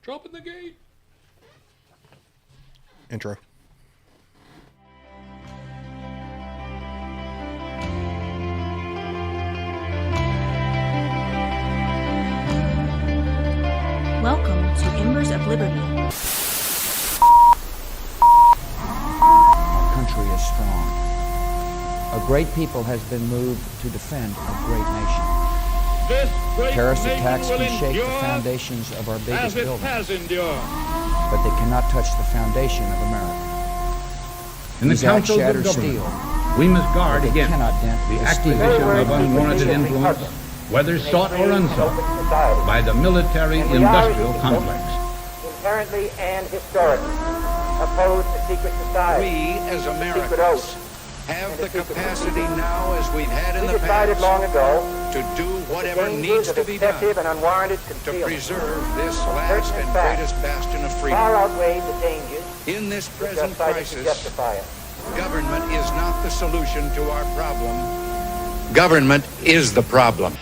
Drop in the gate. Intro. Welcome to Embers of Liberty. Our country is strong. A great people has been moved to defend a great nation. Terrorist attacks can shake the foundations of our biggest buildings, but they cannot touch the foundation of America. In the These acts councils shatter of government, steel, we must but guard they against cannot dent the the steel. acquisition of unwarranted influence, whether sought or unsought, by the military-industrial complex. Inherently and historically oppose the secret society. We, as secret Americans, oath, have the capacity now, as we've had in we the decided past, long ago to do whatever dangers needs of to be done excessive and unwarranted to concealment preserve this last and fact greatest bastion of far freedom. outweigh the dangers In this which are present cited to crisis, justify it. government is not the solution to our problem. Government is the problem.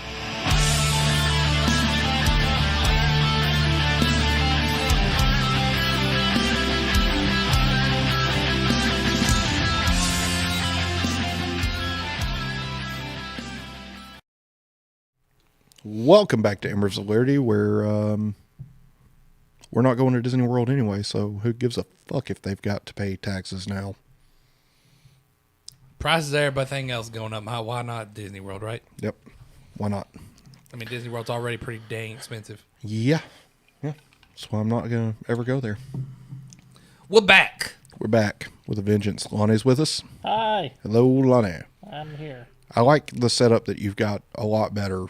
Welcome back to Embers of Liberty, where we're not going to Disney World anyway, so who gives a fuck if they've got to pay taxes now? Prices of everything else going up. Why not Disney World, right? Yep. Why not? I mean, Disney World's already pretty dang expensive. Yeah. That's why I'm not going to ever go there. We're back. We're back with a vengeance. Lonnie's with us. Hi, Hello, Lonnie. I'm here. I like the setup that you've got a lot better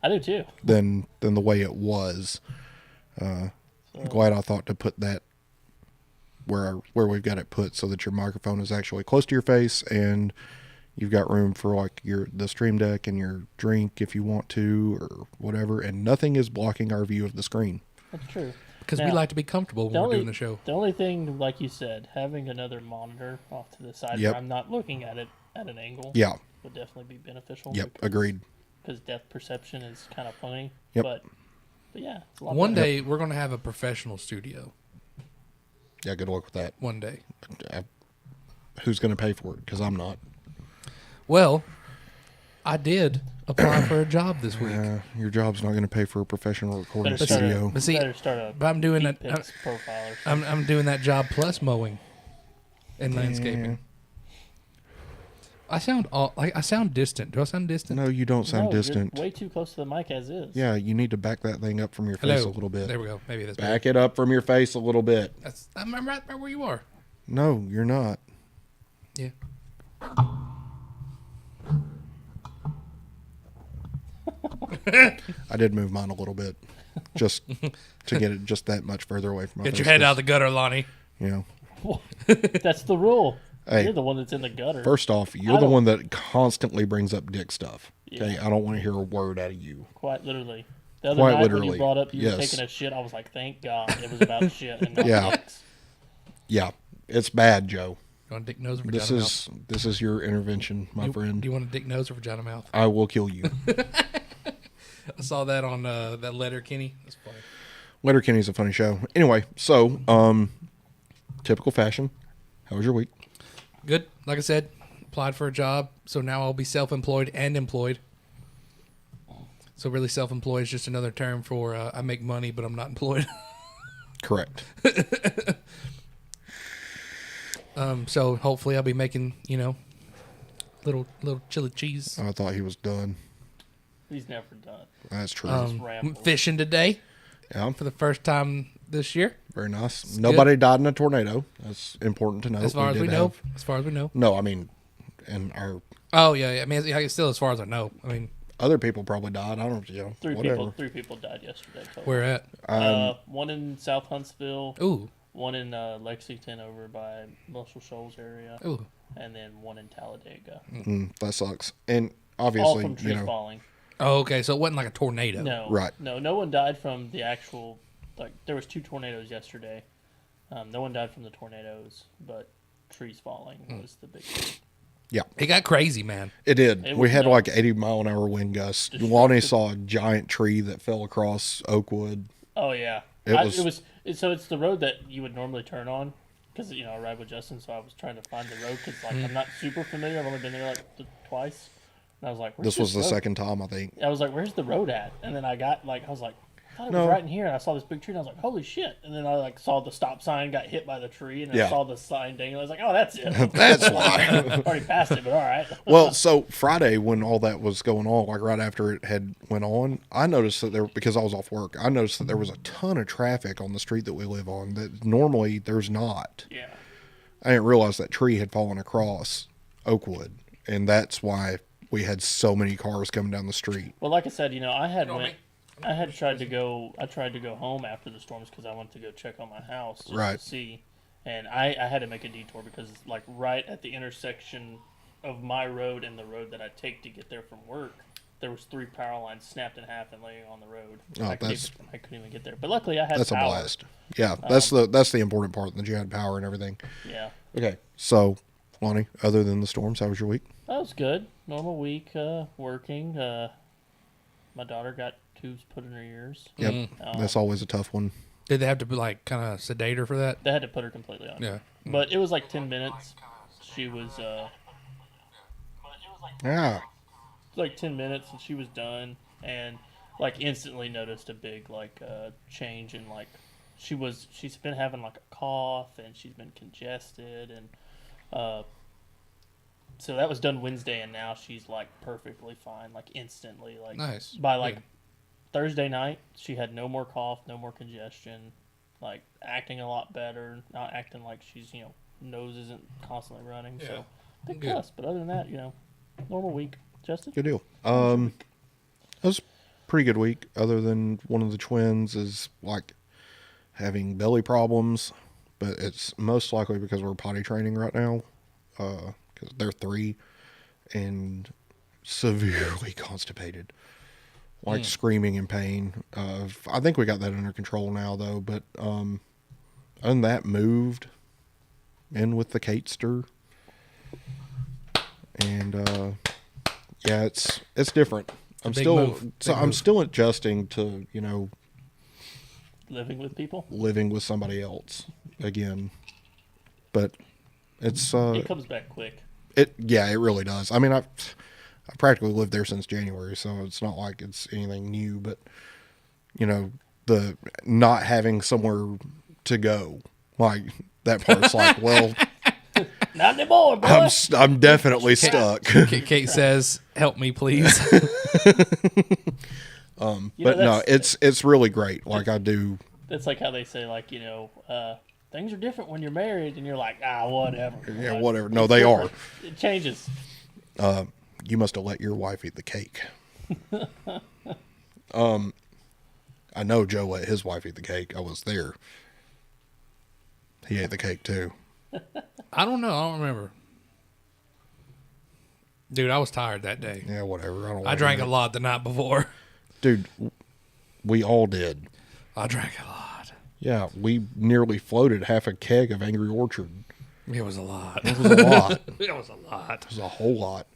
I do too. than the way it was. I'm glad I thought to put that where we've got it put so that your microphone is actually close to your face and you've got room for like the stream deck and your drink if you want to or whatever, and nothing is blocking our view of the screen. That's true. Because we Now, like to be comfortable when we're doing the show. The only thing, like you said, having another monitor off to the side Yep. where I'm not looking at it at an angle Yeah. would definitely be beneficial. Yep. Agreed. Because depth perception is kind of funny. Yep. But yeah, it's a lot One better. day, we're going to have a professional studio. Yeah. Good luck with that. One day. Who's going to pay for it? Because I'm not. Well, I did apply for a job this week. Your job's not going to pay for a professional recording Better start a- studio. But see, better start a but I'm doing Pete that. Pitts profile or something. I'm doing that job plus mowing and landscaping. I sound distant. Do I sound distant? No, you don't sound No, distant. You're way too close to the mic as is. Yeah, you need to back that thing up from your face Hello. a little bit. There we go. Maybe that's Back it up from your face a little bit. I'm right where you are. No, you're not. Yeah. I did move mine a little bit, just to get it just that much further away from my Get face. your head out of the gutter, Lonnie. You know, That's the rule. Hey, You're the one that's in the gutter. first off, I you're the don't- one that constantly brings up dick stuff. Okay, Yeah. I don't want to hear a word out of you. Quite literally. The other Quite night when literally, you brought up you were yes. taking a shit, I was like, thank God it was about shit and not Yeah. dicks. Yeah, it's bad, Joe. You want a dick nose or vagina This is your intervention, my mouth? friend. Do you want a dick nose or vagina mouth? I will kill you. I saw that on that letter, Kenny. That's funny. Letterkenny's a funny show. Anyway, so typical fashion. How was your week? Good. Like I said, applied for a job, so now I'll be self-employed and employed. So really, self-employed is just another term for I make money, but I'm not employed. Correct. So hopefully, I'll be making little chili cheese. I thought he was done. He's never done. That's true. Ramble. Fishing today Yeah, for the first time this year, very nice. Nobody died in a tornado. That's important to know. as far as did we know. have- As far as we know. No, I mean, and our Oh yeah. I mean, it's still as far as I know. I mean, other people probably died. I don't know. Whatever. Three people died yesterday. Total. where at? One in South Huntsville, Ooh, one in Lexington over by Muscle Shoals area, ooh. and then one in Talladega. That sucks. And All obviously, from trees falling. Oh, okay. So it wasn't like a tornado. No, Right. No one died from the actual. Like there was 2 tornadoes yesterday. No one died from the tornadoes, but trees falling was the big thing. Yeah, It got crazy, man. it did. It We was had nuts. like 80-mile-an-hour wind gusts. Destructive. Lonnie saw a giant tree that fell across Oakwood. Oh yeah, So it's the road that you would normally turn on because I ride with Justin, so I was trying to find the road because I'm not super familiar. I've only been there twice, and I was like, This was the road? second time, I think. I was like, "Where's the road at?" And then I got I was like, I thought it was right in here, and I saw this big tree, and I was like, "Holy shit!" And then I saw the stop sign got hit by the tree, and I saw the sign dangling. I was like, "Oh, that's it." That's why. Already passed it, but all right. Well, so Friday when all that was going on, like right after it had went on, I noticed that because I was off work, I noticed that there was a ton of traffic on the street that we live on that normally there's not. Yeah. I didn't realize that tree had fallen across Oakwood, and that's why we had so many cars coming down the street. Well, like I said, I tried to go home after the storms because I wanted to go check on my house just to see, and I had to make a detour because right at the intersection of my road and the road that I take to get there from work, there was 3 power lines snapped in half and laying on the road. I couldn't even get there, but luckily I had That's power. a blast. Yeah, that's the important part, that you had power and everything. Yeah. Okay, so Lonnie, other than the storms, how was your week? That was good. Normal week, working. My daughter got tubes put in her ears. Yep, that's always a tough one. Did they have to kind of sedate her for that? They had to put her completely on. Yeah. But it was 10 minutes. She was. Yeah. 10 minutes and she was done, and instantly noticed a big change in she's been having a cough, and she's been congested, and so that was done Wednesday, and now she's perfectly fine, instantly, nice. By Thursday night she had no more cough, no more congestion, acting a lot better, not acting like she's nose isn't constantly running. So big plus. But other than that, normal week. Justin? Good deal. That was a pretty good week, other than one of the twins is having belly problems, but it's most likely because we're potty training right now, because they're 3 and severely constipated, screaming in pain. I think we got that under control now though, but other than that, moved in with the Catester, and yeah, it's different. I'm still adjusting to, living with people, living with somebody else again. But it's it comes back quick. It really does. I mean, I practically lived there since January, so it's not like it's anything new, but the not having somewhere to go, that part's well, not anymore, boy. I'm definitely stuck. Kate says, "Help me, please." But no, it's really great. I do. That's how they say, things are different when you're married, and you're whatever. Yeah, whatever. No, they are. It changes. You must have let your wife eat the cake. I know Joe let his wife eat the cake. I was there. He ate the cake too. I don't know. I don't remember. Dude, I was tired that day. Yeah, whatever. I drank a lot the night before. Dude, we all did. I drank a lot. Yeah, we nearly floated half a keg of Angry Orchard. It was a lot. It was a lot. It was a lot. It was a whole lot.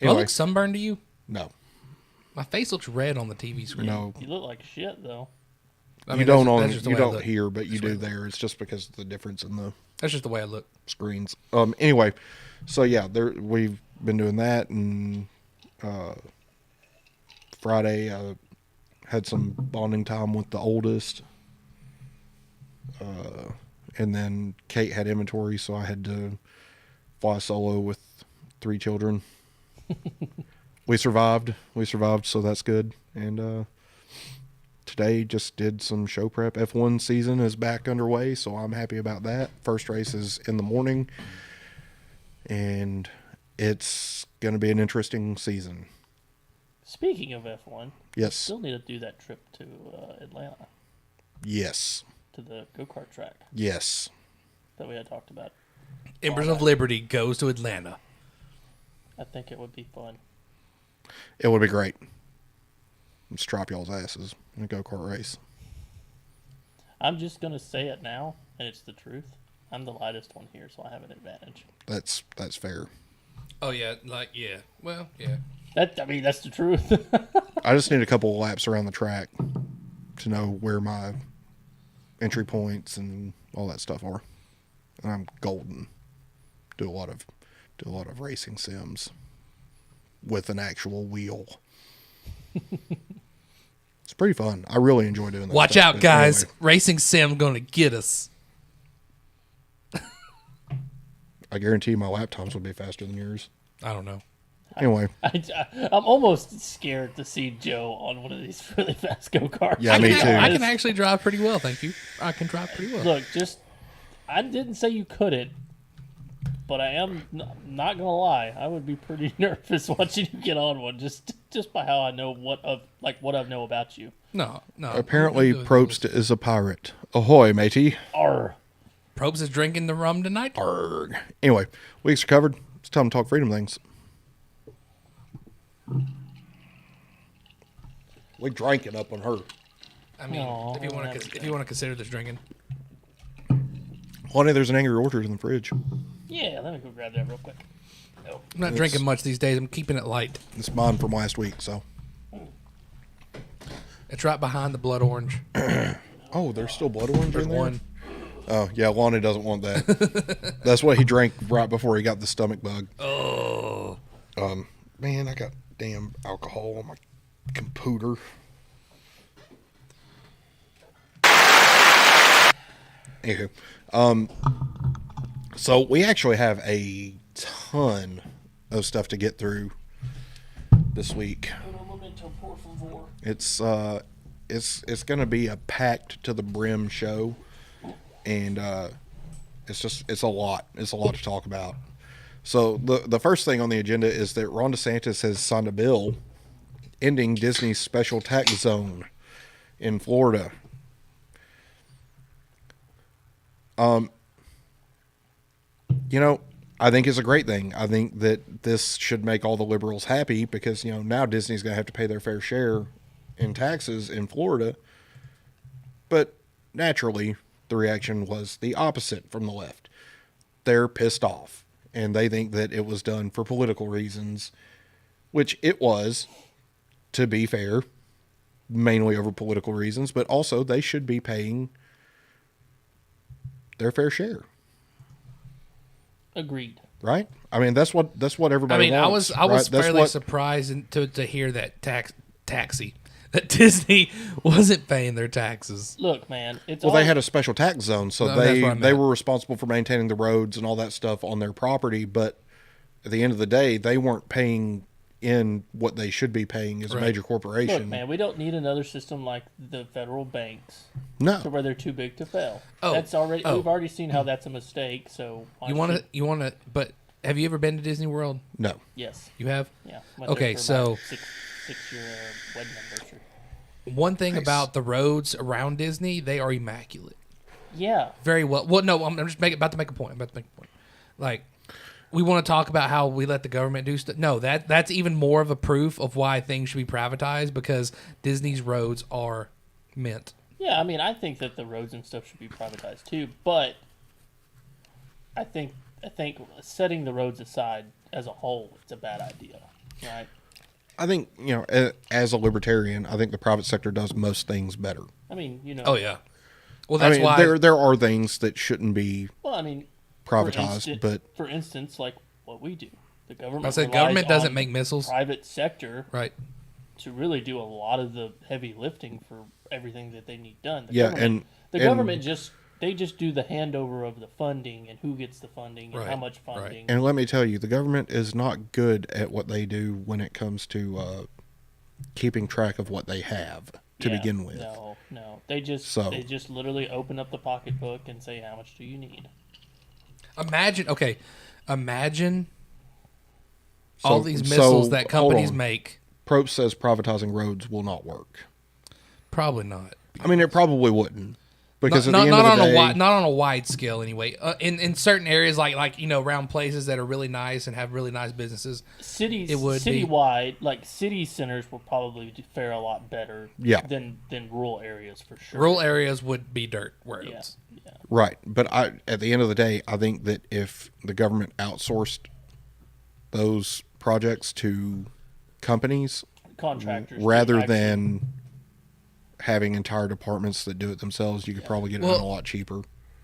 Do I look sunburned to you? No. My face looks red on the TV screen. No. You look like shit, though. You don't hear, but you do there. It's just because of the difference in the... That's just the way I look. Screens. Anyway, so yeah, we've been doing that, and Friday I had some bonding time with the oldest, and then Kate had inventory, so I had to fly solo with 3 children. We survived, so that's good. And today just did some show prep. F1 season is back underway, so I'm happy about that. First race is in the morning, and it's going to be an interesting season. Speaking of F1, yes, still need to do that trip to Atlanta. Yes. To the go-kart track. Yes. That we had talked about. Embers of Liberty goes to Atlanta. I think it would be fun. It would be great. Just drop y'all's asses in a go-kart race. I'm just going to say it now, and it's the truth. I'm the lightest one here, so I have an advantage. That's fair. Oh, yeah. Yeah. Well, yeah. That's the truth. I just need a couple of laps around the track to know where my entry points and all that stuff are. And I'm golden. Do a lot of racing sims with an actual wheel. It's pretty fun. I really enjoy doing that. Watch out, guys. Anyway. Racing sim going to get us. I guarantee you my laptops will be faster than yours. I don't know. Anyway. I'm almost scared to see Joe on one of these really fast go-karts. Yeah, me too. I can actually drive pretty well, thank you. I can drive pretty well. Look, I didn't say you couldn't, but I am not going to lie. I would be pretty nervous watching you get on one just by how I know what I know about you. No. Apparently, Probst is a pirate. Ahoy, matey. Arr. Probst is drinking the rum tonight. Arrgh. Anyway, weeks are covered. It's time to talk freedom things. We drank it up on her. I mean, if you want to consider this drinking. Honey, there's an Angry Orchard in the fridge. Yeah, let me go grab that real quick. I'm not drinking much these days. I'm keeping it light. It's mine from last week, so. It's right behind the blood orange. Oh, there's still blood orange There's in there? one. Oh, yeah, Lonnie doesn't want that. That's what he drank right before he got the stomach bug. Oh. Man, I got damn alcohol on my computer. Anywho, so we actually have a ton of stuff to get through this week. It's going to be a packed to the brim show, and it's a lot. It's a lot to talk about. So the first thing on the agenda is that Ron DeSantis has signed a bill ending Disney's special tax zone in Florida. I think it's a great thing. I think that this should make all the liberals happy because, now Disney's going to have to pay their fair share in taxes in Florida. But naturally, the reaction was the opposite from the left. They're pissed off, and they think that it was done for political reasons, which it was, to be fair, mainly over political reasons, but also they should be paying their fair share. Agreed. Right? I mean, that's what everybody wants. I was fairly surprised to hear that that Disney wasn't paying their taxes. Look, man, they had a special tax zone, so they were responsible for maintaining the roads and all that stuff on their property, but at the end of the day, they weren't paying in what they should be paying as a major corporation. Look, man, we don't need another system like the federal banks. No. To where they're too big to fail. We've already seen how that's a mistake, so you want to but have you ever been to Disney World? No. Yes. You have? Yeah. Okay, so 6-year wedding anniversary. One thing about the roads around Disney, they are immaculate. Yeah. Very well. Well, no, I'm just about to make a point. Like, we want to talk about how we let the government do stuff. No, that's even more of a proof of why things should be privatized because Disney's roads are mint. Yeah, I mean, I think that the roads and stuff should be privatized too, but I think setting the roads aside as a whole, it's a bad idea, right? I think, as a libertarian, I think the private sector does most things better. I mean, Oh, yeah. Well, that's why there are things that shouldn't be privatized, for instance, like what we do, the government. I said government doesn't make missiles. Private sector, right, to really do a lot of the heavy lifting for everything that they need done. The government just do the handover of the funding and who gets the funding and how much funding. Right. And let me tell you, the government is not good at what they do when it comes to keeping track of what they have to begin with. No, they just literally open up the pocketbook and say, how much do you need? Imagine all these missiles that companies make. Probst says privatizing roads will not work. Probably not. I mean, it probably wouldn't. Because not on a wide scale anyway. In certain areas like around places that are really nice and have really nice businesses, citywide, like city centers will probably fare a lot better than rural areas for sure. Rural areas would be dirt roads. Yeah. Right, but at the end of the day, I think that if the government outsourced those projects to companies, contractors, rather than having entire departments that do it themselves, you could probably get it done a lot cheaper.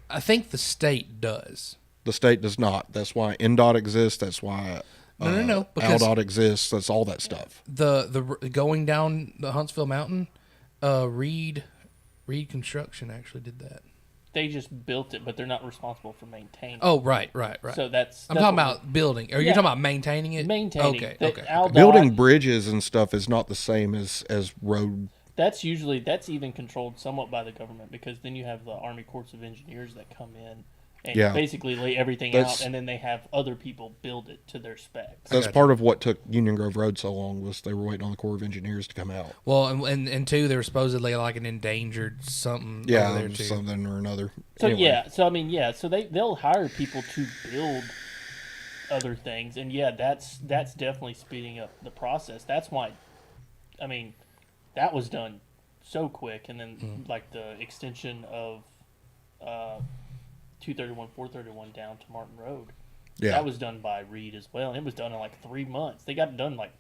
I think the state does. The state does not. That's why NDOT exists. That's why No. Because ALDOT exists. That's all that stuff. the going down the Huntsville Mountain, Reed Construction actually did that. They just built it, but they're not responsible for maintaining. Oh, right. So that's I'm talking about building. Are you talking about maintaining it? Maintaining. Okay. ALDOT, Building bridges and stuff is not the same as road. That's even controlled somewhat by the government, because then you have the Army Corps of Engineers that come in and basically lay everything out, and then they have other people build it to their specs. That's part of what took Union Grove Road so long, was they were waiting on the Corps of Engineers to come out. Well, and two, they were supposedly like an endangered something. Yeah, over there too. something or another. So anyway. so they'll hire people to build other things, and that's definitely speeding up the process. That's why, that was done so quick, and then like the extension of 231, 431 down to Martin Road. Yeah. That was done by Reed as well, and it was done in like 3 months. They got it done like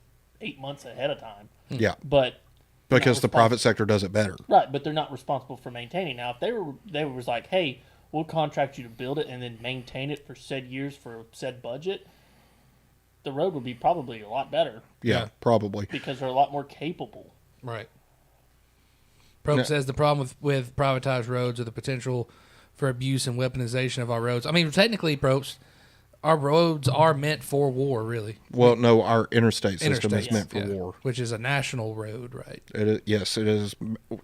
8 months ahead of time. Yeah. But because the private sector does it better. Right, but they're not responsible for maintaining. Now, if they was like, hey, we'll contract you to build it and then maintain it for said years for said budget, the road would be probably a lot better. Yeah, probably. Because they're a lot more capable. Right. Probe says the problem with privatized roads are the potential for abuse and weaponization of our roads. I mean, technically, Probst, our roads are meant for war, really. Well, no, our interstate system is meant for war. Which is a national road, right? Yes, it is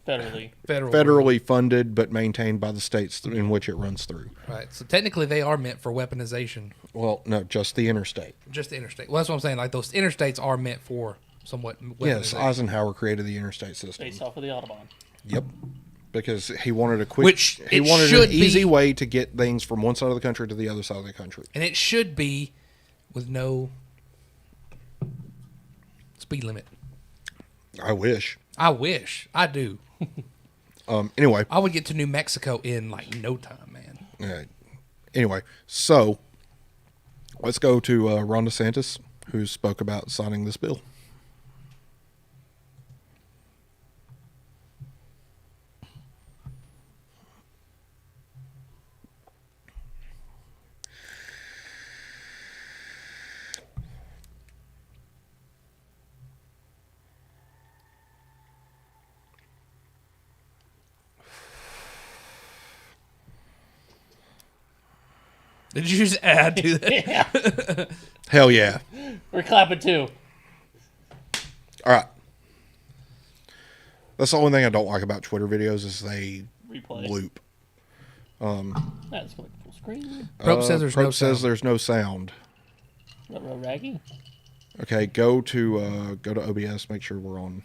federally funded, but maintained by the states in which it runs through. Right. So technically, they are meant for weaponization. Well, no, just the interstate. Just the interstate. Well, that's what I'm saying. Like, those interstates are meant for somewhat weaponization. Yes, Eisenhower created the interstate system. Based off of the Autobahn. Yep. Because he wanted a quick, he wanted an easy way to get things from one side of the country to the other side of the country. And it should be with no speed limit. I wish. I do. Anyway. I would get to New Mexico in like no time, man. Anyway, so let's go to Ron DeSantis, who spoke about signing this bill. Did you just add to that? Yeah. Hell yeah. We're clapping too. All right. That's the only thing I don't like about Twitter videos is they replay loop. That's going full screen. Probe says there's no sound. says there's no sound. Raggy? Okay, go to OBS. Make sure we're on.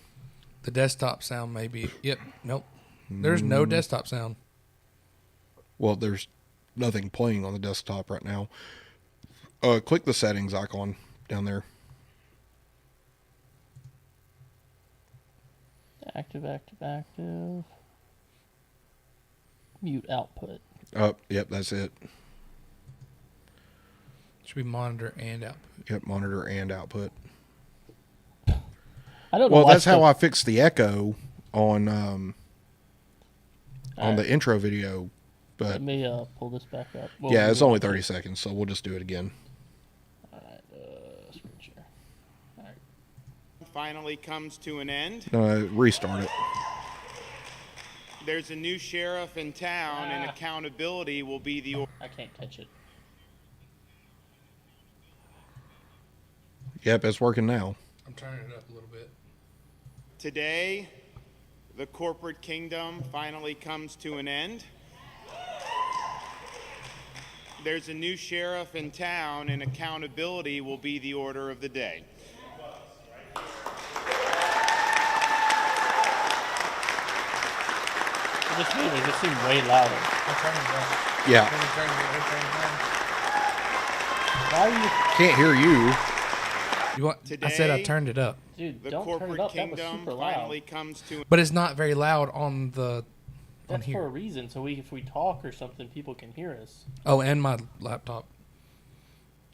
The desktop sound maybe. Yep. Nope. There's no desktop sound. Well, there's nothing playing on the desktop right now. Click the settings icon down there. Active. Mute output. Yep, that's it. Should be monitor and output. Yep, monitor and output. I don't know. Well, that's how I fixed the echo on the intro video. But let me pull this back up. Yeah, it's only 30 seconds, so we'll just do it again. All right, screen share. All right. Finally comes to an end. Restart it. There's a new sheriff in town, and accountability will be the. I can't touch it. Yep, it's working now. I'm turning it up a little bit. Today, the corporate kingdom finally comes to an end. There's a new sheriff in town, and accountability will be the order of the day. This music just seemed way louder. I'm turning it up. Yeah. Why are you? Can't hear you. You want? Today, I said I turned it up. Dude, the don't turn it corporate up. That was kingdom super loud. finally comes to. But it's not very loud on the. That's here. for a reason. So if we talk or something, people can hear us. Oh, and my laptop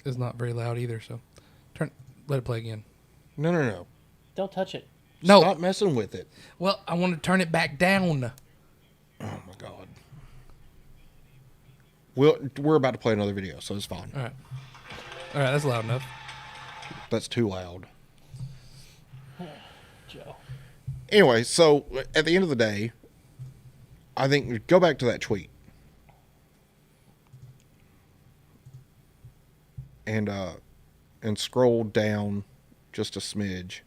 is not very loud either. So, let it play again. No. Don't touch it. No. Stop messing with it. Well, I want to turn it back down. Oh my God. We're about to play another video, so it's fine. All right, that's loud enough. That's too loud. Joe. Anyway, so at the end of the day, I think go back to that tweet. And scroll down just a smidge.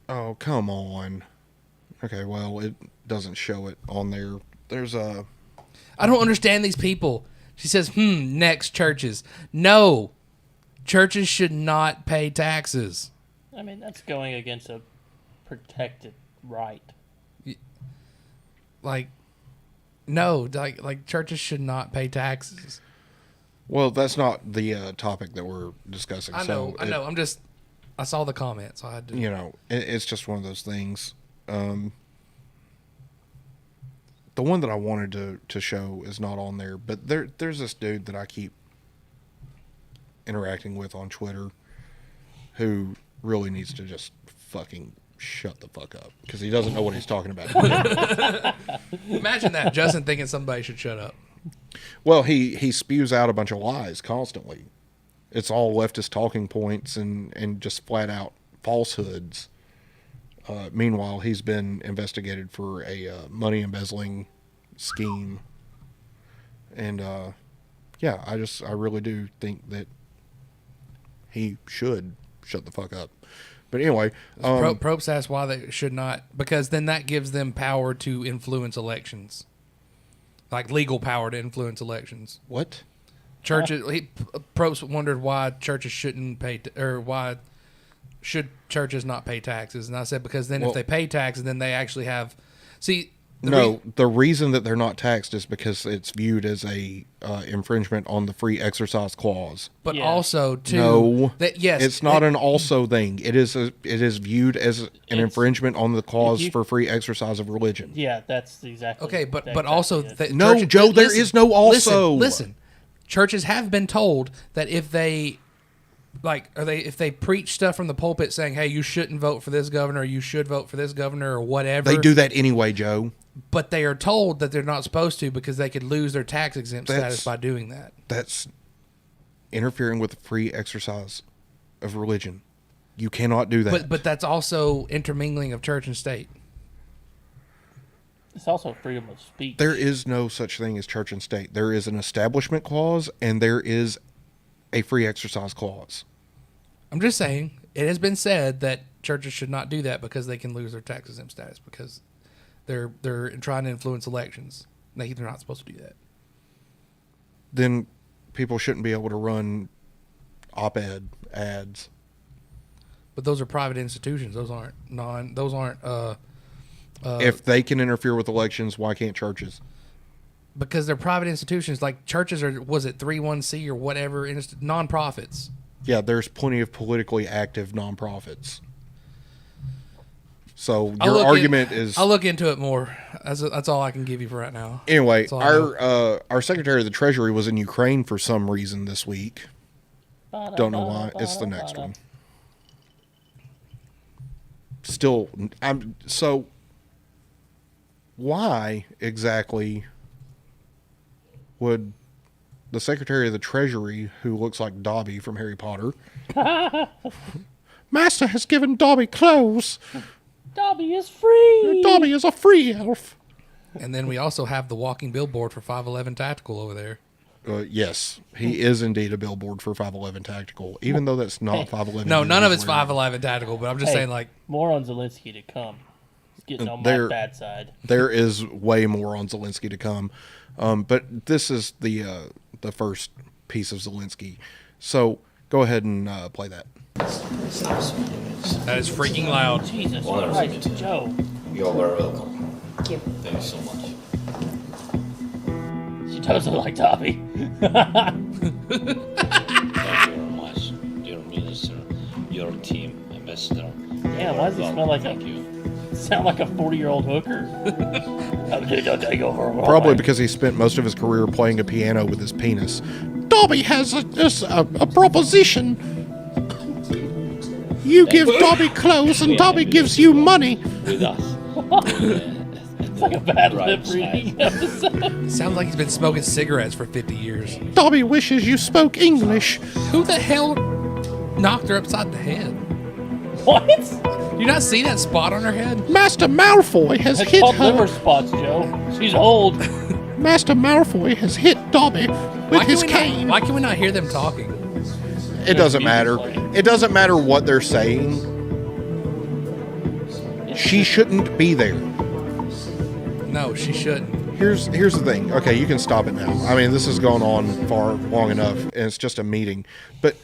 Oh, come on. Okay, well, it doesn't show it on there. There's a... I don't understand these people. She says, next churches. No. Churches should not pay taxes. I mean, that's going against a protected right. Like, no. Like churches should not pay taxes. Well, that's not the topic that we're discussing. I know. I saw the comments. So I had to... You know, it's just one of those things. The one that I wanted to show is not on there, but there's this dude that I keep interacting with on Twitter who really needs to just fucking shut the fuck up because he doesn't know what he's talking about. Imagine that, Justin thinking somebody should shut up. Well, he spews out a bunch of lies constantly. It's all leftist talking points and just flat out falsehoods. Meanwhile, he's been investigated for a money embezzling scheme. And, yeah, I really do think that he should shut the fuck up. But anyway. Probst asked why they should not, because then that gives them power to influence elections. Like legal power to influence elections. What? Churches. Probst wondered why churches shouldn't pay, or why should churches not pay taxes? And I said because then if they pay taxes, then they actually have. See. The reason that they're not taxed is because it's viewed as a infringement on the free exercise clause. But also too. No. Yes. It's not an also thing. It is viewed as an infringement on the clause for free exercise of religion. Yeah, that's exactly. Okay, but also no, churches, Joe. There is no also. Listen. Churches have been told that if they if they preach stuff from the pulpit saying, "Hey, you shouldn't vote for this governor, or you should vote for this governor," or whatever, they do that anyway, Joe. But they are told that they're not supposed to because they could lose their tax exempt status by doing that. That's interfering with the free exercise of religion. You cannot do that. But that's also intermingling of church and state. It's also freedom of speech. There is no such thing as church and state. There is an establishment clause and there is a free exercise clause. I'm just saying, it has been said that churches should not do that because they can lose their tax exempt status because they're trying to influence elections. They're not supposed to do that. Then people shouldn't be able to run op-ed ads. But those are private institutions. Those aren't. If they can interfere with elections, why can't churches? Because they're private institutions. Like churches are, was it 3(1)(c) or whatever, nonprofits. Yeah, there's plenty of politically active nonprofits. So your argument is... I'll look into it more. That's all I can give you for right now. Anyway, our Secretary of the Treasury was in Ukraine for some reason this week. Don't know why. It's the next one. Still, so why exactly would the Secretary of the Treasury, who looks like Dobby from Harry Potter, Master has given Dobby clothes. Dobby is free. Dobby is a free elf. And then we also have the walking billboard for 511 Tactical over there. Yes, he is indeed a billboard for 511 Tactical, even though that's not 511. No, none of it's 511 Tactical, but I'm just saying, like... More on Zelensky to come. He's getting on my bad side. There is way more on Zelensky to come. But this is the first piece of Zelensky. So go ahead and play that. That is freaking loud. Jesus Christ, Joe. You're very welcome. Thank you. Thank you so much. She does look like Dobby. Thank you very much, dear minister, your team, ambassador. Yeah, why does it smell like sound like a 40-year-old hooker? Probably because he spent most of his career playing a piano with his penis. Dobby has a proposition. You give Dobby clothes and Dobby gives you money. With us. It's like a bad Right lip reading episode. Sounds like he's been smoking cigarettes for 50 years. Dobby wishes you spoke English. Who the hell knocked her upside the head? What? You not see that spot on her head? Master Malfoy has That's hit called her. liver spots, Joe. She's old. Master Malfoy has hit Dobby with his cane. Why can we not hear them talking? It doesn't matter. It doesn't matter what they're saying. She shouldn't be there. No, she shouldn't. Here's the thing. Okay, you can stop it now. I mean, this has gone on far long enough, and it's just a meeting. But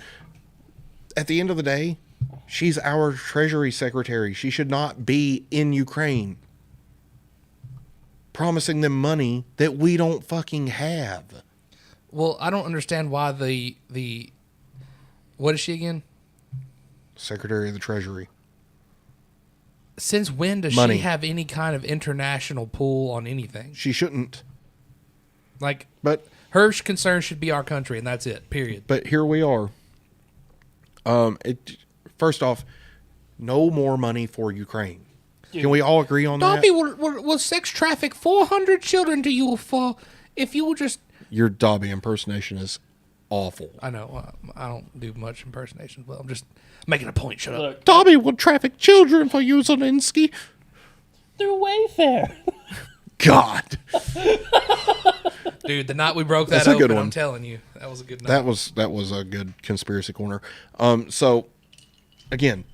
at the end of the day, she's our Treasury Secretary. She should not be in Ukraine promising them money that we don't fucking have. Well, I don't understand why the what is she again? Secretary of the Treasury. Since when does Money. she have any kind of international pull on anything? She shouldn't. Like, But her concern should be our country, and that's it. Period. but here we are. First off, no more money for Ukraine. Can we all agree on Dobby that? will sex traffic 400 children to you for if you will just. Your Dobby impersonation is awful. I know. I don't do much impersonation. Well, I'm just making a point. Shut up. Look, Dobby will traffic children for you, Zelensky. through Wayfair. God. Dude, the night we broke that That's a open, good one. I'm telling you, that was a good night. That was a good conspiracy corner. So again,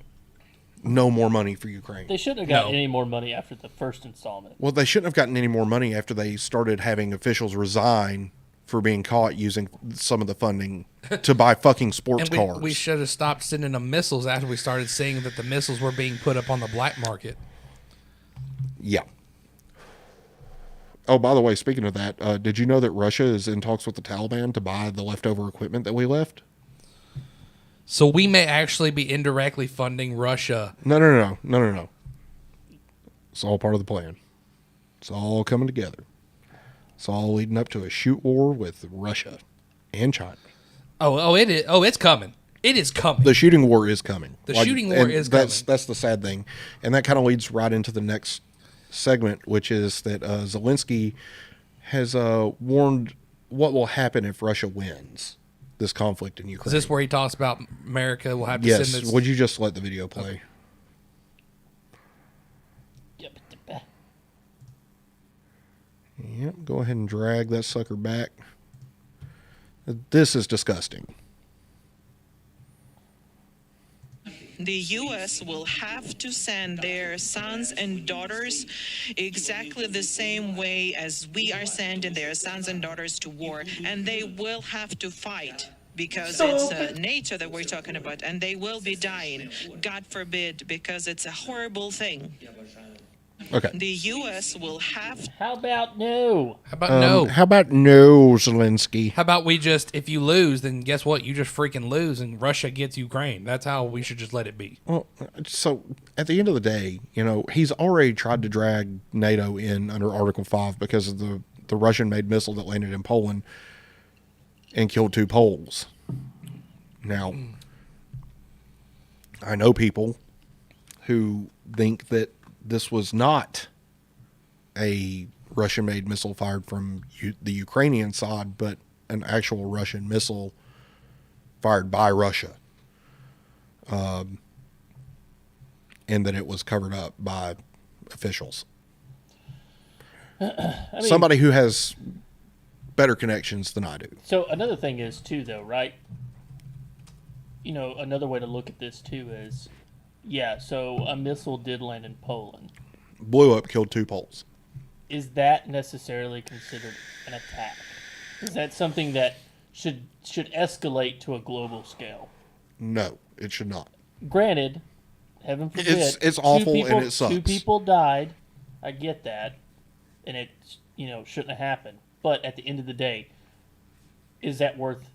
no more money for Ukraine. They shouldn't have gotten No. any more money after the first installment. Well, they shouldn't have gotten any more money after they started having officials resign for being caught using some of the funding to buy fucking sports And cars. we should have stopped sending them missiles after we started seeing that the missiles were being put up on the black market. Yeah. Oh, by the way, speaking of that, did you know that Russia is in talks with the Taliban to buy the leftover equipment that we left? So we may actually be indirectly funding Russia. No. It's all part of the plan. It's all coming together. It's all leading up to a shoot war with Russia and China. It is. Oh, it's coming. It is coming. The shooting war is coming. The shooting war and is that's, coming. That's the sad thing. And that kind of leads right into the next segment, which is that Zelensky has warned what will happen if Russia wins this conflict in Ukraine. Is this where he talks about America will have to Yes. send this? Would you just let the video play? Yep. Go ahead and drag that sucker back. This is disgusting. The U.S. will have to send their sons and daughters exactly the same way as we are sending their sons and daughters to war, and they will have to fight because it's nature that we're talking about, and they will be dying, God forbid, because it's a horrible thing. Okay. The U.S. will have... How about no? How about no? How about no, Zelensky? How about we just, if you lose, then guess what? You just freaking lose and Russia gets Ukraine. That's how we should just let it be. Well, so at the end of the day, he's already tried to drag NATO in under Article 5 because of the Russian-made missile that landed in Poland and killed 2 Poles. Now, I know people who think that this was not a Russian-made missile fired from the Ukrainian side, but an actual Russian missile fired by Russia. And that it was covered up by officials. Somebody who has better connections than I do. So another thing is, too, though, right? Another way to look at this, too, is... Yeah, so a missile did land in Poland. Blew up, killed 2 Poles. Is that necessarily considered an attack? Is that something that should escalate to a global scale? No, it should not. Granted, heaven forbid, it's awful and it sucks. 2 people died. I get that, and it shouldn't have happened. But at the end of the day, is that worth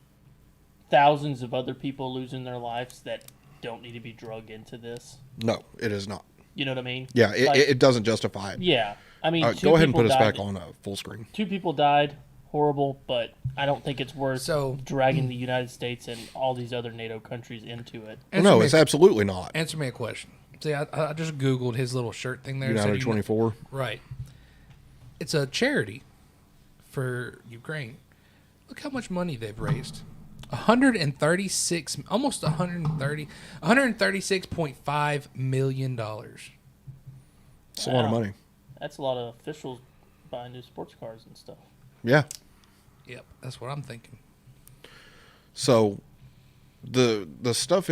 thousands of other people losing their lives that don't need to be drug into this? No, it is not. You know what I mean? Yeah, it doesn't justify it. Yeah. I mean, go ahead and put us back on full screen. 2 people died. horrible, but I don't think it's worth dragging the United States and all these other NATO countries into it. No, it's absolutely not. Answer me a question. See, I just Googled his little shirt thing there. United 24. Right. It's a charity for Ukraine. Look how much money they've raised. 136, almost 130, $136.5 million. It's a lot of money. That's a lot of officials buying new sports cars and stuff. Yeah. Yep, that's what I'm thinking. So, the stuff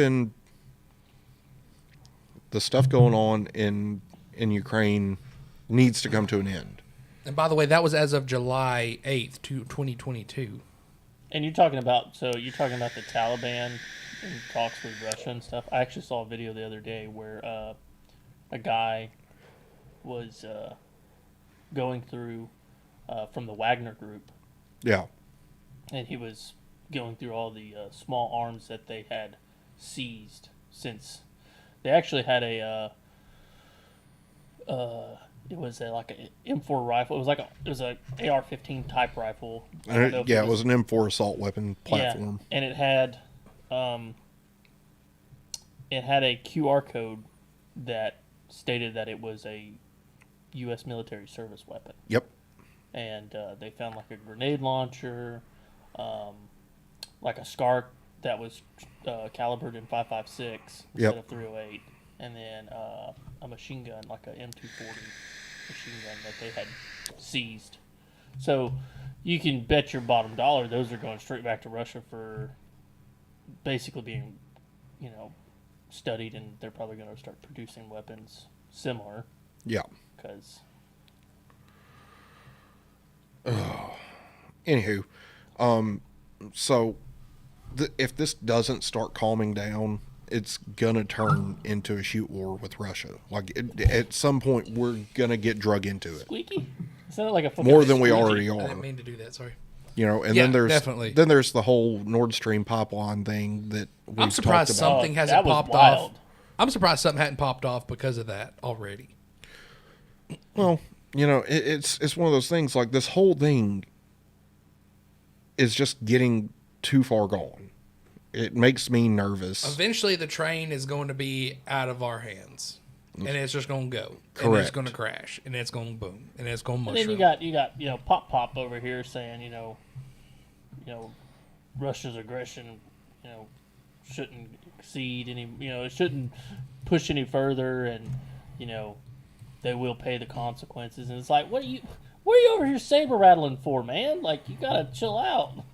going on in Ukraine needs to come to an end. And by the way, that was as of July 8th, 2022. And you're talking about the Taliban in talks with Russia and stuff. I actually saw a video the other day where a guy was going through from the Wagner Group. Yeah. And he was going through all the small arms that they had seized since they actually had it was like an M4 rifle. It was a AR-15 type rifle. It was an M4 assault weapon platform. Yeah, and it had a QR code that stated that it was a U.S. military service weapon. Yep. And they found like a grenade launcher, like a SCAR that was calibered in .556 instead of .308, and then a machine gun, like a M240 machine gun that they had seized. So you can bet your bottom dollar those are going straight back to Russia for basically being, studied, and they're probably going to start producing weapons similar. Yeah. Because. Anywho, so if this doesn't start calming down, it's gonna turn into a shoot war with Russia. Like at some point, we're gonna get drug into it. Squeaky? Sounded like a more than we already are. I didn't mean to do that. Sorry. And then there's the whole Nord Stream pipeline thing that we've I'm surprised talked about. something hasn't popped off. I'm surprised something hadn't popped off because of that already. Well, it's one of those things. Like this whole thing is just getting too far gone. It makes me nervous. Eventually, the train is going to be out of our hands, and it's just going to go. Correct. And it's going to crash, and it's going to boom, and it's going to mushroom. And then you got Pop over here saying Russia's aggression shouldn't exceed any it shouldn't push any further, and they will pay the consequences. And it's like, what are you over here saber rattling for, man? Like, you gotta chill out.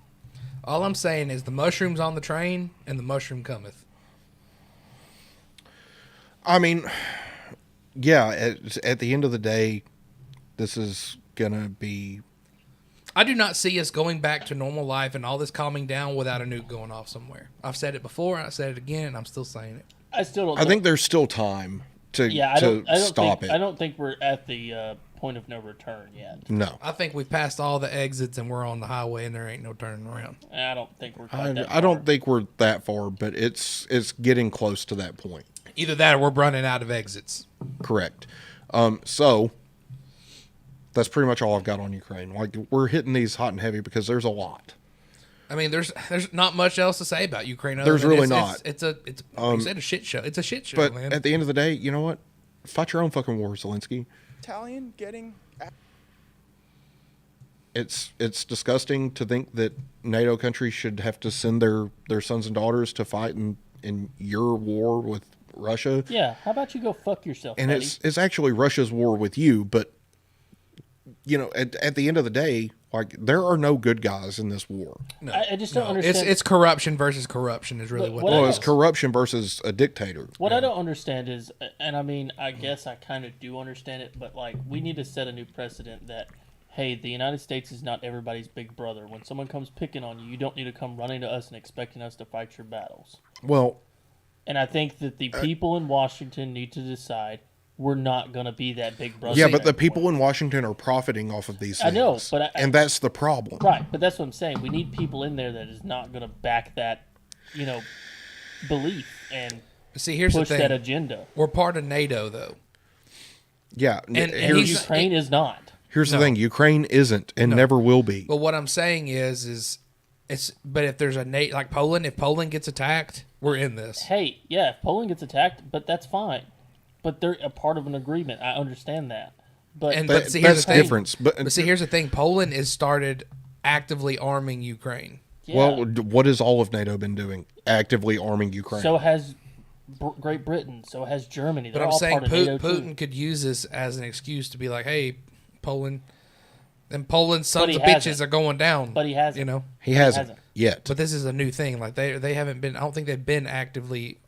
All I'm saying is the mushroom's on the train, and the mushroom cometh. I mean, yeah, at the end of the day, this is gonna be. I do not see us going back to normal life and all this calming down without a nuke going off somewhere. I've said it before, I said it again, and I'm still saying it. I still don't. I think there's still time to stop it. I don't think we're at the point of no return yet. No, I think we've passed all the exits and we're on the highway and there ain't no turning around. I don't think we're quite that far. I don't think we're that far, but it's getting close to that point. Either that or we're running out of exits. Correct. So that's pretty much all I've got on Ukraine. Like, we're hitting these hot and heavy because there's a lot. I mean, there's not much else to say about Ukraine. There's really not. It's you said a shit show. It's a shit show, but man. At the end of the day, you know what? Fight your own fucking war, Zelensky. Italian getting. It's disgusting to think that NATO countries should have to send their sons and daughters to fight in your war with Russia. Yeah, how about you go fuck yourself, and buddy? it's actually Russia's war with you, but at the end of the day, like, there are no good guys in this war. No, I just don't understand. It's corruption versus corruption is really what it's corruption versus a dictator. What I don't understand is, and I mean, I guess I kind of do understand it, but like, we need to set a new precedent that, hey, the United States is not everybody's big brother. When someone comes picking on you, you don't need to come running to us and expecting us to fight your battles. Well, and I think that the people in Washington need to decide we're not going to be that big brother. Yeah, but the people in Washington are profiting off of these things. I know, but and that's the problem. Right, but that's what I'm saying. We need people in there that is not going to back that, belief and here's push the thing. that agenda. We're part of NATO, though. Yeah, and Ukraine is not. Here's the thing: Ukraine isn't and never will be. But what I'm saying is but if there's a like Poland, if Poland gets attacked, we're in this. Hey, yeah, if Poland gets attacked, but that's fine. But they're a part of an agreement. I understand that. But see, that's the difference. But see, here's the thing: Poland has started actively arming Ukraine. Yeah. Well, what has all of NATO been doing? Actively arming Ukraine. So has Great Britain. So has Germany. They're But I'm all saying part of NATO Putin too. could use this as an excuse to be like, "Hey, Poland, and Poland's sons of hasn't. bitches are going down." But he hasn't. You know, he hasn't yet. But this is a new thing. Like they haven't been. I don't think they've been actively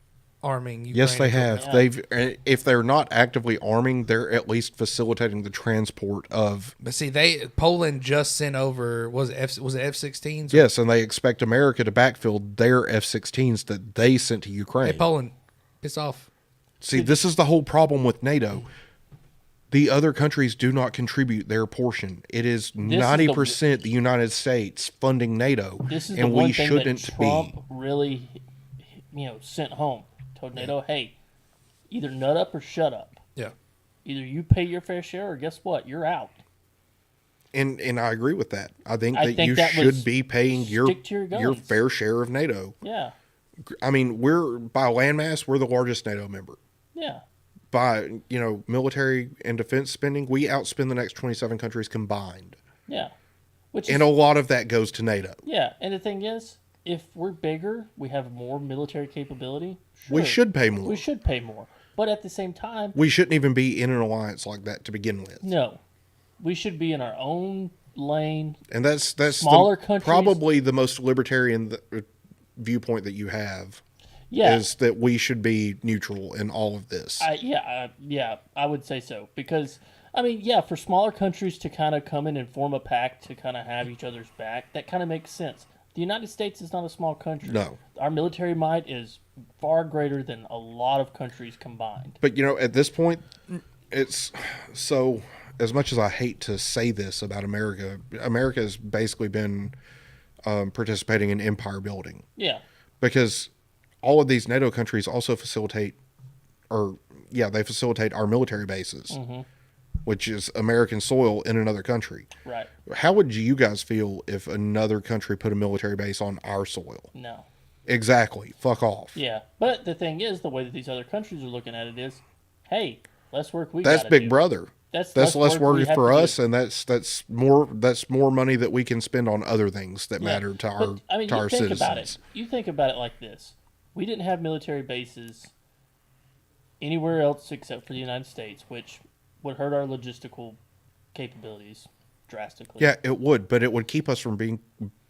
arming Ukraine. Yes, they have. Yeah. They've. If they're not actively arming, they're at least facilitating the transport of. But see, Poland just sent over was it F-16s? Yes, and they expect America to backfill their F-16s that they sent to Ukraine. Hey, Poland, piss off. See, this is the whole problem with NATO. The other countries do not contribute their portion. It is 90% the United States funding NATO, This is and the one we thing shouldn't that Trump be. really, sent home. Told NATO, hey, either nut up or shut up. Yeah. Either you pay your fair share, or guess what? You're out. And I agree with that. I think I that think you that should was be paying your stick to your guns. fair share of NATO. Yeah. I mean, we're by landmass, we're the largest NATO member. Yeah. By military and defense spending, we outspend the next 27 countries combined. Yeah. And a lot of that goes to NATO. Yeah, and the thing is, if we're bigger, we have more military capability. Sure, We should pay more. We should pay more. But at the same time, We shouldn't even be in an alliance like that to begin with. no. We should be in our own lane. And that's smaller countries. Probably the most libertarian viewpoint that you have. Yeah. Is that we should be neutral in all of this. Yeah, I would say so. Because, for smaller countries to kind of come in and form a pact to kind of have each other's back, that kind of makes sense. The United States is not a small country. No. Our military might is far greater than a lot of countries combined. But, at this point, it's so, as much as I hate to say this about America, America has basically been participating in empire building. Yeah. Because all of these NATO countries also facilitate our military bases, which is American soil in another country. Right. How would you guys feel if another country put a military base on our soil? No. Exactly. Fuck off. Yeah. But the thing is, the way that these other countries are looking at it is, hey, less work we That's gotta Big do. Brother. That's less work work we have for to us, do. and that's more money that we can spend on other things that matter to our But, to our you think citizens. about it. You think about it like this: we didn't have military bases anywhere else except for the United States, which would hurt our logistical capabilities drastically. Yeah, it would, but it would keep us from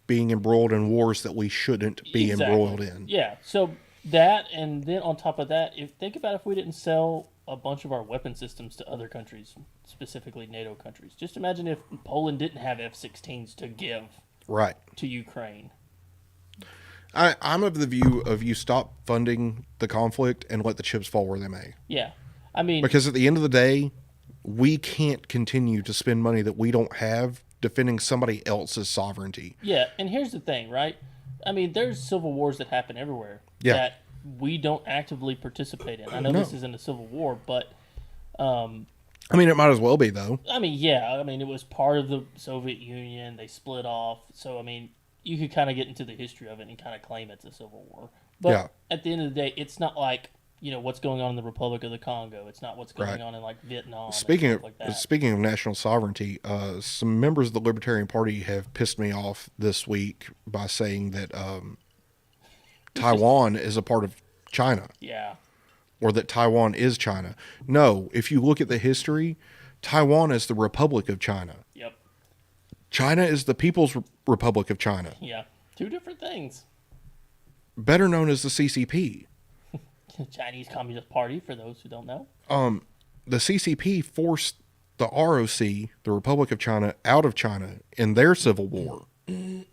being embroiled in wars that we shouldn't be embroiled in. Yeah. So that, and then on top of that, think about if we didn't sell a bunch of our weapon systems to other countries, specifically NATO countries. Just imagine if Poland didn't have F-16s to give to Ukraine. I'm of the view of you stop funding the conflict and let the chips fall where they may. Yeah. Because at the end of the day, we can't continue to spend money that we don't have defending somebody else's sovereignty. Yeah, and here's the thing, right? There's civil wars that happen everywhere that we don't actively participate in. I know this isn't a civil war, but... it might as well be, though. It was part of the Soviet Union. They split off. So, you could kind of get into the history of it and kind of claim it's a civil war. But at the end of the day, it's not like, what's going on in the Republic of the Congo. It's not what's going on in, like, Vietnam. Speaking of national sovereignty, some members of the Libertarian Party have pissed me off this week by saying that Taiwan is a part of China. Yeah. Or that Taiwan is China. No, if you look at the history, Taiwan is the Republic of China. Yep. China is the People's Republic of China. Yeah. Two different things. Better known as the CCP. Chinese Communist Party, for those who don't know. The CCP forced the ROC, the Republic of China, out of China in their civil war in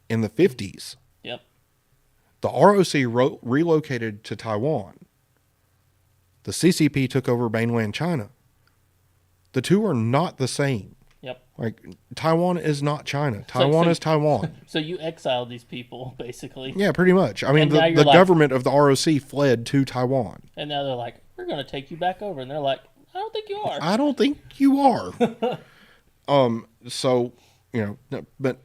the 50s. Yep. The ROC relocated to Taiwan. The CCP took over mainland China. The two are not the same. Yep. Like, Taiwan is not China. Taiwan is Taiwan. So you exiled these people, basically. Yeah, pretty much. The government of the ROC fled to Taiwan. And now they're like, we're going to take you back over. And they're like, I don't think you are. I don't think you are. So, but,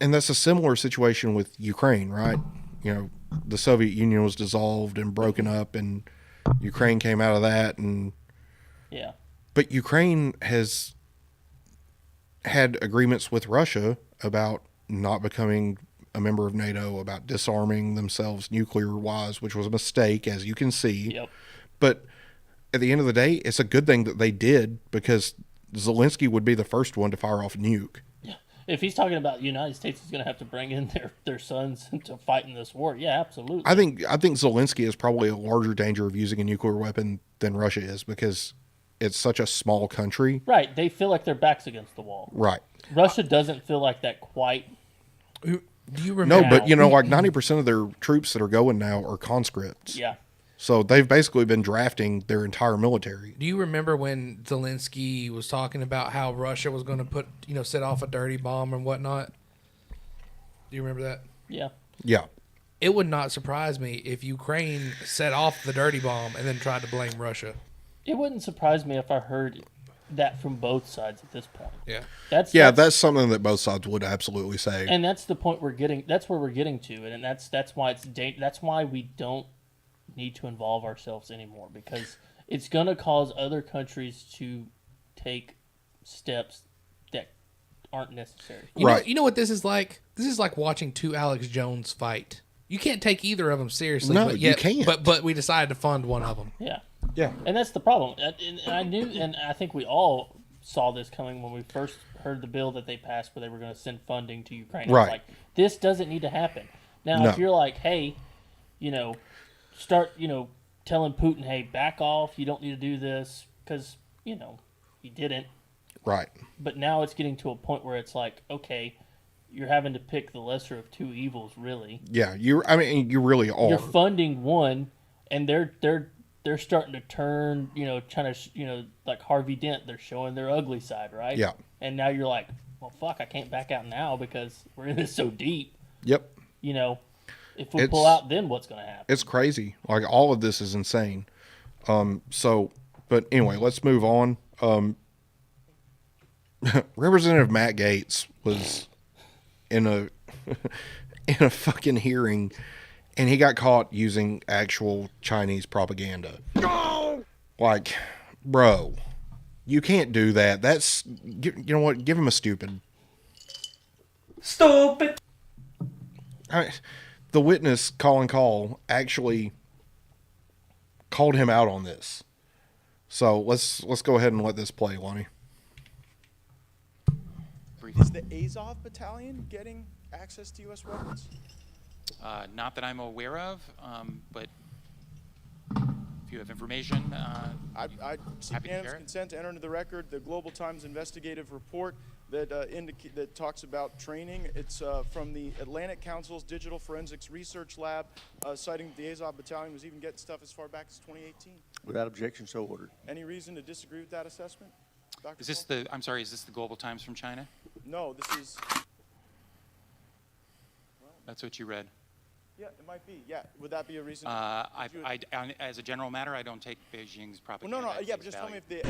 and that's a similar situation with Ukraine, right? The Soviet Union was dissolved and broken up, and Ukraine came out of that, and yeah. But Ukraine has had agreements with Russia about not becoming a member of NATO, about disarming themselves nuclear-wise, which was a mistake, as you can see. Yep. But at the end of the day, it's a good thing that they did, because Zelensky would be the first one to fire off a nuke. Yeah. If he's talking about the United States is going to have to bring in their sons to fight in this war, yeah, absolutely. I think Zelensky is probably a larger danger of using a nuclear weapon than Russia is, because it's such a small country. Right. They feel like their back's against the wall. Right. Russia doesn't feel like that quite. Do you remember? No, but like 90% of their troops that are going now are conscripts. Yeah. So they've basically been drafting their entire military. Do you remember when Zelensky was talking about how Russia was going to set off a dirty bomb and whatnot? Do you remember that? Yeah. Yeah. It would not surprise me if Ukraine set off the dirty bomb and then tried to blame Russia. It wouldn't surprise me if I heard that from both sides at this point. Yeah. That's something that both sides would absolutely say. And that's the point that's where we're getting to, and that's why that's why we don't need to involve ourselves anymore, because it's going to cause other countries to take steps that aren't necessary. You know what this is like? This is like watching two Alex Jones fight. You can't take either of them seriously. No, but yet, you can't. But we decided to fund one of them. Yeah. Yeah. And that's the problem. And I knew, and I think we all saw this coming when we first heard the bill that they passed where they were going to send funding to Ukraine. Right. It's like, this doesn't need to happen. Now, No. if you're like, hey, start, telling Putin, hey, back off, you don't need to do this, because, he didn't. Right. But now it's getting to a point where it's like, okay, you're having to pick the lesser of two evils, really. Yeah, you really are. You're funding one, and they're starting to turn, trying to, like Harvey Dent, they're showing their ugly side, right? Yeah. And now you're like, well, fuck, I can't back out now because we're in this so deep. Yep. If we pull out, then what's going to happen? It's crazy. Like, all of this is insane. But anyway, let's move on. Representative Matt Gaetz was in a fucking hearing, and he got caught using actual Chinese propaganda. No! Like, bro, you can't do that. That's, you know what? Give him a stupid. Stupid. The witness, Colin Call, actually called him out on this. So let's go ahead and let this play, Lonnie. Is the Azov Battalion getting access to U.S. weapons? Not that I'm aware of, but if you have information, I seek unanimous consent to enter into the record the Global Times investigative report that that talks about training. It's from the Atlantic Council's Digital Forensics Research Lab, citing the Azov Battalion was even getting stuff as far back as 2018. Without objection, so ordered. Any reason to disagree with that assessment, Dr. Is this the? I'm sorry. Is this the Global Times from China? No, this is. That's what you read. Yeah, it might be. Yeah, would that be a reason? As a general matter, I don't take Beijing's propaganda. Well, no. Yeah, but just tell me if the.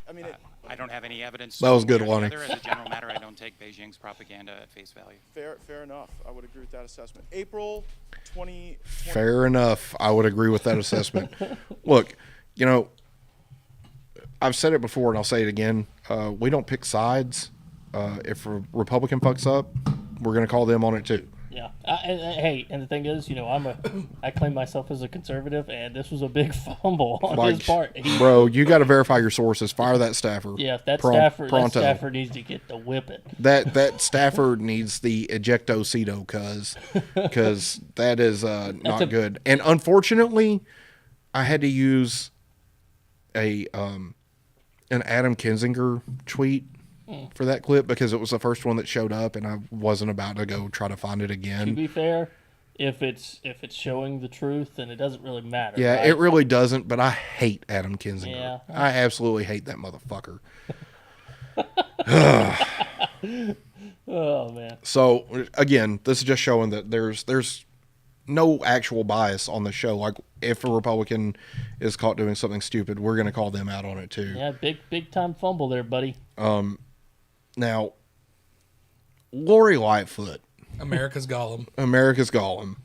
I mean, I don't have any evidence. That was good, one way or Lonnie. the other. As a general matter, I don't take Beijing's propaganda at face value. Fair enough. I would agree with that assessment. April 20. Fair enough. I would agree with that assessment. Look, I've said it before and I'll say it again. We don't pick sides. If a Republican fucks up, we're going to call them on it too. Yeah. And the thing is, I claim myself as a conservative, and this was a big fumble on his part. Bro, you got to verify your sources. Fire that staffer. Yeah, that staffer needs to get the whipping. That staffer needs the ejectocito, because that is not good. And unfortunately, I had to use an Adam Kinzinger tweet for that clip because it was the first one that showed up, and I wasn't about to go try to find it again. To be fair, if it's showing the truth, then it doesn't really matter. Yeah, right? it really doesn't, but I hate Adam Kinzinger. Yeah. I absolutely hate that motherfucker. Oh, man. So, again, this is just showing that there's no actual bias on the show. Like, if a Republican is caught doing something stupid, we're going to call them out on it too. Yeah, big time fumble there, buddy. Now, Lori Lightfoot, America's Gollum. America's Gollum.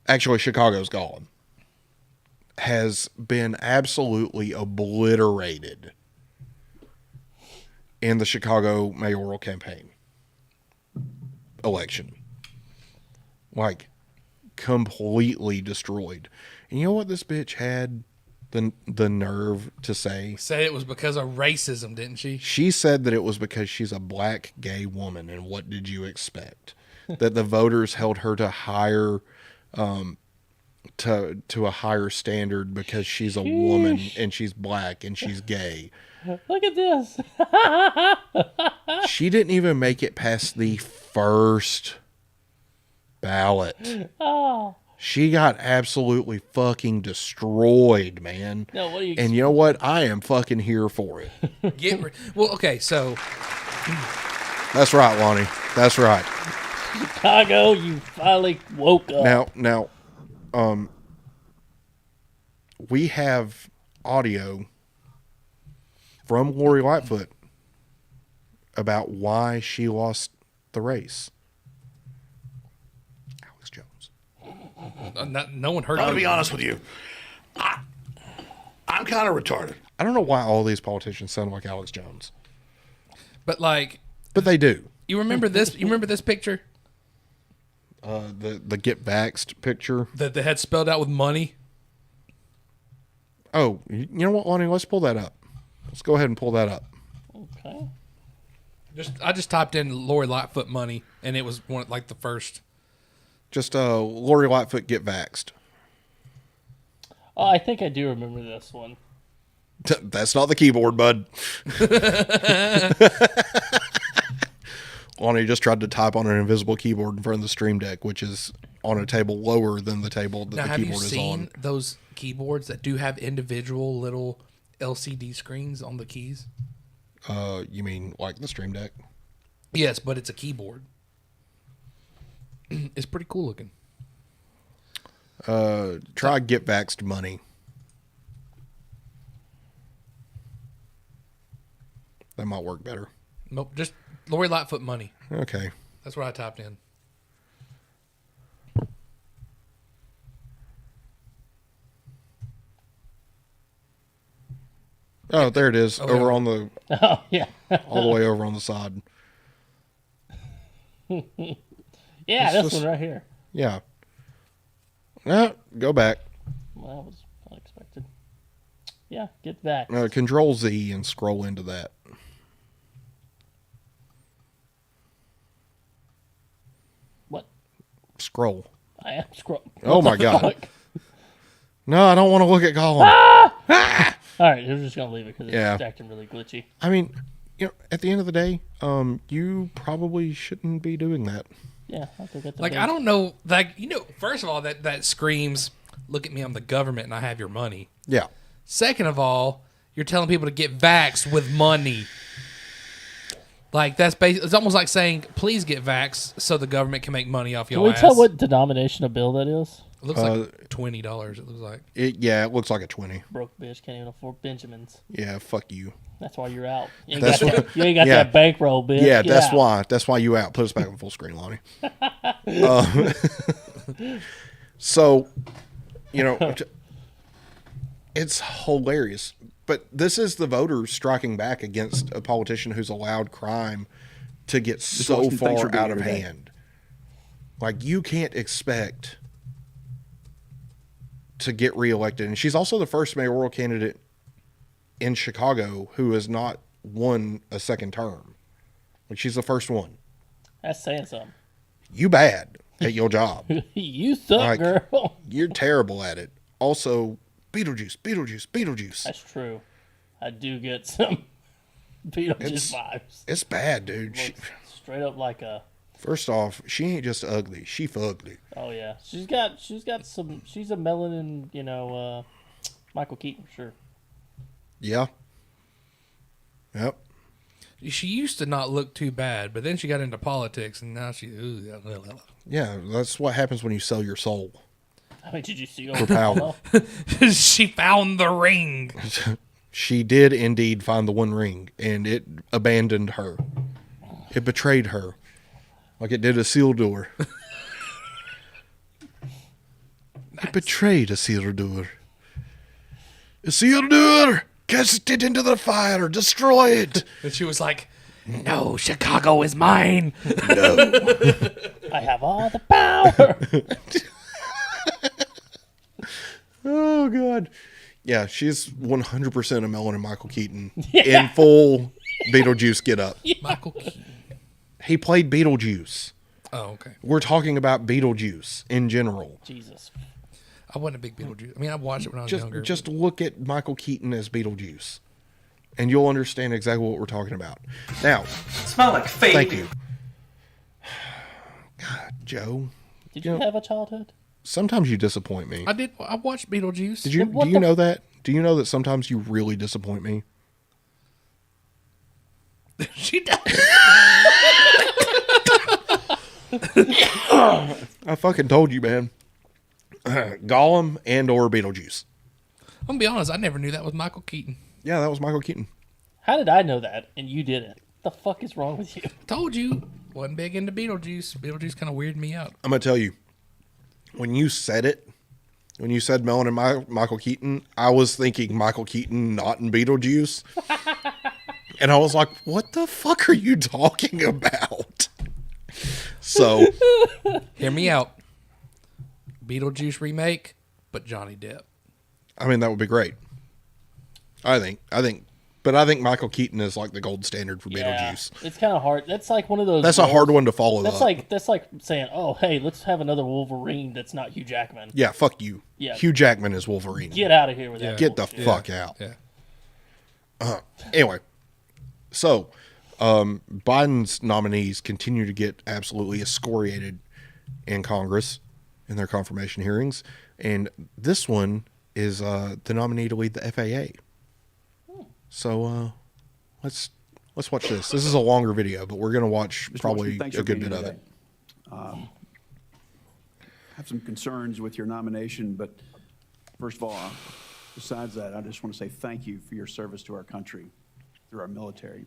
Actually, Chicago's Gollum has been absolutely obliterated in the Chicago mayoral campaign election. Like, completely destroyed. And you know what this bitch had the nerve to say? Said it was because of racism, didn't she? She said that it was because she's a black gay woman, and what did you expect? That the voters held her to higher to a higher standard because she's a woman and she's black and she's gay. Look at this. She didn't even make it past the first ballot. Oh. She got absolutely fucking destroyed, man. No, what do you and you know what? I am fucking here for it. Well, okay, so that's right, Lonnie. That's right. Chicago, you finally woke up. Now, we have audio from Lori Lightfoot about why she lost the race. Alex Jones. No one heard. I'm gonna be honest with you. I'm kind of retarded. I don't know why all these politicians sound like Alex Jones, but they do. You remember this? You remember this picture? The get vaxxed picture that they had spelled out with money. Oh, you know what, Lonnie? Let's pull that up. Let's go ahead and pull that up. Okay. I just typed in Lori Lightfoot money, and it was the first. Just Lori Lightfoot get vaxxed. Oh, I think I do remember this one. That's not the keyboard, bud. Lonnie just tried to type on an invisible keyboard in front of the Stream Deck, which is on a table lower than the table that the keyboard is on. Have you seen those keyboards that do have individual little LCD screens on the keys? You mean like the Stream Deck? Yes, but it's a keyboard. It's pretty cool looking. Try get vaxxed money. That might work better. Nope, just Lori Lightfoot money. Okay. That's what I typed in. Oh, there it is. Over on the... Oh, yeah. all the way over on the side. Yeah, this one right here. Yeah. Go back. Well, that was unexpected. Yeah, get back. Control Z and scroll into that. What? Scroll. I am scrolling. Oh my God. No, I don't want to look at Gollum. Ah! All right, we're just going to leave it because it's acting really glitchy. I mean, at the end of the day, you probably shouldn't be doing that. Yeah, I think that's I don't know. First of all, that screams, look at me, I'm the government and I have your money. Yeah. Second of all, you're telling people to get vaxxed with money. It's almost like saying, please get vaxxed so the government can make money off your ass. Can we tell what denomination of bill that is? It looks like $20, it looks like. It looks like a 20. Broke bitch can't even afford Benjamins. Yeah, fuck you. That's why you're out. You ain't got that bankroll, bitch. Yeah, that's why. That's why you out. Put us back on full screen, Lonnie. So, it's hilarious. But this is the voters striking back against a politician who's allowed crime to get so far out of hand. Like, you can't expect to get reelected. And she's also the first mayoral candidate in Chicago who has not won a second term. Like, she's the first one. That's saying something. You bad at your job. You suck, girl. You're terrible at it. Also, Beetlejuice. That's true. I do get some Beetlejuice vibes. It's bad, dude. Straight up like a... First off, she ain't just ugly. She fugly. Oh, yeah. She's got some... She's a melanin, Michael Keaton, for sure. Yeah. Yep. She used to not look too bad, but then she got into politics, and now she. Yeah, that's what happens when you sell your soul. I mean, did you see for power? She found the ring. She did indeed find the one ring, and it abandoned her. It betrayed her, like it did a seal door. It betrayed a seal door. A seal door! Cast it into the fire! Destroy it! And she was like, "No, Chicago is mine." No. I have all the power. Oh, God. Yeah, she's 100% a Melon and Michael Keaton in full Beetlejuice get up. Yeah. Michael Keaton. He played Beetlejuice. Oh, okay. We're talking about Beetlejuice in general. Jesus. I wasn't a big Beetlejuice. I mean, I watched it when I was younger. Just look at Michael Keaton as Beetlejuice, and you'll understand exactly what we're talking about. Now, smell like fake. Thank you. God, Joe. Did you have a childhood? Sometimes you disappoint me. I did. I watched Beetlejuice. Do you know that? Do you know that sometimes you really disappoint me? She does. I fucking told you, man. Gollum and or Beetlejuice. I'm gonna be honest. I never knew that was Michael Keaton. Yeah, that was Michael Keaton. How did I know that and you didn't? What the fuck is wrong with you? Told you. Wasn't big into Beetlejuice. Beetlejuice kind of weirded me out. I'm gonna tell you. When you said it, when you said Melon and Michael Keaton, I was thinking Michael Keaton not in Beetlejuice. And I was like, what the fuck are you talking about? So. Hear me out. Beetlejuice remake, but Johnny Depp. I mean, that would be great. I think Michael Keaton is like the gold standard for Beetlejuice. It's kind of hard. That's like one of those. That's a hard one to follow. That's like saying, "Oh, hey, let's have another Wolverine that's not Hugh Jackman." Yeah, fuck you. Yeah. Hugh Jackman is Wolverine. Get out of here with that. Get the fuck out. Yeah. Anyway, so Biden's nominees continue to get absolutely excoriated in Congress in their confirmation hearings, and this one is the nominee to lead the FAA. So let's watch this. This is a longer video, but we're going to watch probably a good bit of it. I have some concerns with your nomination, but first of all, besides that, I just want to say thank you for your service to our country through our military.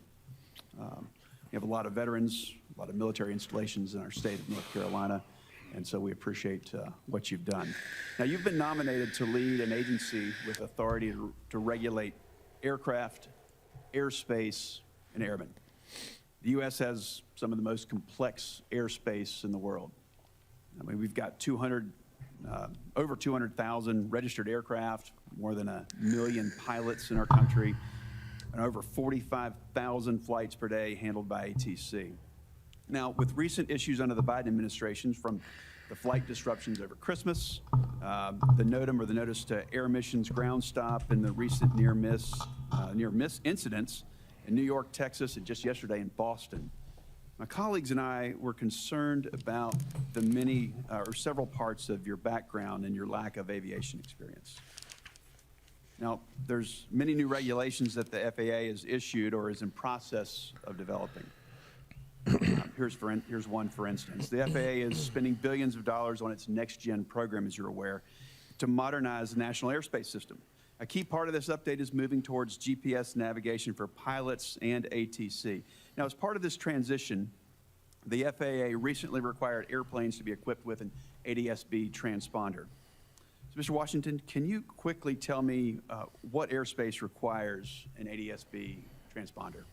We have a lot of veterans, a lot of military installations in our state of North Carolina, and so we appreciate what you've done. Now, you've been nominated to lead an agency with authority to regulate aircraft, airspace, and airmen. The U.S. has some of the most complex airspace in the world. I mean, we've got over 200,000 registered aircraft, more than 1 million pilots in our country, and over 45,000 flights per day handled by ATC. Now, with recent issues under the Biden administration, from the flight disruptions over Christmas, the NOTAM or the Notice to Air Missions ground stop, and the recent near miss incidents in New York, Texas, and just yesterday in Boston, my colleagues and I were concerned about the many or several parts of your background and your lack of aviation experience. Now, there's many new regulations that the FAA has issued or is in process of developing. Here's one, for instance. The FAA is spending billions of dollars on its next-gen program, as you're aware, to modernize the national airspace system. A key part of this update is moving towards GPS navigation for pilots and ATC. Now, as part of this transition, the FAA recently required airplanes to be equipped with an ADS-B transponder. So, Mr. Washington, can you quickly tell me what airspace requires an ADS-B transponder?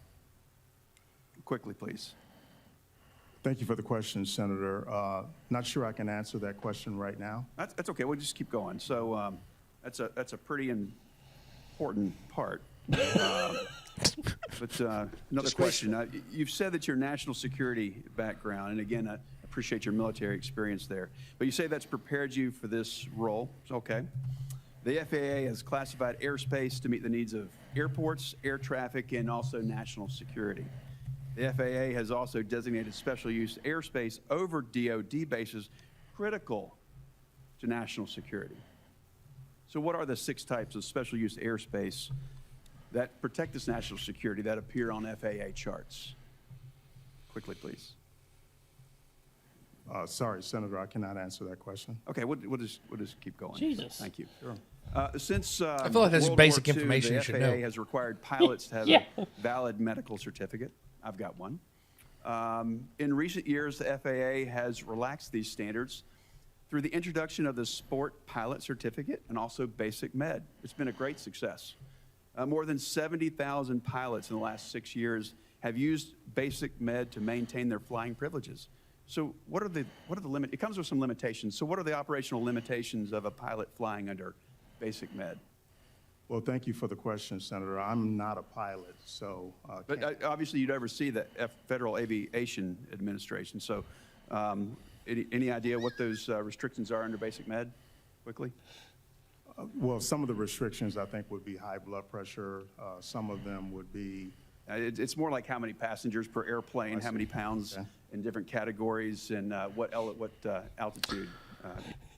Quickly, please. Thank you for the question, Senator. Not sure I can answer that question right now. That's okay. We'll just keep going. So that's a pretty important part. But another question. You've said that your national security background, and again, I appreciate your military experience there, but you say that's prepared you for this role. Okay. The FAA has classified airspace to meet the needs of airports, air traffic, and also national security. The FAA has also designated special use airspace over DoD bases critical to national security. So what are the 6 types of special use airspace that protect this national security that appear on FAA charts? Quickly, please. Sorry, Senator, I cannot answer that question. Okay, we'll just keep going. Jesus. Thank you. Sure. Since I feel like that's World basic War II, information the you should FAA know. has required pilots to have Yeah. a valid medical certificate. I've got one. In recent years, the FAA has relaxed these standards through the introduction of the Sport Pilot Certificate and also Basic Med. It's been a great success. More than 70,000 pilots in the last 6 years have used Basic Med to maintain their flying privileges. So what are the limit? It comes with some limitations. So what are the operational limitations of a pilot flying under Basic Med? Well, thank you for the question, Senator. I'm not a pilot, so. But obviously, you'd oversee the Federal Aviation Administration. So, any idea what those restrictions are under Basic Med? Quickly. Well, some of the restrictions I think would be high blood pressure. Some of them would be. It's more like how many passengers per airplane, how many pounds in different categories, and what altitude.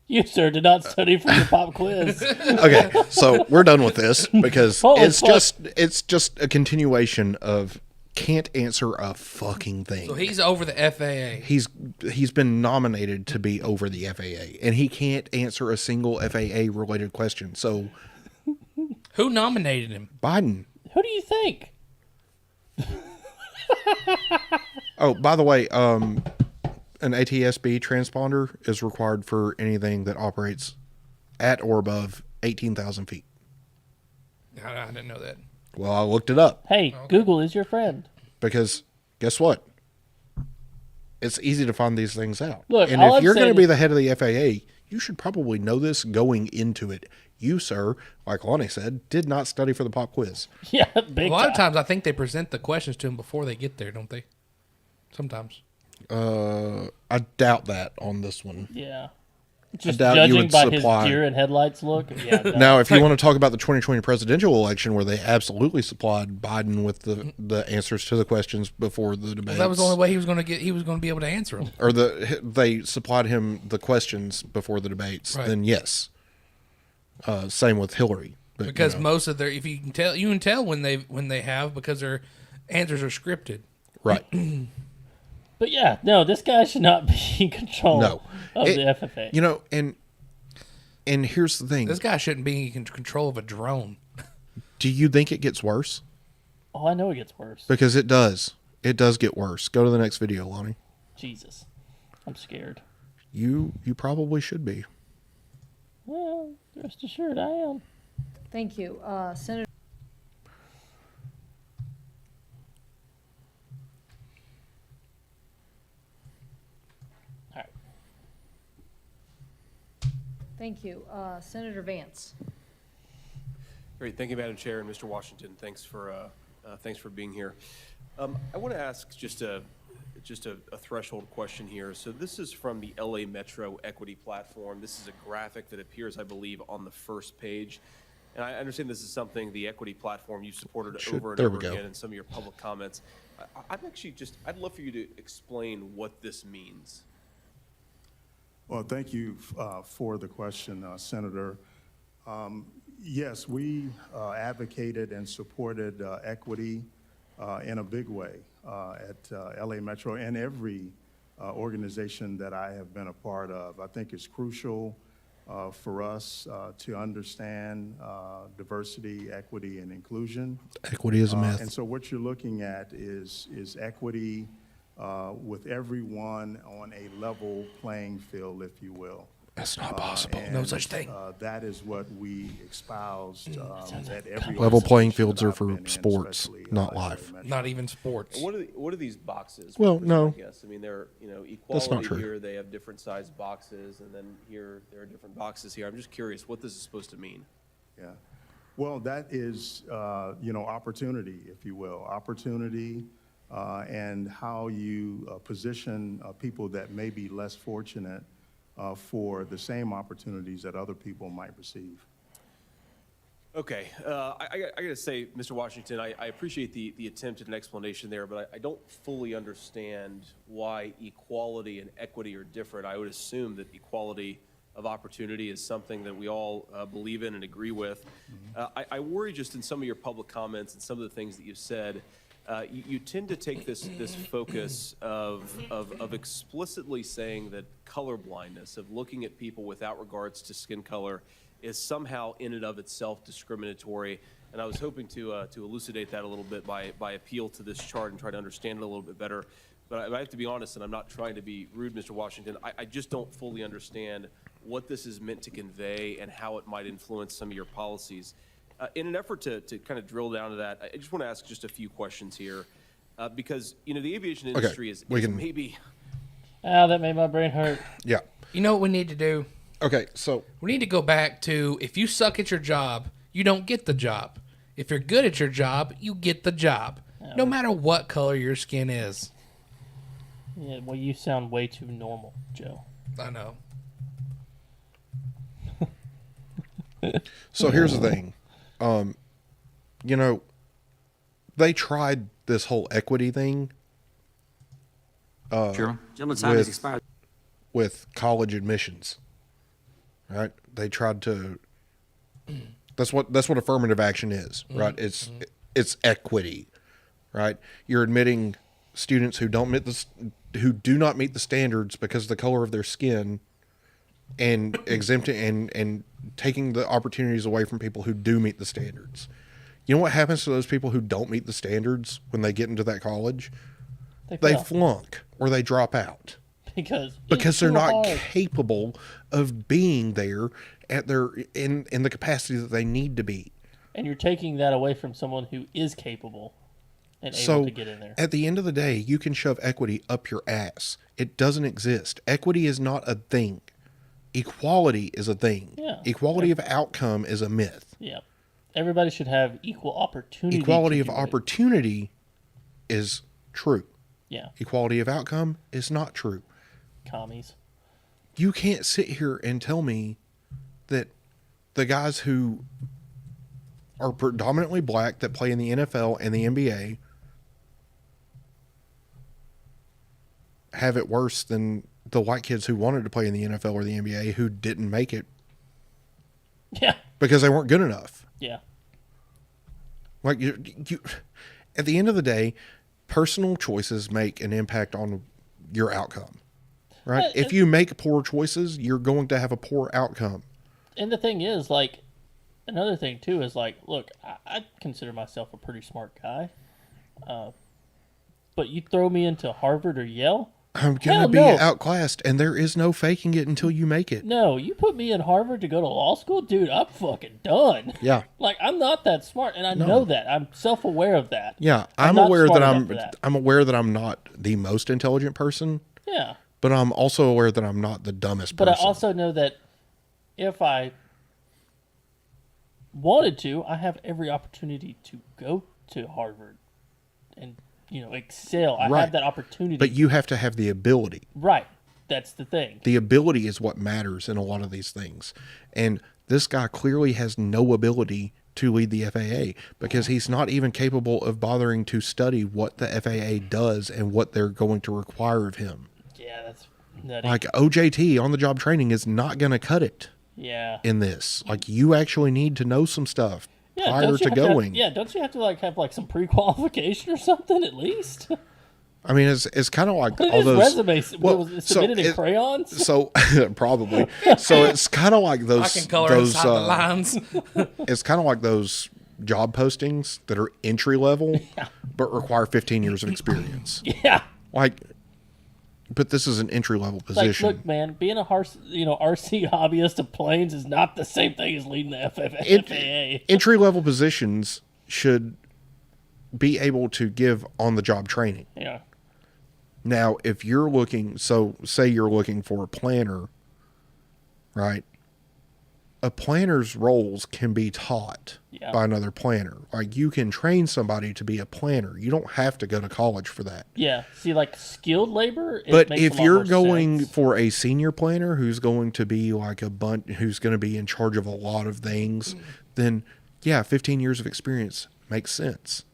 You, sir, did not study for your pop quiz. Okay, so we're done with this because it's just a continuation of can't answer a fucking thing. So he's over the FAA. He's been nominated to be over the FAA, and he can't answer a single FAA related question. So who nominated him? Biden. Who do you think? Oh, by the way, an ATSB transponder is required for anything that operates at or above 18,000 feet. I didn't know that. Well, I looked it up. Hey, Google is your friend. Because guess what? It's easy to find these things out. Look, and if you're going to be the head of the FAA, you should probably know this going into it. You, sir, like Lonnie said, did not study for the pop quiz. Yeah, a lot of times I think they present the questions to him before they get there, don't they? Sometimes. I doubt that on this one. Yeah. Just I doubt you judging would by supply. his deer and headlights look. Yeah. Now, if you want to talk about the 2020 presidential election, where they absolutely supplied Biden with the answers to the questions before the debates, Well, that was the only way he was going to get. He was going to be able to answer them. Or they supplied him the questions before the debates. Right. Then yes. Same with Hillary. But, because most of their, if you can tell when they have, because their answers are scripted. Right. But yeah, no, this guy should not be in control of the FFA. You know, and here's the thing. This guy shouldn't be in control of a drone. Do you think it gets worse? Oh, I know it gets worse. Because it does. It does get worse. Go to the next video, Lonnie. Jesus. I'm scared. You probably should be. Well, rest assured I am. Thank you. Senator. Thank you. Senator Vance. Great. Thank you, Madam Chair, and Mr. Washington. Thanks for being here. I want to ask just a threshold question here. So this is from the LA Metro Equity Platform. This is a graphic that appears, I believe, on the first page. And I understand this is something the Equity Platform you've supported over and over again in some of your public comments. I'd love for you to explain what this means. Well, thank you for the question, Senator. Yes, we advocated and supported equity in a big way at LA Metro and every organization that I have been a part of. I think it's crucial for us to understand diversity, equity, and inclusion. Equity is a myth. And so what you're looking at is equity with everyone on a level playing field, if you will. That's not possible. And, no such thing. That is what we espoused at every level playing fields are for sports, not life. Not even sports. What are these boxes? Well, no. Yes, I mean they're equality. That's not true. Here they have different sized boxes, and then here there are different boxes here. I'm just curious what this is supposed to mean. Yeah, well, that is opportunity, if you will, opportunity, and how you position people that may be less fortunate for the same opportunities that other people might receive. Okay, I got to say, Mr. Washington, I appreciate the attempt at an explanation there, but I don't fully understand why equality and equity are different. I would assume that equality of opportunity is something that we all believe in and agree with. I worry just in some of your public comments and some of the things that you've said, you tend to take this focus of explicitly saying that color blindness, of looking at people without regards to skin color, is somehow in and of itself discriminatory. And I was hoping to elucidate that a little bit by appeal to this chart and try to understand it a little bit better. But I have to be honest, and I'm not trying to be rude, Mr. Washington, I just don't fully understand what this is meant to convey and how it might influence some of your policies. In an effort to kind of drill down to that, I just want to ask just a few questions here. Because, the aviation industry is maybe... that made my brain hurt. Yeah. You know what we need to do? Okay, so... We need to go back to, if you suck at your job, you don't get the job. If you're good at your job, you get the job. No matter what color your skin is. Yeah, well, you sound way too normal, Joe. I know. So here's the thing. They tried this whole equity thing. Sure. Gentleman's time has expired. With college admissions, right? They tried to. That's what affirmative action is, right? It's equity, right? You're admitting students who do not meet the standards because of the color of their skin, and exempting and taking the opportunities away from people who do meet the standards. You know what happens to those people who don't meet the standards when they get into that college? They flunk or they drop out. Because they're not capable of being there at in the capacity that they need to be. And you're taking that away from someone who is capable and able to get in there. At the end of the day, you can shove equity up your ass. It doesn't exist. Equity is not a thing. Equality is a thing. Yeah. Equality of outcome is a myth. Yeah. Everybody should have equal opportunity. Equality of opportunity is true. Yeah. Equality of outcome is not true. Commies. You can't sit here and tell me that the guys who are predominantly black that play in the NFL and the NBA have it worse than the white kids who wanted to play in the NFL or the NBA who didn't make it. Yeah. Because they weren't good enough. Yeah. Like you at the end of the day, personal choices make an impact on your outcome. Right? If you make poor choices, you're going to have a poor outcome. And the thing is, like, another thing too is like, look, I consider myself a pretty smart guy, but you throw me into Harvard or Yale, I'm gonna be outclassed, and there is no faking it until you make it. No, you put me in Harvard to go to law school, dude, I'm fucking done. Yeah. Like, I'm not that smart, and I know that. I'm self-aware of that. Yeah, I'm aware that I'm aware that I'm not the most intelligent person. Yeah. But I'm also aware that I'm not the dumbest person. But I also know that if I wanted to, I have every opportunity to go to Harvard and, excel. I have that opportunity. But you have to have the ability. Right. That's the thing. The ability is what matters in a lot of these things. And this guy clearly has no ability to lead the FAA because he's not even capable of bothering to study what the FAA does and what they're going to require of him. Yeah, that's nutty. Like OJT, on the job training, is not going to cut it. Yeah. In this, like, you actually need to know some stuff prior to going. Don't you have to have some pre-qualification or something at least? I mean, it's kind of like all those resumes. Was it submitted in crayons? So probably. So it's kind of like those. I can color inside the lines. It's kind of like those job postings that are entry level, but require 15 years of experience. Yeah. But this is an entry level position. Look, man, being a RC hobbyist of planes is not the same thing as leading the FAA. Entry level positions should be able to give on the job training. Yeah. Now, if you're looking, say you're looking for a planner, right? A planner's roles can be taught by another planner. Like, you can train somebody to be a planner. You don't have to go to college for that. Yeah. See, like skilled labor. But if you're going for a senior planner who's going to be like who's going to be in charge of a lot of things, then 15 years of experience makes sense.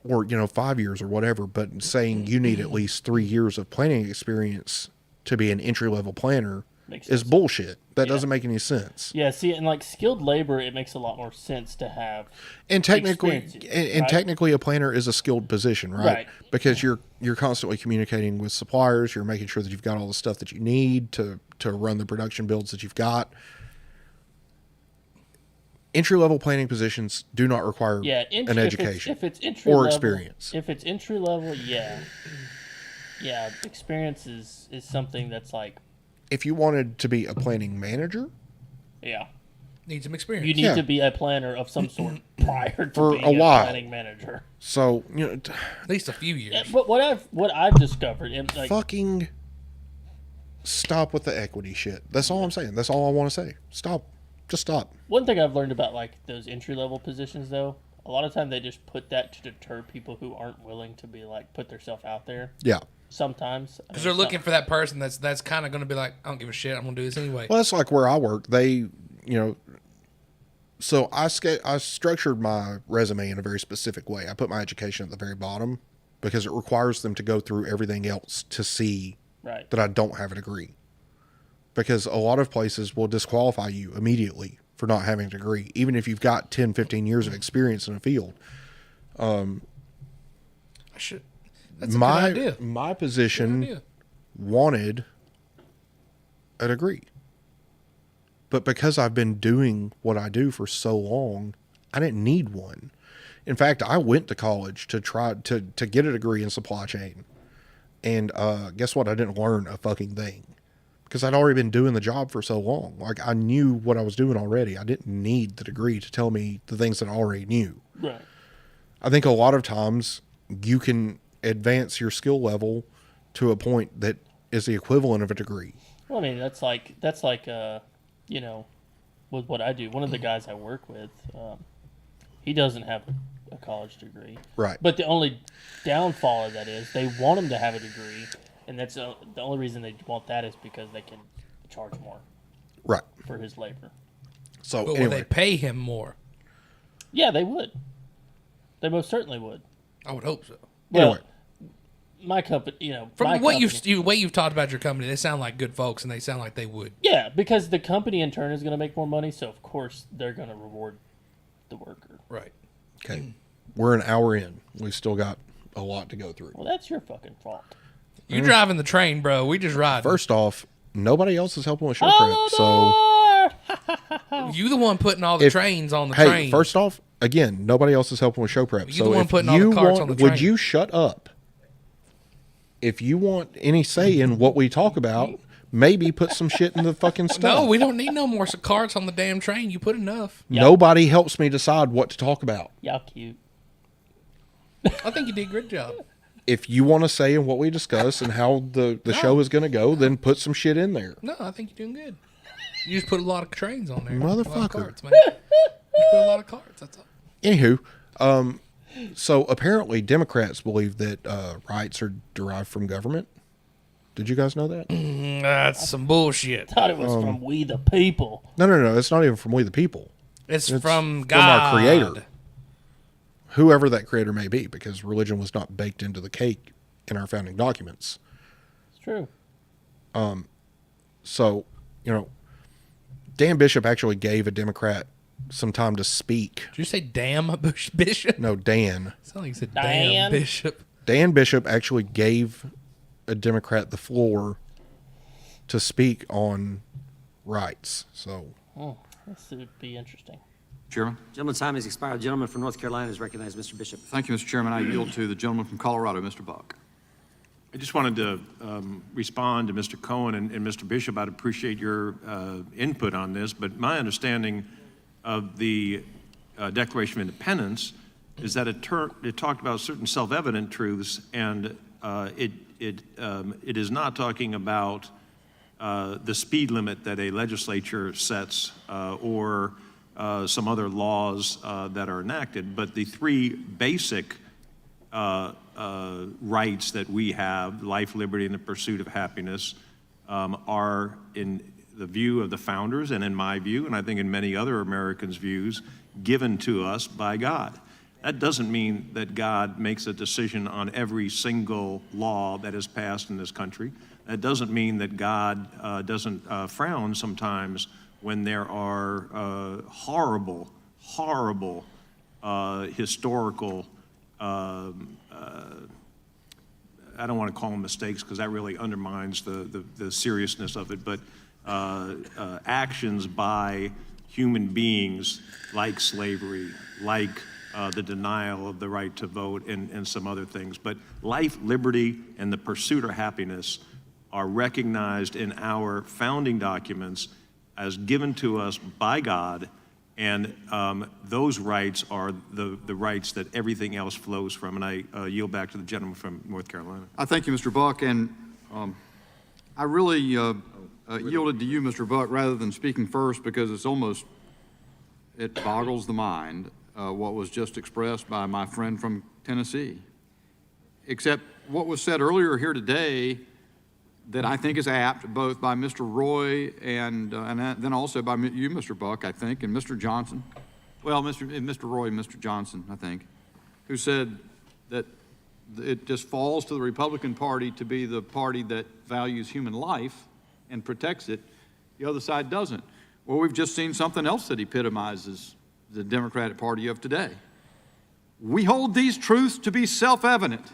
Or 5 years or whatever. But saying you need at least 3 years of planning experience to be an entry level planner is bullshit. That doesn't make any sense. Yeah, see, and like skilled labor, it makes a lot more sense to have. And technically, right? technically, a planner is a skilled position, right? Right. Because you're constantly communicating with suppliers. You're making sure that you've got all the stuff that you need to run the production builds that you've got. Entry-level planning positions do not require an education if it's entry or level, experience. If it's entry level, yeah, experience is something that's like. If you wanted to be a planning manager, need some experience. You need to be a planner of some sort prior to for being a while. planning manager. So at least a few years. Yeah, but what I've discovered, like, fucking stop with the equity shit. That's all I'm saying. That's all I want to say. Stop. Just stop. One thing I've learned about like those entry level positions, though, a lot of time they just put that to deter people who aren't willing to be like put themselves out there. Yeah. Sometimes because they're looking for that person that's kind of going to be like, I don't give a shit. I'm going to do this anyway. Well, that's like where I work. So I structured my resume in a very specific way. I put my education at the very bottom because it requires them to go through everything else to see that I don't have a degree. Because a lot of places will disqualify you immediately for not having a degree, even if you've got 10, 15 years of experience in a field. That's a good idea. My position wanted a degree. But because I've been doing what I do for so long, I didn't need one. In fact, I went to college to try to get a degree in supply chain. And guess what? I didn't learn a fucking thing. Because I'd already been doing the job for so long. Like, I knew what I was doing already. I didn't need the degree to tell me the things that I already knew. Right. I think a lot of times you can advance your skill level to a point that is the equivalent of a degree. Well, I mean, that's like you know, with what I do. One of the guys I work with, he doesn't have a college degree. Right. But the only downfall of that is they want him to have a degree, and that's the only reason they want that is because they can charge more. Right. For his labor. So, but would they pay him more? Yeah, they would. They most certainly would. I would hope so. Well, anyway. My company, from what you've talked about your company, they sound like good folks, and they sound like they would. Yeah, because the company in turn is going to make more money, so of course they're going to reward the worker. Right. Okay. We're an hour in. We've still got a lot to go through. Well, that's your fucking fault. You driving the train, bro. We just ride. First off, nobody else is helping with show prep, so you the one putting all the trains on the train. First off, again, nobody else is helping with show prep. You the one putting all the carts on the train. Would you shut up? If you want any say in what we talk about, maybe put some shit in the fucking stuff. No, we don't need no more carts on the damn train. You put enough. Nobody helps me decide what to talk about. Y'all cute. I think you did a good job. If you want to say in what we discuss and how the show is going to go, then put some shit in there. No, I think you're doing good. You just put a lot of trains on there. Motherfucker. A lot of carts, man. You put a lot of carts, that's all. Anywho, so apparently Democrats believe that rights are derived from government. Did you guys know that? That's some bullshit. I thought it was from we the people. No. It's not even from we the people. It's from God. From our creator. Whoever that creator may be, because religion was not baked into the cake in our founding documents. It's true. So, Dan Bishop actually gave a Democrat some time to speak. Did you say damn Bishop? No, Dan. Sound like you said damn Bishop. Dan Bishop actually gave a Democrat the floor to speak on rights. So, this would be interesting. Chairman. Gentleman's time has expired. The gentleman from North Carolina is recognized, Mr. Bishop. Thank you, Mr. Chairman. I yield to the gentleman from Colorado, Mr. Buck. I just wanted to respond to Mr. Cohen and Mr. Bishop. I'd appreciate your input on this, but my understanding of the Declaration of Independence is that it talked about certain self-evident truths, and it is not talking about the speed limit that a legislature sets or some other laws that are enacted, but the three basic rights that we have, life, liberty, and the pursuit of happiness, are in the view of the founders and in my view, and I think in many other Americans' views, given to us by God. That doesn't mean that God makes a decision on every single law that is passed in this country. That doesn't mean that God doesn't frown sometimes when there are horrible historical, I don't want to call them mistakes because that really undermines the seriousness of it, but actions by human beings like slavery, like the denial of the right to vote and some other things. But life, liberty, and the pursuit of happiness are recognized in our founding documents as given to us by God, and those rights are the rights that everything else flows from. And I yield back to the gentleman from North Carolina. I thank you, Mr. Buck, and I really yielded to you, Mr. Buck, rather than speaking first, because it boggles the mind what was just expressed by my friend from Tennessee. Except what was said earlier here today that I think is apt, both by Mr. Roy and then also by you, Mr. Buck, I think, and Mr. Johnson. Well, Mr. Roy and Mr. Johnson, I think, who said that it just falls to the Republican Party to be the party that values human life and protects it. The other side doesn't. Well, we've just seen something else that epitomizes the Democratic Party of today. We hold these truths to be self-evident,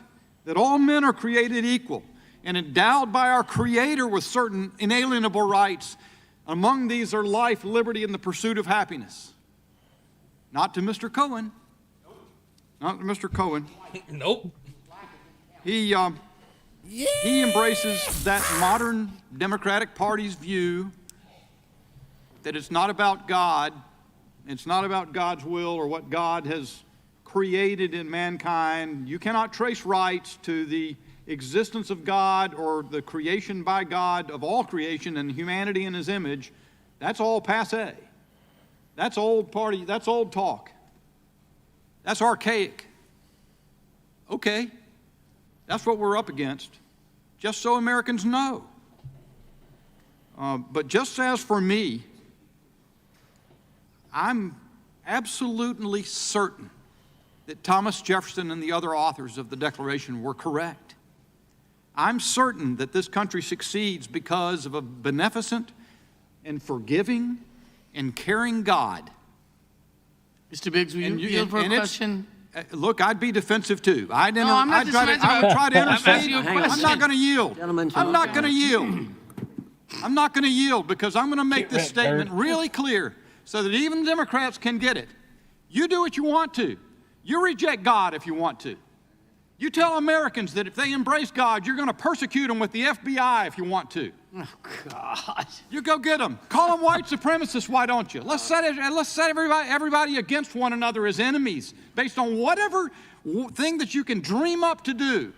that all men are created equal and endowed by our Creator with certain inalienable rights. Among these are life, liberty, and the pursuit of happiness. Not to Mr. Cohen. Not to Mr. Cohen. Nope. He embraces that modern Democratic Party's view that it's not about God, it's not about God's will or what God has created in mankind. You cannot trace rights to the existence of God or the creation by God of all creation and humanity in His image. That's all passé. That's old party, that's old talk. That's archaic. Okay, that's what we're up against, just so Americans know. But just as for me, I'm absolutely certain that Thomas Jefferson and the other authors of the Declaration were correct. I'm certain that this country succeeds because of a beneficent and forgiving and caring God. Mr. Biggs, will you yield for a question? Look, I'd be defensive too. I would I'm try to intercede. I'm not going to yield. I'm not going to yield. I'm not going to yield because I'm going to make this statement really clear so that even Democrats can get it. You do what you want to. You reject God if you want to. You tell Americans that if they embrace God, you're going to persecute them with the FBI if you want to. Oh, God. You go get them. Call them white supremacists, why don't you? Let's set everybody against one another as enemies based on whatever thing that you can dream up to do.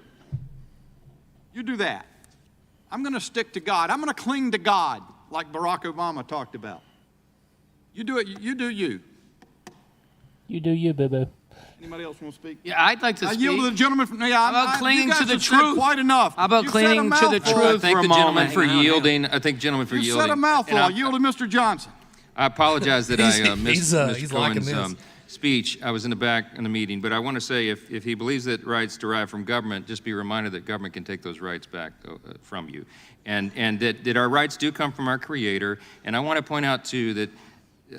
You do that. I'm going to stick to God. I'm going to cling to God like Barack Obama talked about. You do it. You do you. You do you, boo-boo. Anybody else want to speak? Yeah, I'd like to speak. I yield to the gentleman from... How about clinging to the truth? Quite enough. How about clinging to the truth I thank for a the gentleman moment? for yielding. I thank the gentleman for You yielding. said a mouthful. And I yield to Mr. Johnson. I apologize that I missed he's Mr. liking Cohen's this. speech. I was in the back in the meeting, but I want to say if he believes that rights derive from government, just be reminded that government can take those rights back from you, and that our rights do come from our Creator. And I want to point out too that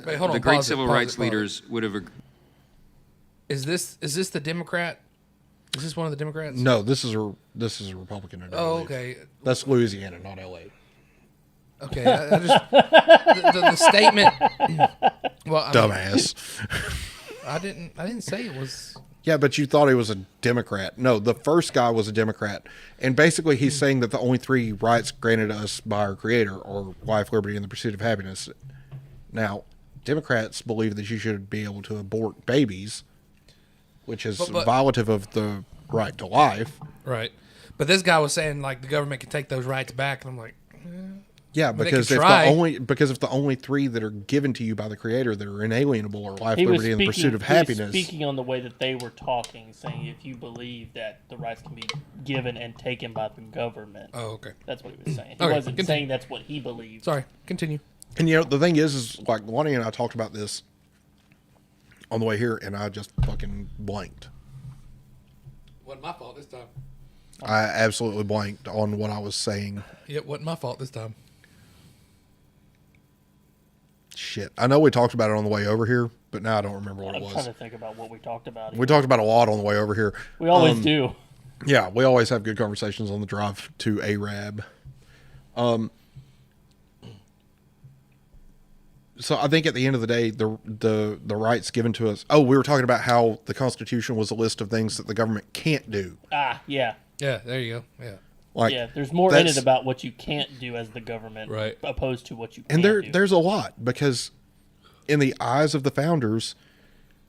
Wait, hold on, the great pause civil it, rights pause it. leaders would have. Is this the Democrat? Is this one of the Democrats? No, this is a Republican. I Oh, believe. okay. That's Louisiana, not L.A. Okay, I just the statement. Well, Dumbass. I didn't say it was. Yeah, but you thought he was a Democrat. No, the first guy was a Democrat. And basically he's saying that the only three rights granted us by our Creator are life, liberty, and the pursuit of happiness. Now, Democrats believe that you should be able to abort babies, which is violative of the right to life. Right. But this guy was saying, like, the government can take those rights back. And I'm like... Yeah, because if the only three that are given to you by the Creator that are inalienable are life, liberty, and the pursuit of happiness. He was speaking on the way that they were talking, saying if you believe that the rights can be given and taken by the government. Oh, okay. That's what he was saying. He wasn't saying that's what he believed. Sorry, continue. And, the thing is like, Lonnie and I talked about this on the way here, and I just fucking blanked. Wasn't my fault this time. I absolutely blanked on what I was saying. It wasn't my fault this time. Shit. I know we talked about it on the way over here, but now I don't remember what it was. I'm trying to think about what we talked about. We talked about a lot on the way over here. We always do. Yeah, we always have good conversations on the drive to Arab. So I think at the end of the day, the rights given to us. Oh, we were talking about how the Constitution was a list of things that the government can't do. Ah, yeah. Yeah, there you go. Yeah. Like, yeah, there's more in it about what you can't do as the government, right, opposed to what you can and do. There's a lot, because in the eyes of the founders,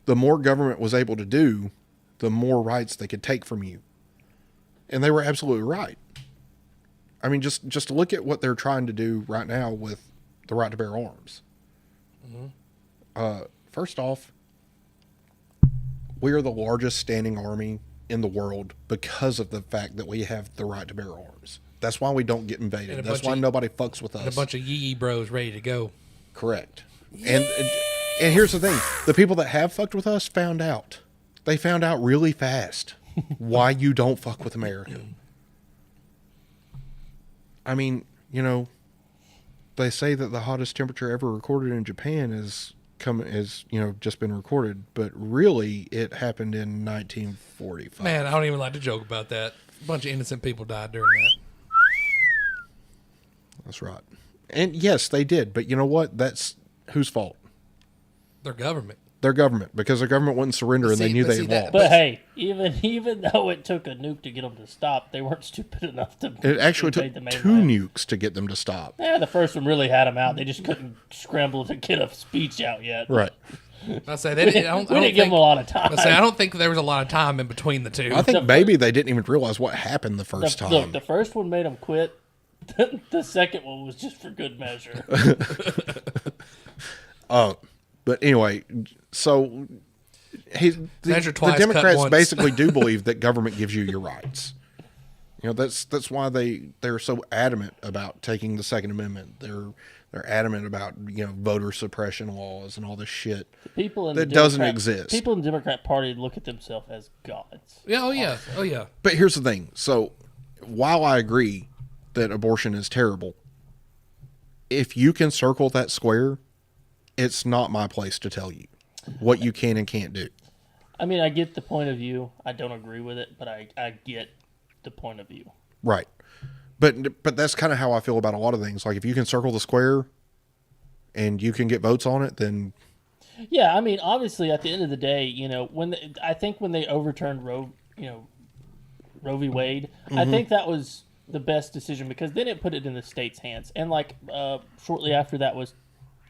the more government was able to do, the more rights they could take from you. And they were absolutely right. I mean, just look at what they're trying to do right now with the right to bear arms. First off, we are the largest standing army in the world because of the fact that we have the right to bear arms. That's why we don't get invaded. That's why nobody fucks with us. And a bunch of yee bros ready to go. Correct. And here's the thing. The people that have fucked with us found out. They found out really fast why you don't fuck with America. I mean, you know, they say that the hottest temperature ever recorded in Japan is just been recorded, but really it happened in 1945. Man, I don't even like to joke about that. A bunch of innocent people died during that. That's right. And yes, they did, but you know what? That's whose fault? Their government. Their government, because their government wouldn't surrender, and they knew they lost. But hey, even though it took a nuke to get them to stop, they weren't stupid enough to. It actually took two nukes to get them to stop. Yeah, the first one really had them out. They just couldn't scramble to get a speech out yet. Right. I say they didn't. We didn't give them a lot of time. I don't think there was a lot of time in between the two. I think maybe they didn't even realize what happened the first time. Look, the first one made them quit. The second one was just for good measure. But anyway, so the Democrats basically do believe that government gives you your rights. You know, that's why they're so adamant about taking the Second Amendment. They're adamant about, you know, voter suppression laws and all this shit that doesn't exist. People in the Democrat Party look at themselves as gods. Yeah, oh yeah. But here's the thing. So while I agree that abortion is terrible, if you can circle that square, it's not my place to tell you what you can and can't do. I mean, I get the point of view. I don't agree with it, but I get the point of view. Right. But that's kind of how I feel about a lot of things. Like, if you can circle the square and you can get votes on it, then... Yeah, I mean, obviously, at the end of the day, you know, I think when they overturned Roe v. Wade, I think that was the best decision, because then it put it in the state's hands. And, like, shortly after that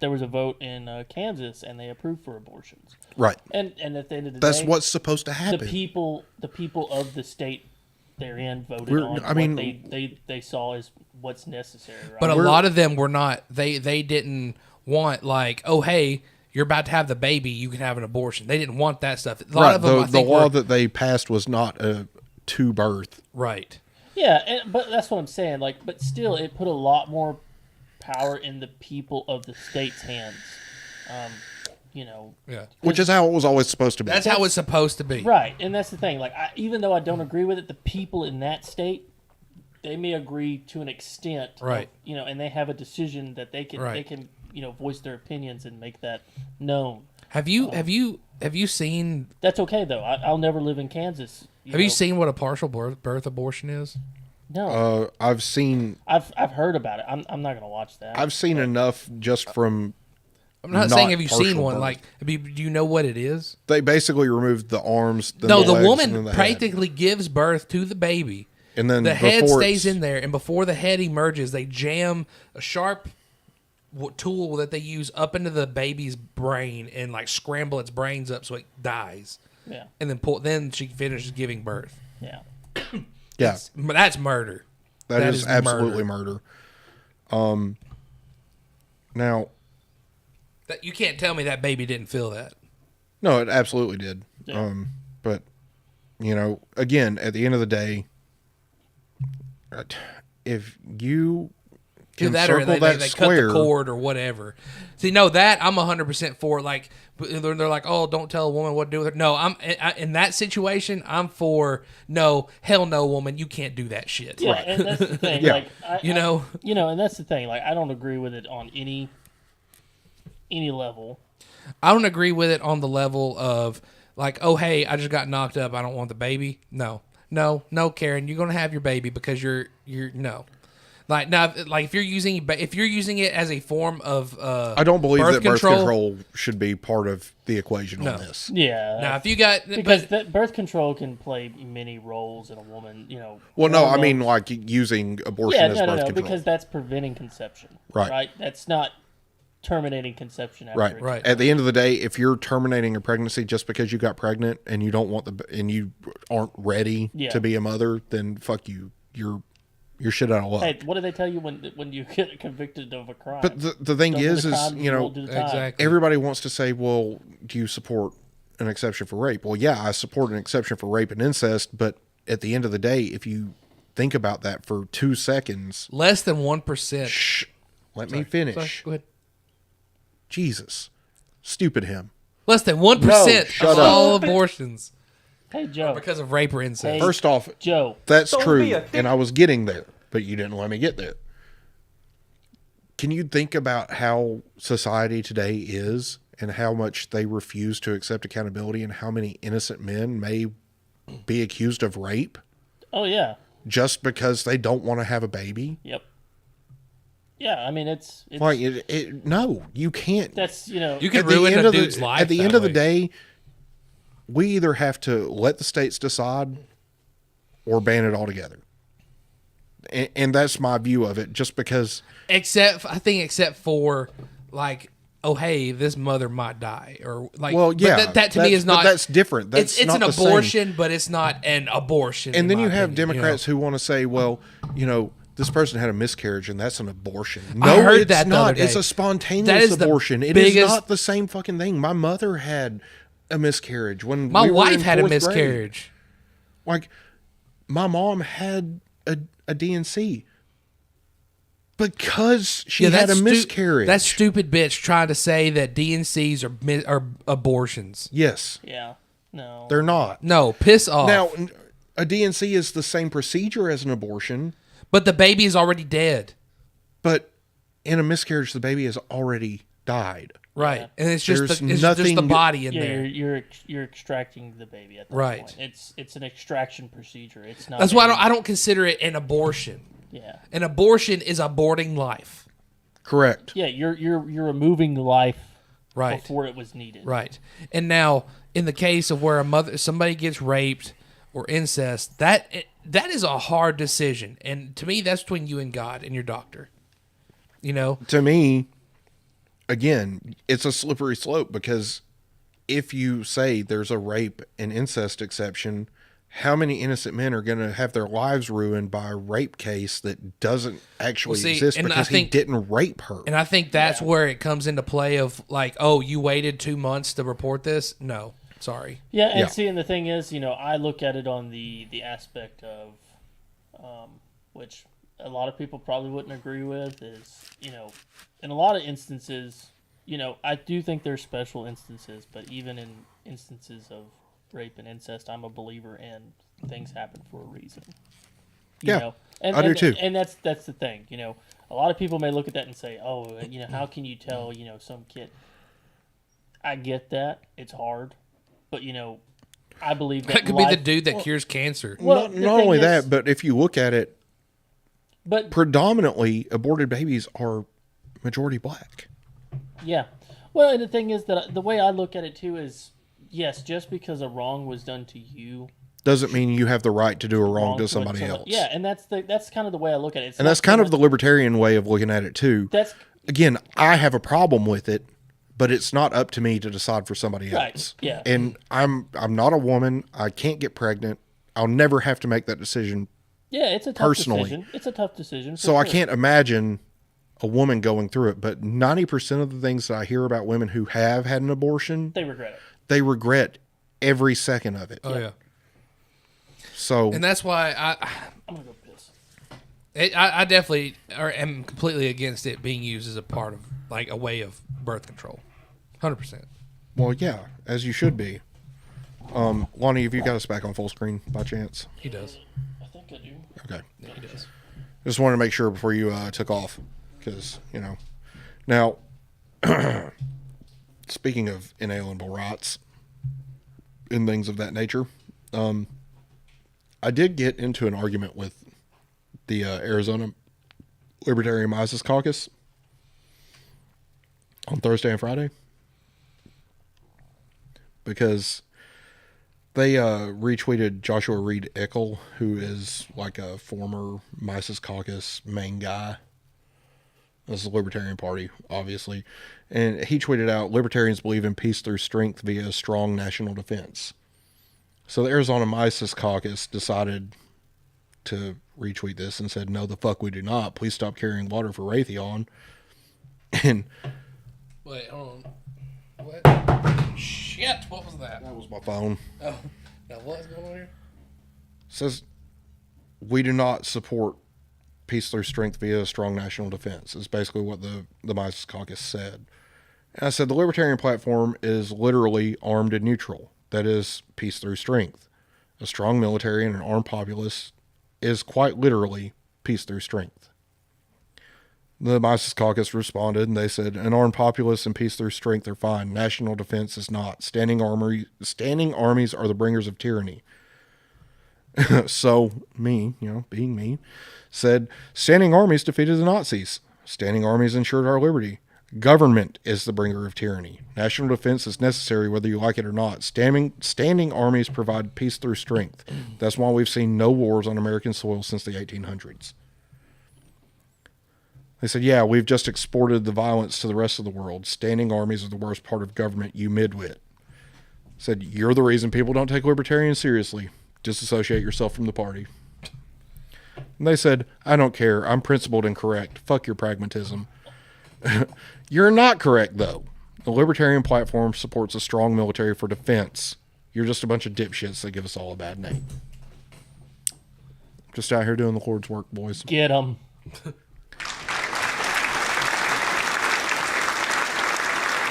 there was a vote in Kansas, and they approved for abortions. Right. And at the end of the day, that's what's supposed to happen. The people of the state therein voted on what they saw as what's necessary. Right? But a lot of them were not. They didn't want, like, oh hey, you're about to have the baby, you can have an abortion. They didn't want that stuff. A lot of them, the law that they passed was not to birth. Right. Yeah, but that's what I'm saying. Like, but still, it put a lot more power in the people of the state's hands. You know, yeah, which is how it was always supposed to be. That's how it's supposed to be, right? And that's the thing. Like, even though I don't agree with it, the people in that state, they may agree to an extent, right? You know, and they have a decision that they can voice their opinions and make that known. Have you seen? That's okay though. I'll never live in Kansas. Have you seen what a partial birth abortion is? No. I've seen. I've heard about it. I'm not gonna watch that. I've seen enough just from. I'm not saying have you seen one. Birth. Like, do you know what it is? They basically removed the arms. The woman practically gives birth to the baby, and then the head stays in there. And before the head emerges, they jam a sharp tool that they use up into the baby's brain and like scramble its brains up so it dies. Yeah. And then she finishes giving birth. Yeah. Yeah. That's murder. That is absolutely murder. Now. That you can't tell me that baby didn't feel that. No, it absolutely did. Yeah. But, you know, again, at the end of the day, if you can that, or circle they that cut square. the cord or whatever. See, no, that I'm 100% for. Like they're like, oh, don't tell a woman what to do with her. No, in that situation, I'm for. No, hell no, woman, you can't do that shit. Yeah, and that's the thing. Yeah. Like, and that's the thing. Like, I don't agree with it on any level. I don't agree with it on the level of like, oh, hey, I just got knocked up. I don't want the baby. No, Karen, you're gonna have your baby because you're no. Like now, like if you're using it as a form of I don't believe that birth control should be part of the equation on this. Yeah. Now, if you got because that birth control can play many roles in a woman, Well, no, I mean like using abortion as birth control. because that's preventing conception. Right. That's not terminating conception after it's Right. At the end of the day, if you're terminating a pregnancy just because you got pregnant and you don't want and you aren't ready to be a mother, then fuck you. You're shit out of luck. Hey, what do they tell you when you get convicted of a crime? But the thing Don't do is the crime, you won't do the time. exactly. Everybody wants to say, well, do you support an exception for rape? Well, yeah, I support an exception for rape and incest, but at the end of the day, if you think about that for 2 seconds. Less than 1%. Shh. Let me finish. Sorry, go ahead. Jesus. Stupid him. Less than 1% of all abortions. Hey, Joe. Because of rape or incest. First off, Joe, that's true, and I was getting there, but you didn't let me get there. Can you think about how society today is and how much they refuse to accept accountability and how many innocent men may be accused of rape? Oh, yeah. Just because they don't want to have a baby? Yep. Yeah, I mean, it's like no, you can't. That's, You can ruin a dude's life. At the end of the day, we either have to let the states decide or ban it altogether. And that's my view of it, just because. Except for, like, oh, hey, this mother might die. Or like, well, yeah. But that to me is not. But that's different. That's it's not an the abortion, same. but it's not an abortion. And then you have Democrats who want to say, well, this person had a miscarriage and that's an abortion. No, I heard it's that the not. other day. It's a spontaneous abortion. It is not the same fucking thing. My mother had a miscarriage when my we were wife in had a 4th grade. miscarriage. Like, my mom had a DNC because she had a miscarriage. That stupid bitch trying to say that DNCs are abortions. Yes. Yeah. No. They're not. No, piss off. Now, a DNC is the same procedure as an abortion. But the baby is already dead. But in a miscarriage, the baby has already died. Right. Yeah. And it's just There's just the body in there. You're extracting the baby at that point. It's an extraction procedure. It's not. That's why I don't consider it an abortion. Yeah. An abortion is aborting life. Correct. Yeah, you're removing life right before it was needed. Right. And now in the case of where somebody gets raped or incest, that is a hard decision. And to me, that's between you and God and your doctor. To me, again, it's a slippery slope, because if you say there's a rape and incest exception, how many innocent men are going to have their lives ruined by a rape case that doesn't actually exist because he didn't rape her? And I think that's where it comes into play of like, oh, you waited 2 months to report this? No. Sorry. Yeah, and see, and the thing is, I look at it on the aspect of, which a lot of people probably wouldn't agree with, is, in a lot of instances, I do think there's special instances, but even in instances of rape and incest, I'm a believer in things happen for a reason. I do too. And that's the thing, a lot of people may look at that and say, oh, how can you tell, some kid? I get that. It's hard. But, I believe that could be the dude that cures cancer. Well, not only that, but if you look at it, predominantly aborted babies are majority black. Yeah. Well, and the thing is that the way I look at it, too, is, yes, just because a wrong was done to you doesn't mean you have the right to do a wrong to somebody else. Yeah, and that's kind of the way I look at it. And that's kind of the libertarian way of looking at it, too. Again, I have a problem with it, but it's not up to me to decide for somebody else. Yeah. And I'm not a woman. I can't get pregnant. I'll never have to make that decision. Yeah, it's a tough decision. It's a tough decision. So I can't imagine a woman going through it. But 90% of the things that I hear about women who have had an abortion, they regret it. They regret every second of it. Oh, yeah. So. And that's why I'm going to go piss. I definitely am completely against it being used as a part of, like, a way of birth control. 100%. Well, yeah, as you should be. Lonnie, have you got us back on full screen by chance? He does. I think I do. Okay. Yeah, he does. Just wanted to make sure before you took off, because, you know. Now, speaking of inalienable rights and things of that nature, I did get into an argument with the Arizona Libertarian Mises Caucus on Thursday and Friday, because they retweeted Joshua Reed Eckel, who is like a former Mises Caucus main guy. This is the Libertarian Party, obviously. And he tweeted out, "Libertarians believe in peace through strength via strong national defense." So the Arizona Mises Caucus decided to retweet this and said, "No, the fuck we do not. Please stop carrying water for Raytheon." And wait, hold on. What? Shit, what was that? That was my phone. Oh, now what's going on here? Says, "We do not support peace through strength via strong national defense," is basically what the Mises Caucus said. And I said, the Libertarian platform is literally armed and neutral. That is peace through strength. A strong military and an armed populace is quite literally peace through strength. The Mises Caucus responded, and they said, "An armed populace and peace through strength are fine. National defense is not. Standing armies are the bringers of tyranny." So, me, being me, said, "Standing armies defeated the Nazis. Standing armies ensured our liberty. Government is the bringer of tyranny. National defense is necessary whether you like it or not. Standing armies provide peace through strength. That's why we've seen no wars on American soil since the 1800s. They said, "Yeah, we've just exported the violence to the rest of the world. Standing armies are the worst part of government, you midwit." Said, "You're the reason people don't take libertarians seriously. Disassociate yourself from the party." And they said, "I don't care. I'm principled and correct. Fuck your pragmatism." You're not correct, though. The Libertarian platform supports a strong military for defense. You're just a bunch of dipshits that give us all a bad name. Just out here doing the Lord's work, boys. Get them.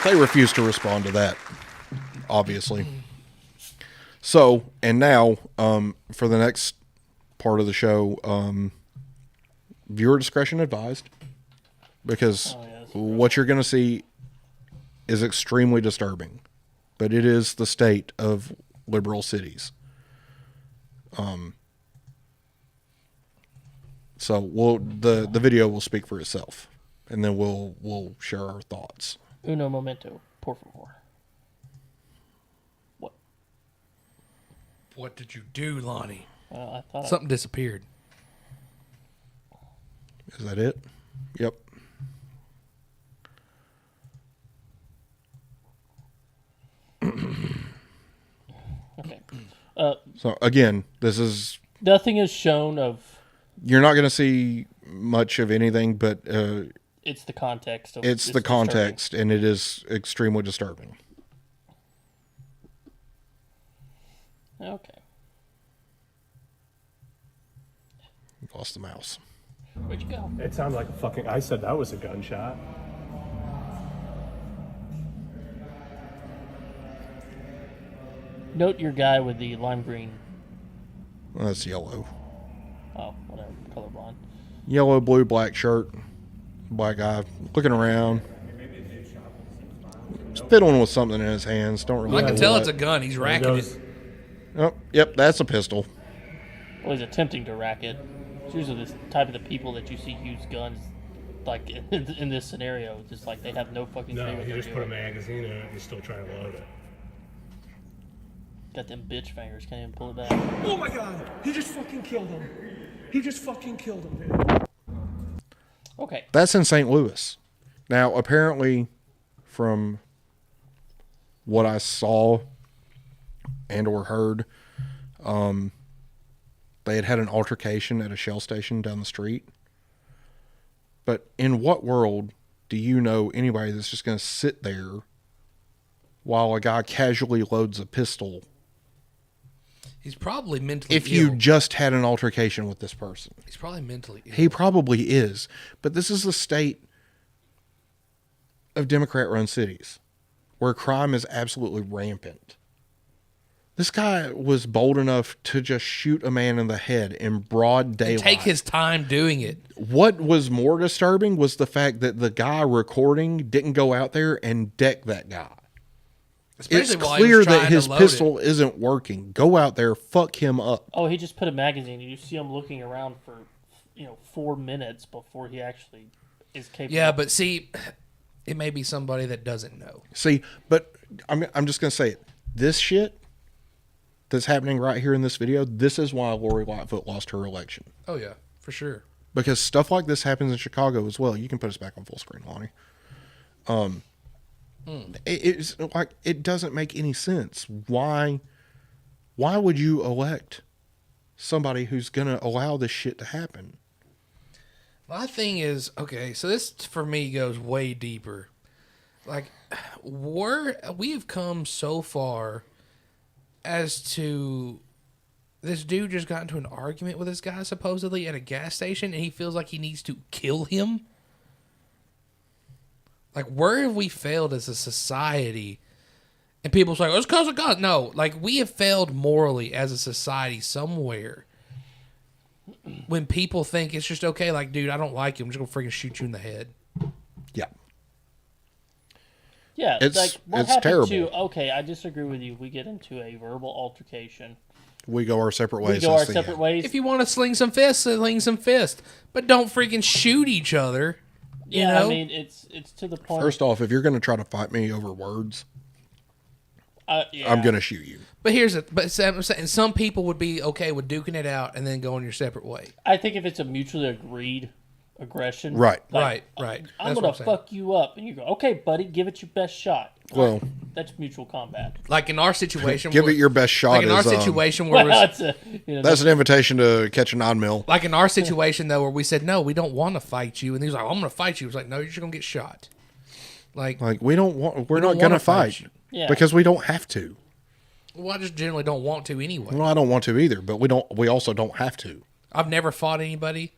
They refuse to respond to that, obviously. So, and now, for the next part of the show, viewer discretion advised, because what you're going to see is extremely disturbing, but it is the state of liberal cities. So the video will speak for itself, and then we'll share our thoughts. Uno momento, por favor. What did you do, Lonnie? I thought something disappeared. Is that it? Yep. Okay. So again, this is nothing is shown of. You're not going to see much of anything, but it's the context. It's the context, and it is extremely disturbing. Okay. Lost the mouse. Where'd you go? It sounded like a fucking. I said that was a gunshot. Note your guy with the lime green. Well, that's yellow. Oh, whatever. Colorblind. Yellow, blue, black shirt. Black guy looking around. He's fiddling with something in his hands. Don't really. I can tell it's a gun. He's racking it. Oh, yep, that's a pistol. Well, he's attempting to rack it. It's usually this type of the people that you see use guns, like in this scenario, just like they have no fucking clue what he they're just put a doing. magazine in it and still trying to load it. Got them bitch fingers, can't even pull it back. Oh my god! He just fucking killed him. He just fucking killed him, dude. Okay. That's in St. Louis. Now, apparently, from what I saw and or heard, they had an altercation at a Shell station down the street. But in what world do you know anybody that's just going to sit there while a guy casually loads a pistol He's probably mentally if ill. you just had an altercation with this person. He's probably mentally ill. He probably is. But this is the state of Democrat-run cities where crime is absolutely rampant. This guy was bold enough to just shoot a man in the head in broad daylight. And take his time doing it. What was more disturbing was the fact that the guy recording didn't go out there and deck that guy. Especially it's while he was clear trying that to his load pistol isn't working. Go out there, fuck him up. Oh, he just put a magazine, and you see him looking around for, 4 minutes before he actually is capable. Yeah, but see, it may be somebody that doesn't know. See, but I'm just going to say it. This shit that's happening right here in this video, this is why Lori Lightfoot lost her election. Oh, yeah, for sure. Because stuff like this happens in Chicago as well. You can put us back on full screen, Lonnie. It's like, it doesn't make any sense. Why would you elect somebody who's going to allow this shit to happen? My thing is, okay, so this for me goes way deeper. Like, we've come so far as to this dude just got into an argument with this guy supposedly at a gas station, and he feels like he needs to kill him. Like, where have we failed as a society? And people say, oh, it's because of God. No, like, we have failed morally as a society somewhere. When people think it's just okay, like, dude, I don't like you, I'm just gonna freaking shoot you in the head. Yeah. Yeah, It's what happened terrible. to, okay, I disagree with you. We get into a verbal altercation. We go our separate ways. We go our that's the separate end. ways. If you want to sling some fists, sling some fists. But don't freaking shoot each other. You Yeah, know? I mean, it's to the point. First off, if you're going to try to fight me over words, yeah. I'm going to shoot you. But I'm saying some people would be okay with duking it out and then going your separate way. I think if it's a mutually agreed aggression. Right. Right. I'm That's going what to saying. fuck you up. And you go, okay, buddy, give it your best shot. Well, that's mutual combat. Like in our situation, give it your best shot. Like in our is, situation where Well, that's an invitation to catch a 9 mil. like in our situation though, where we said no, we don't want to fight you, and he was like, I'm going to fight you. It was like, no, you're just going to get shot. Like we don't want. We're don't not going to wanna fight fight you. Yeah. because we don't have to. Well, I just generally don't want to anyway. Well, I don't want to either, but we don't. We also don't have to. I've never fought anybody.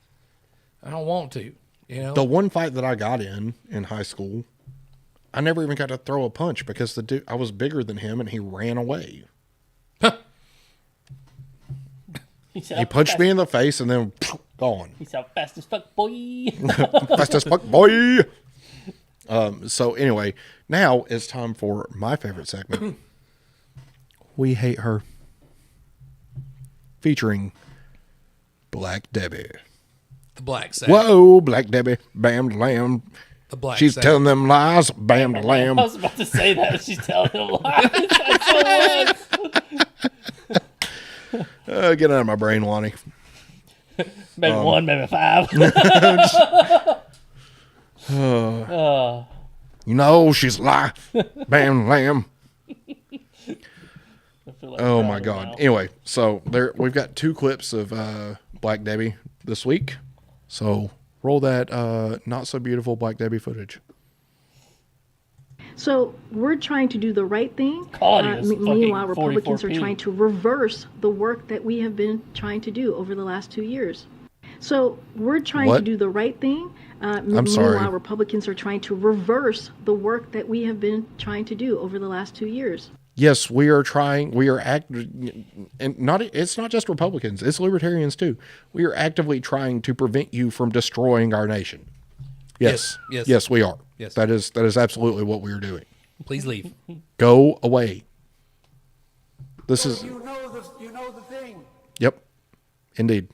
I don't want to. You know, The one fight that I got in high school, I never even got to throw a punch because the dude, I was bigger than him and he ran away. He punched me in the face and then gone. He's out fast as fuck, boy. Fast as fuck, boy. So anyway, now it's time for my favorite segment. We Hate Her. Featuring Black Debbie. the black side. Whoa, Black Debbie, bam, lamb. The black She's side. telling them lies, bam, lamb. I was about to say that. She's telling him lies. That's what it was. Get out of my brain, Lonnie. Maybe one, maybe five. You know she's lie, bam, lamb. Like Oh my God. now. Anyway, so there we've got 2 clips of Black Debbie this week. So roll that not so beautiful Black Debbie footage. So we're trying to do the right thing. God, he was Meanwhile, fucking Republicans are 44p. trying to reverse the work that we have been trying to do over the last 2 years. So we're trying to What? do the right thing. I'm sorry. Meanwhile, Republicans are trying to reverse the work that we have been trying to do over the last 2 years. Yes, we are trying. We are and not. It's not just Republicans. It's libertarians too. We are actively trying to prevent you from destroying our nation. Yes, Yes. we are. Yes. That is absolutely what we are doing. Please leave. Go away. This is. You know the thing. Yep. Indeed.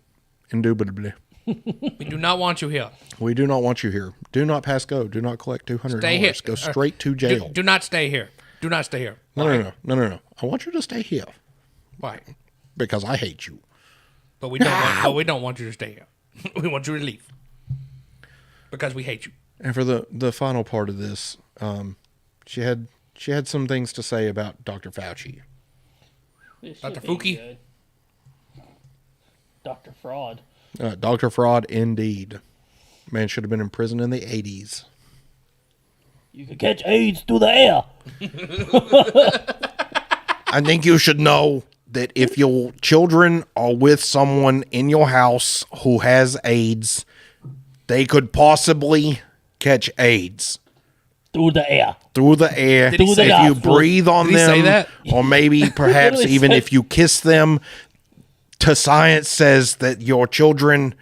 Indubitably. We do not want you here. We do not want you here. Do not pass go. Do not collect $200. Stay here. Go straight to jail. Do not stay here. Do not stay here. No. I want you to stay here Why? because I hate you. But we don't. We don't want you to stay here. We want you to leave because we hate you. And for the final part of this, she had some things to say about Dr. Fauci. Dr. Fauci? Good. Dr. Fraud. Dr. Fraud, indeed. Man should have been in prison in the 80s. You could catch AIDS through the air. I think you should know that if your children are with someone in your house who has AIDS, they could possibly catch AIDS. Through the air. Through the air. Did he say If that? you breathe on Did he say them, that? or maybe perhaps Literally even said- if you kiss them, to science says that your children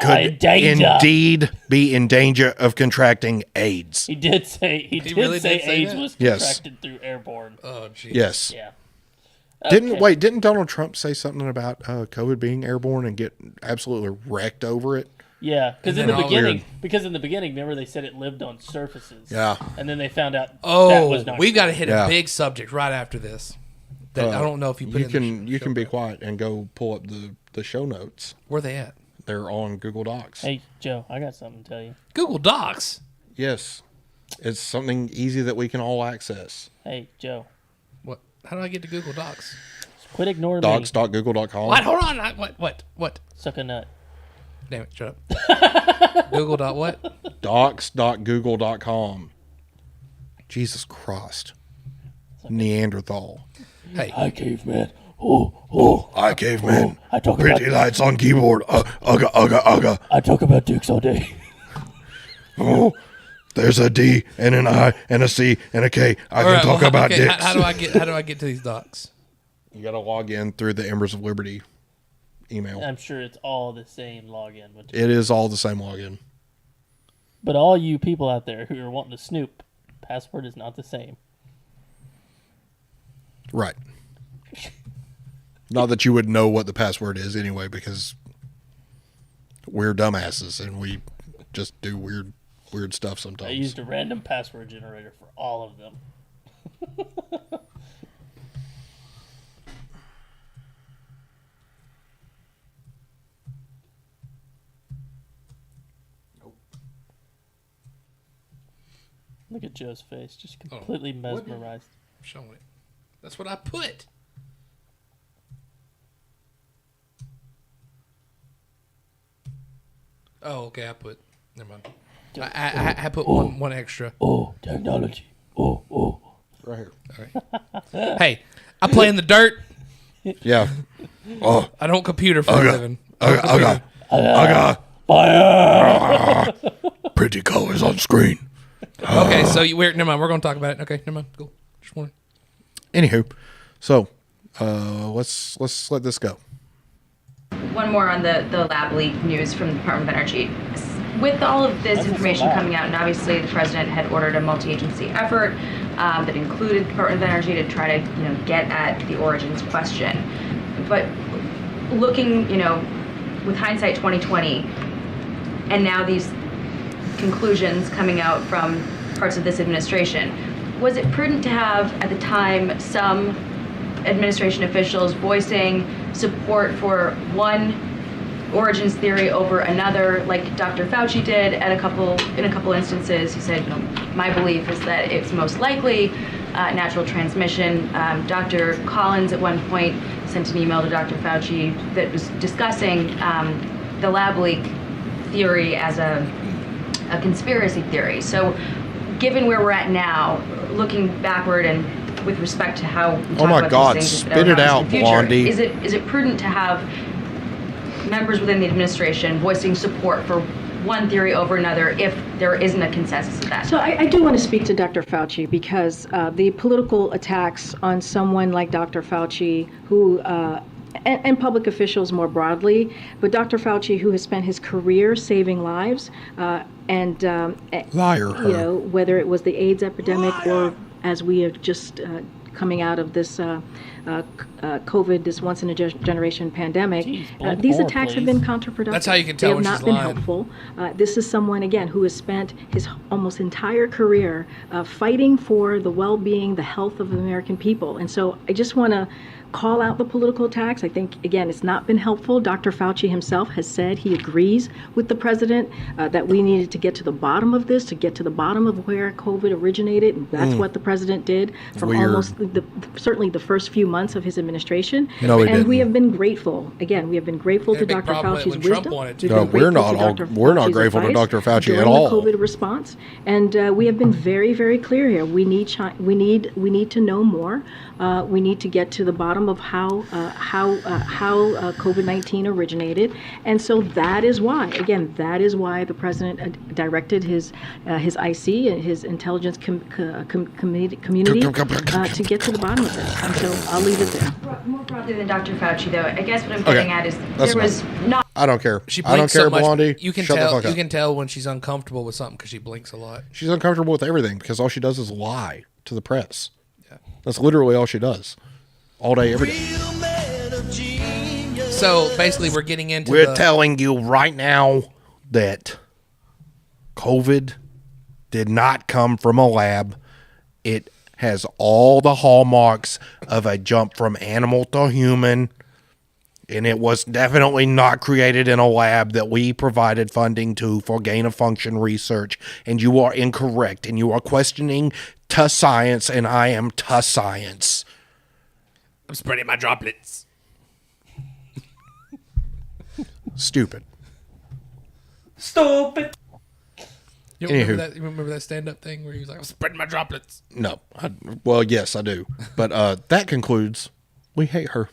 could indeed be in danger of contracting AIDS. He did say really say did say AIDS that? was Yes. contracted through airborne. Oh, jeez. Yes. Yeah. Didn't Donald Trump say something about COVID being airborne and get absolutely wrecked over it? Yeah, because in then the all beginning, remember they said it lived on surfaces. Yeah. And then they found out that Oh, was not we've got to true. hit Yeah. a big subject right after this. That I don't know if you put you in can the you show can be notes. quiet and go pull up the show notes. Where they at? They're on Google Docs. Hey, Joe, I got something to tell you. Google Docs. Yes, it's something easy that we can all access. Hey, Joe, What? How do I get to Google Docs? quit ignoring me. Docs.google.com. What? Hold on. What? Suck a nut. Damn it! Shut up. Google dot what? Docs.google.com. Jesus Christ. Neanderthal. Hey. Hi, caveman. Oh. Hi, caveman. I talk Pretty about lights on keyboard. Ugga. I talk about dicks all day. Oh, there's a D and an I and a C and a K. I can talk about okay, dicks. How do I get to these docs? You got to log in through the Embers of Liberty email. I'm sure it's all the same login. It is all the same login. But all you people out there who are wanting to snoop, password is not the same. Right. Not that you would know what the password is anyway, because we're dumbasses and we just do weird stuff sometimes. I used a random password generator for all of them. Look at Joe's face, just completely mesmerized. I'm showing it. That's what I put. Oh, okay. I put. Never mind. I put one extra. Oh, technology. Oh. Right here. All right. Hey, I play in the dirt. Yeah. Oh. I don't computer for a living. Ugga. Fire. Pretty colors on screen. Okay, so never mind. We're going to talk about it. Okay, never mind. Cool. Just wanted. Anywho, so let's let this go. One more on the lab leak news from the Department of Energy. With all of this information coming out, and obviously the president had ordered a multi-agency effort that included the Department of Energy to try to get at the origins question. But looking, with hindsight 2020, and now these conclusions coming out from parts of this administration, was it prudent to have at the time some administration officials voicing support for one origins theory over another, like Dr. Fauci did in a couple instances? He said, my belief is that it's most likely natural transmission. Dr. Collins at one point sent an email to Dr. Fauci that was discussing the lab leak theory as a conspiracy theory. So given where we're at now, looking backward and with respect to how we talk my about God, these things spit it out, in the future, Blondie. is it prudent to have members within the administration voicing support for one theory over another if there isn't a consensus of that? So I do want to speak to Dr. Fauci because the political attacks on someone like Dr. Fauci, who and public officials more broadly, but Dr. Fauci, who has spent his career saving lives, and Liar, whether it was the AIDS epidemic or as we are just coming out of this COVID, this once in a generation pandemic, these attacks have been counterproductive. That's how you can tell They when have she's not been lying. helpful. This is someone, again, who has spent his almost entire career fighting for the well-being, the health of the American people. And so I just want to call out the political attacks. I think, again, it's not been helpful. Dr. Fauci himself has said he agrees with the president that we needed to get to the bottom of this, to get to the bottom of where COVID originated. And that's what the president did from Weird. almost certainly the first few months of his administration. No, he and we didn't. have been grateful. Again, we have been grateful to Had a big Dr. problem Fauci's when Trump wisdom. wanted to. We've No, been we're grateful not to Dr. we're not Fauci's grateful to advice Dr. Fauci during at all. the COVID response, and we have been very, very clear here. We need to know more. We need to get to the bottom bottom of how COVID-19 originated. And so that is why, again, that is why the president directed his IC, his intelligence community to get to the bottom of this. And so I'll leave it there. More broadly than Dr. Fauci, though, I guess what I'm getting at is there was not. I don't care. She I don't blinks care, so much. Blondie. You can Shut the tell. fuck You up. can tell when she's uncomfortable with something because she blinks a lot. She's uncomfortable with everything because all she does is lie to the press. Yeah. That's literally all she does. All day, every day. So basically, we're getting into. We're telling you right now that COVID did not come from a lab. It has all the hallmarks of a jump from animal to human. And it was definitely not created in a lab that we provided funding to for gain-of-function research. And you are incorrect. And you are questioning to science, and I am to science. I'm spreading my droplets. Stupid. Stupid. You Anywho. remember that stand-up thing where he was like, I'm spreading my droplets? No. Well, yes, I do. But that concludes We Hate Her.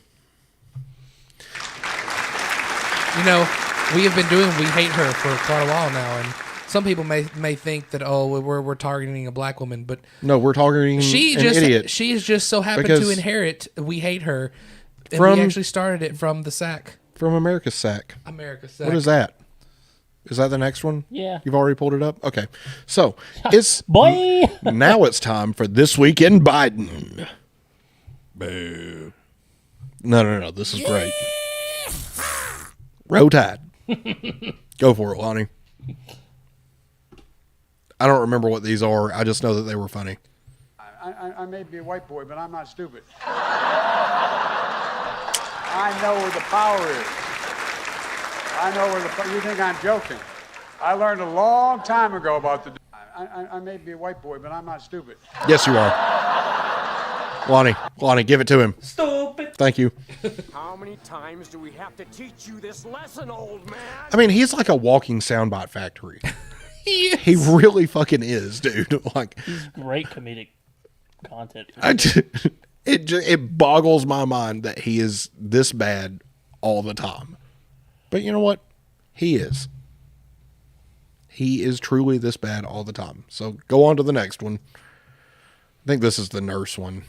You know, we have been doing We Hate Her for quite a while now, and some people may think that, oh, we're targeting a black woman, but no, we're targeting an idiot. She is just so happened to inherit We Hate Her, and we actually started it from the SAC. From America's SAC. America's SAC. What is that? Is that the next one? Yeah. You've already pulled it up? Okay. So, it's... Boy! Now it's time for This Week in Biden. Boo. No. This is great. Roll Tide. Go for it, Lonnie. I don't remember what these are. I just know that they were funny. I may be a white boy, but I'm not stupid. I know where the power is. I know where you think I'm joking. I learned a long time ago about the... I may be a white boy, but I'm not stupid. Yes, you are. Lonnie, give it to him. Stupid. Thank you. How many times do we have to teach you this lesson, old man? I mean, he's like a walking soundbite factory. He really fucking is, dude. Like, he's great comedic content. It boggles my mind that he is this bad all the time. But you know what? He is. He is truly this bad all the time. So go on to the next one. I think this is the nurse one.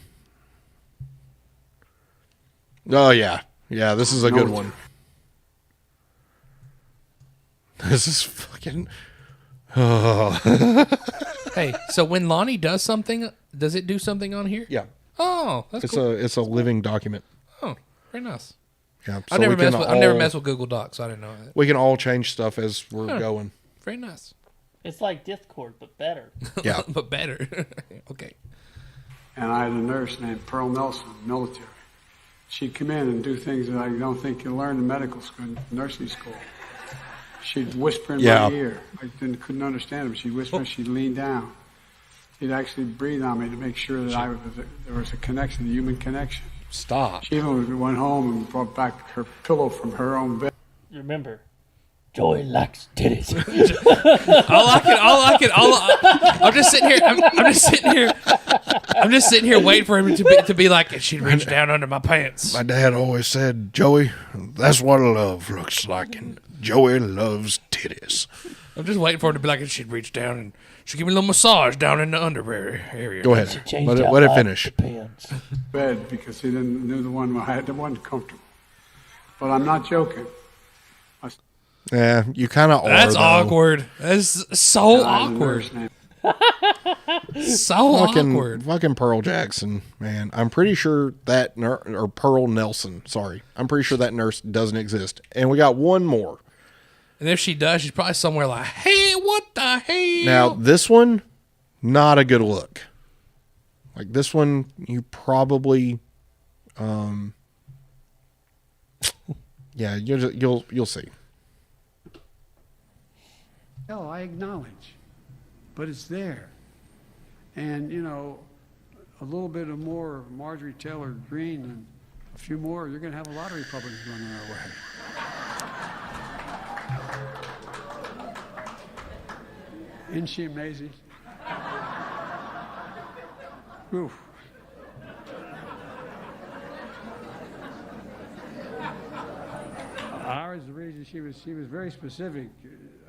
Oh, yeah. Yeah, this is a good one. This is fucking... Oh. Hey, so when Lonnie does something, does it do something on here? Yeah. Oh, that's cool. It's a living document. Oh, very nice. Yeah. I've never messed with Google Docs, so I didn't know that. We can all change stuff as we're going. Very nice. It's like Discord, but better. Yeah. But better. Okay. And I had a nurse named Pearl Nelson, military. She'd come in and do things that I don't think you learn in medical school, nursing school. She'd whisper in my ear. I couldn't understand her. She'd whisper, she'd lean down. She'd actually breathe on me to make sure that there was a connection, a human connection. Stop. She even went home and brought back her pillow from her own bed. Remember, Joey likes titties. I'm just sitting here waiting for him to be like, and she'd reach down under my pants. My dad always said, Joey, that's what love looks like, and Joey loves titties. I'm just waiting for her to be like, and she'd reach down and she'd give me a little massage down in the underwear area. Go ahead. Let it finish. Bed because he knew the one I had the one comfortable. But I'm not joking. Yeah, you kind of are. That's though. awkward. That's so awkward. So awkward. Fucking Pearl Jackson, man. I'm pretty sure that or Pearl Nelson. Sorry, I'm pretty sure that nurse doesn't exist. And we got one more. And if she does, she's probably somewhere like, hey, what the hell? Now this one, not a good look. Like this one, you probably, yeah, you'll see. Hell, I acknowledge, but it's there. And, you know, a little bit of more Marjorie Taylor Greene and a few more, you're going to have a lot of Republicans running our way. Isn't she amazing? Oof. as the reason she was very specific.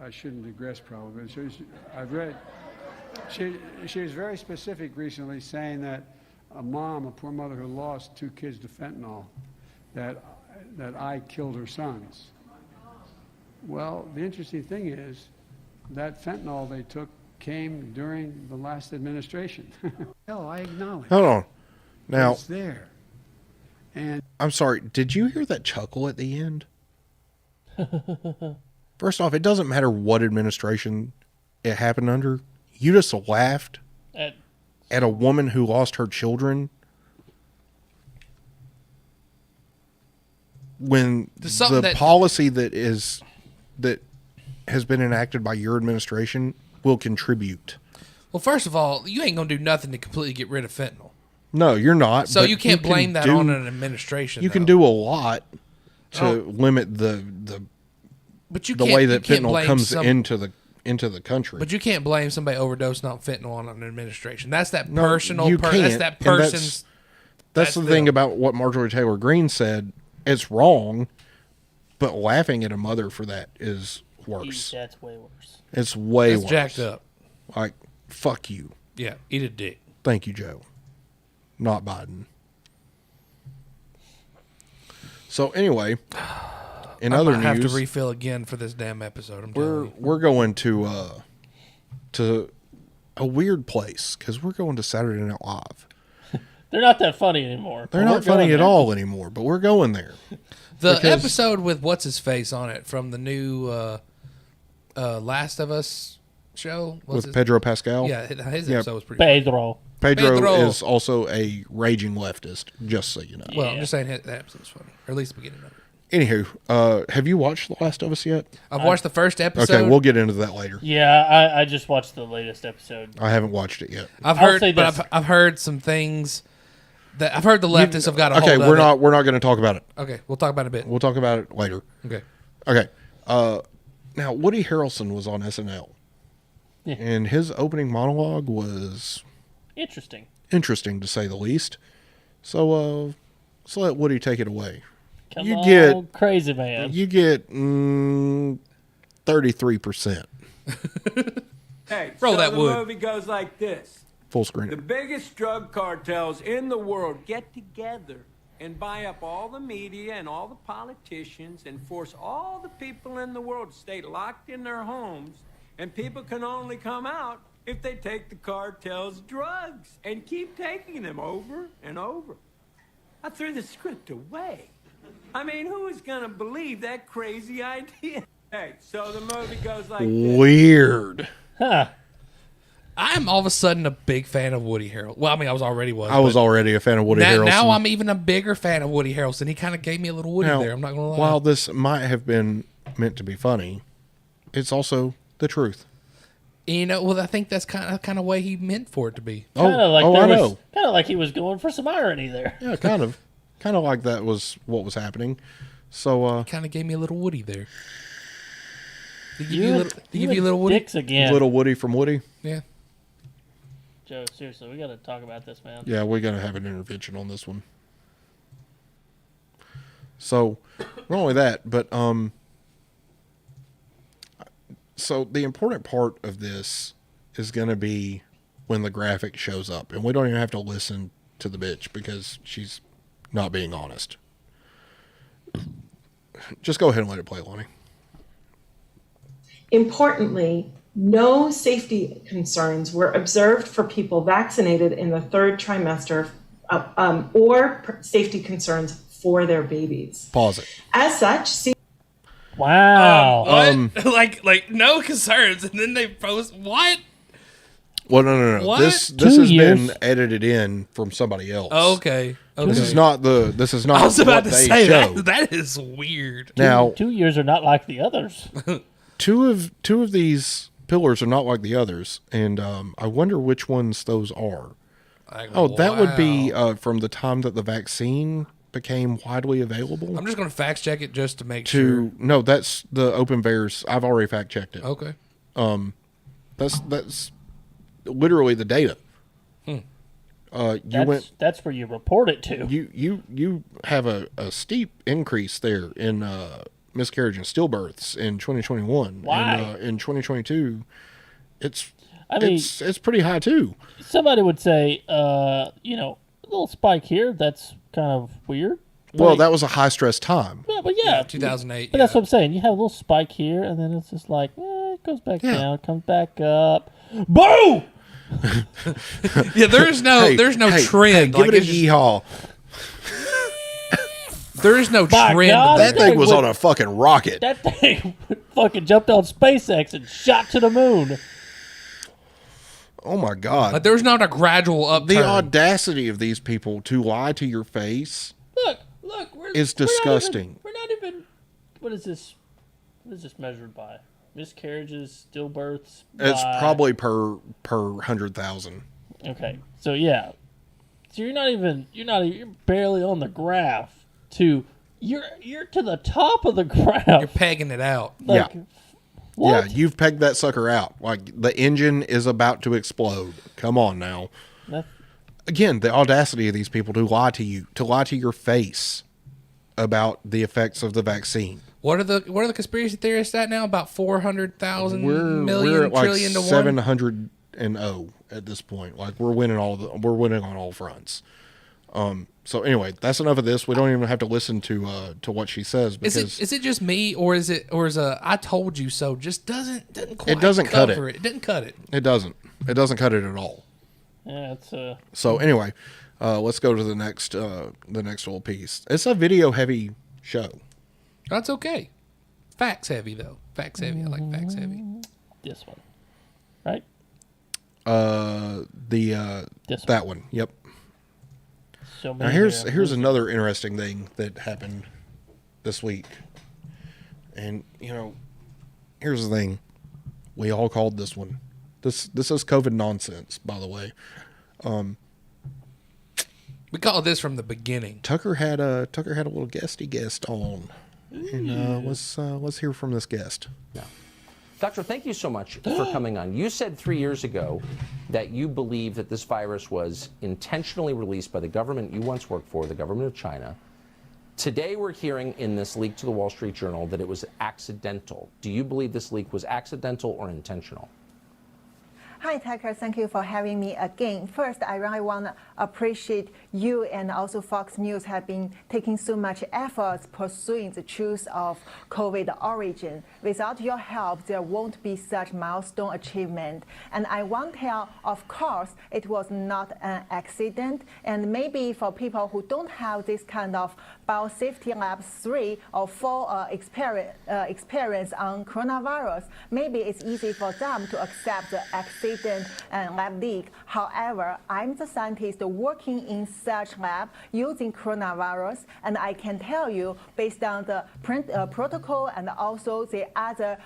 I shouldn't digress probably. But I've read. She was very specific recently, saying that a poor mother who lost 2 kids to fentanyl, that I killed her sons. Well, the interesting thing is that fentanyl they took came during the last administration. Hell, I acknowledge. Hold on. Now, it's there. And I'm sorry, did you hear that chuckle at the end? First off, it doesn't matter what administration it happened under. You just laughed at a woman who lost her children when the policy that has been enacted by your administration will contribute. Well, first of all, you ain't going to do nothing to completely get rid of fentanyl. No, you're not. So you can't blame that on an administration. You can do a lot to limit the way that fentanyl comes into the country. But you can't blame somebody overdosing on fentanyl on an administration. That's that personal. You can't. That's that person's. That's the thing about what Marjorie Taylor Greene said. It's wrong, but laughing at a mother for that is worse. That's way worse. It's way worse. That's jacked up. Like, fuck you. Yeah, eat a dick. Thank you, Joe. Not Biden. So anyway, in other news, I have to refill again for this damn episode. We're going to a weird place because we're going to Saturday Night Live. They're not that funny anymore. They're not funny at all anymore, but we're going there. The episode with what's his face on it from the new Last of Us show with Pedro Pascal. Yeah, his episode was pretty funny. Pedro is also a raging leftist, just so you know. Well, I'm just saying that episode was funny, or at least the beginning of it. Anywho, have you watched The Last of Us yet? I've watched the first episode. Okay, we'll get into that later. Yeah, I just watched the latest episode. I haven't watched it yet. I've heard some things that I've heard the leftists have got a hold of. Okay, we're not going to talk about it. Okay, we'll talk about it a bit. We'll talk about it later. Okay. Now Woody Harrelson was on SNL, and his opening monologue was interesting to say the least. So let's let Woody take it away. Come on, crazy man. You get 33%. Hey, roll so that the wood. movie goes like this. Full screen. The biggest drug cartels in the world get together and buy up all the media and all the politicians and force all the people in the world to stay locked in their homes, and people can only come out if they take the cartel's drugs and keep taking them over and over. I threw the script away. I mean, who is going to believe that crazy idea? Hey, so the movie goes like this. Weird. Huh. I'm all of a sudden a big fan of Woody Harrelson. Well, I mean, I was already already a fan of Woody Harrelson. Now I'm even a bigger fan of Woody Harrelson. He kind of gave me a little Woody there. I'm not going to lie. While this might have been meant to be funny, it's also the truth. You know, well, I think that's kind of way he meant for it to be. I know. Kind of like he was going for some irony there. Yeah, kind of like that was what was happening. So kind of gave me a little Woody there. Did give you a little Woody? Dicks again. Little Woody from Woody. Yeah. Joe, seriously, we got to talk about this, man. Yeah, we got to have an intervention on this one. So, not only that, but so the important part of this is going to be when the graphic shows up, and we don't even have to listen to the bitch because she's not being honest. Just go ahead and let it play, Lonnie. Importantly, no safety concerns were observed for people vaccinated in the third trimester or safety concerns for their babies. Pause it. As such, wow. What? like no concerns, and then they post what? Well, no. What? This has been edited in from somebody else. Oh, okay. This is not I was about to say that is weird. Now, 2 years are not like the others. two of these pillars are not like the others, and I wonder which ones those are. That would be from the time that the vaccine became widely available. I'm just going to fact check it just to make sure. No, that's the Open VAERS. I've already fact checked it. Okay. That's literally the data. That's where you report it to. You have a steep increase there in miscarriage and stillbirths in 2021. Why? And in 2022, it's pretty high too. Somebody would say, a little spike here. That's kind of weird. Well, that was a high stress time. But yeah, 2008. But that's what I'm saying. You have a little spike here, and then it's just like, it goes back down, comes back up. Boo! Yeah, there's no trend. Give it a yeehaw. There is no trend. God, that thing was on a fucking rocket. That thing fucking jumped on SpaceX and shot to the moon. Oh my God! Like, there's not a gradual upturn. The audacity of these people to lie to your face. Look, is disgusting. We're not even. What is this? What is this measured by? Miscarriages, stillbirths. It's probably per 100,000. Okay, so yeah, so you're barely on the graph. You're to the top of the graph. You're pegging it out. Like, yeah. What? Yeah, you've pegged that sucker out. Like, the engine is about to explode. Come on now. Again, the audacity of these people to lie to you, to lie to your face about the effects of the vaccine. What are the conspiracy theorists at now? About 400,000 million we're at trillion like to 700 and 0 at this point. Like, we're winning on all fronts. So anyway, that's enough of this. We don't even have to listen to what she says, because is it just me, or is I told you so just doesn't quite it doesn't cut it. It didn't cut it. It doesn't cut it at all. Yeah, it's So anyway, let's go to the next little piece. It's a video heavy show. That's okay. Facts heavy though. Facts heavy. I like facts heavy. This one, right? That one. Yep. So now here's another interesting thing that happened this week, and here's the thing: we all called this one. This is COVID nonsense, by the way. We called this from the beginning. Tucker had a little guest on, and let's hear from this guest. Yeah. Doctor, thank you so much for coming on. You said 3 years ago that you believe that this virus was intentionally released by the government you once worked for, the government of China. Today we're hearing in this leak to the Wall Street Journal that it was accidental. Do you believe this leak was accidental or intentional? Hi, Tucker. Thank you for having me again. First, I really want to appreciate you and also Fox News have been taking so much efforts pursuing the truth of COVID origin. Without your help, there won't be such milestone achievement. And I want to tell, of course, it was not an accident. And maybe for people who don't have this kind of biosafety lab 3 or 4 experience on coronavirus, maybe it's easy for them to accept the accident and lab leak. However, I'm the scientist working in such lab using coronavirus, and I can tell you, based on the protocol and also the other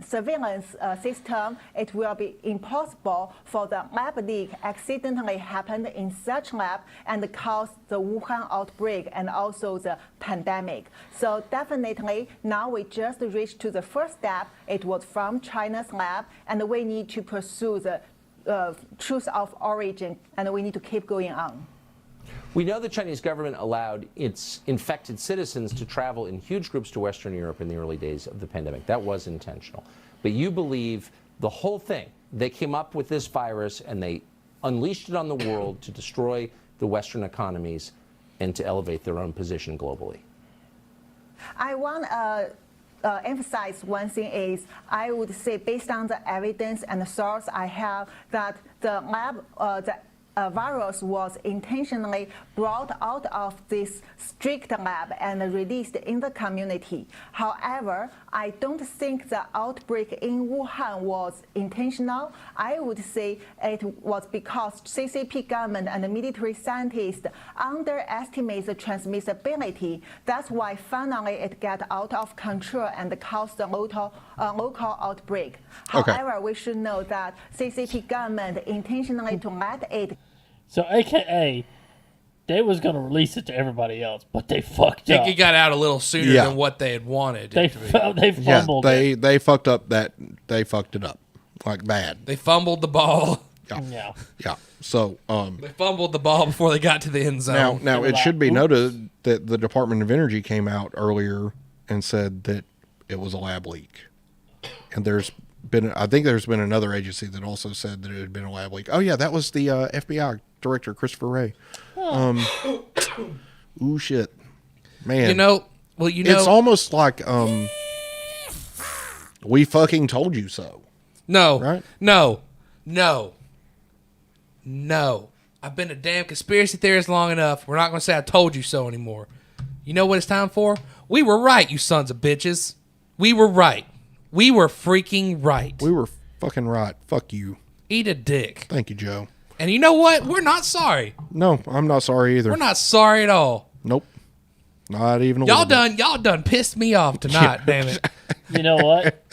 surveillance system, it will be impossible for the lab leak accidentally happen in such lab and cause the Wuhan outbreak and also the pandemic. So definitely, now we just reached to the first step. It was from China's lab, and we need to pursue the truth of origin, and we need to keep going on. We know the Chinese government allowed its infected citizens to travel in huge groups to Western Europe in the early days of the pandemic. That was intentional. But you believe the whole thing, they came up with this virus and they unleashed it on the world to destroy the Western economies and to elevate their own position globally. I want to emphasize one thing is, I would say based on the evidence and the source I have, that the lab, virus was intentionally brought out of this strict lab and released in the community. However, I don't think the outbreak in Wuhan was intentional. I would say it was because CCP government and the military scientists underestimate the transmissibility. That's why finally it got out of control and caused the local outbreak. Okay. However, we should know that CCP government intentionally to let it. So, AKA, they was going to release it to everybody else, but they fucked up. It got out a little sooner than what they had wanted. They fumbled it. They fucked up they fucked it up. Like, bad. They fumbled the ball. Yeah. Yeah. So, they fumbled the ball before they got to the end zone. Now it should be noted that the Department of Energy came out earlier and said that it was a lab leak. And I think there's been another agency that also said that it had been a lab leak. Oh yeah, that was the FBI director, Christopher Wray. Ooh, shit. Man. It's almost like, we fucking told you so. No. Right? No. I've been a damn conspiracy theorist long enough. We're not going to say I told you so anymore. You know what it's time for? We were right, you sons of bitches. We were right. We were freaking right. We were fucking right. Fuck you. Eat a dick. Thank you, Joe. And you know what? We're not sorry. No, I'm not sorry either. We're not sorry at all. Nope. Not even a little bit. Y'all done pissed me off tonight, damn it. You know what?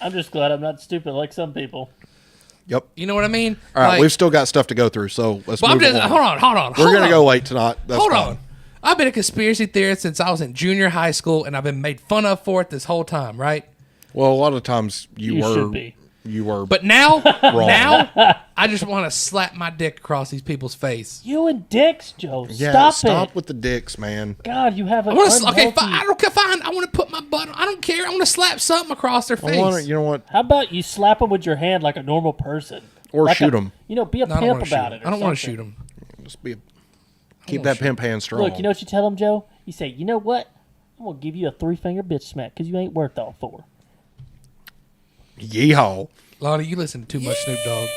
I'm just glad I'm not stupid like some people. Yep. You know what I mean? All right, we've still got stuff to go through, so let's move on. Hold on. We're going to go late tonight. That's hold fine. on. I've been a conspiracy theorist since I was in junior high school, and I've been made fun of for it this whole time, right? Well, a lot of times you were. Should be. You were. But now, wrong. I just want to slap my dick across these people's face. You and dicks, Joe. Yeah, Stop it. with the dicks, man. God, you have an Okay, fine. I don't care. Fine. I want to put my butt. I don't care. I want to slap something across their face. You know what? How about you slap them with your hand like a normal person? Or shoot them. You know, be a pimp about it. I don't want to shoot them. Just keep that pimp hand strong. Look, you know what you tell them, Joe? You say, you know what? I'm going to give you a 3-finger bitch smack because you ain't worth all 4. Yeehaw. Lonnie, you listen to too much Snoop Dogg.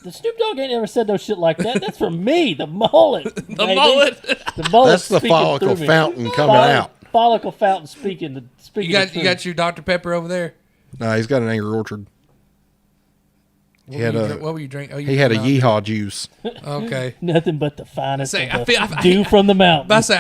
The Snoop Dogg ain't ever said no shit like that. That's from me, the mullet. The mullet. The mullet. That's the follicle fountain coming out. Follicle fountain speaking. You got your Dr. Pepper over there? No, he's got an Angry Orchard. What were you drinking? Oh, he had a yeehaw juice. Okay. Nothing but the finest I dew from the mountain. I say,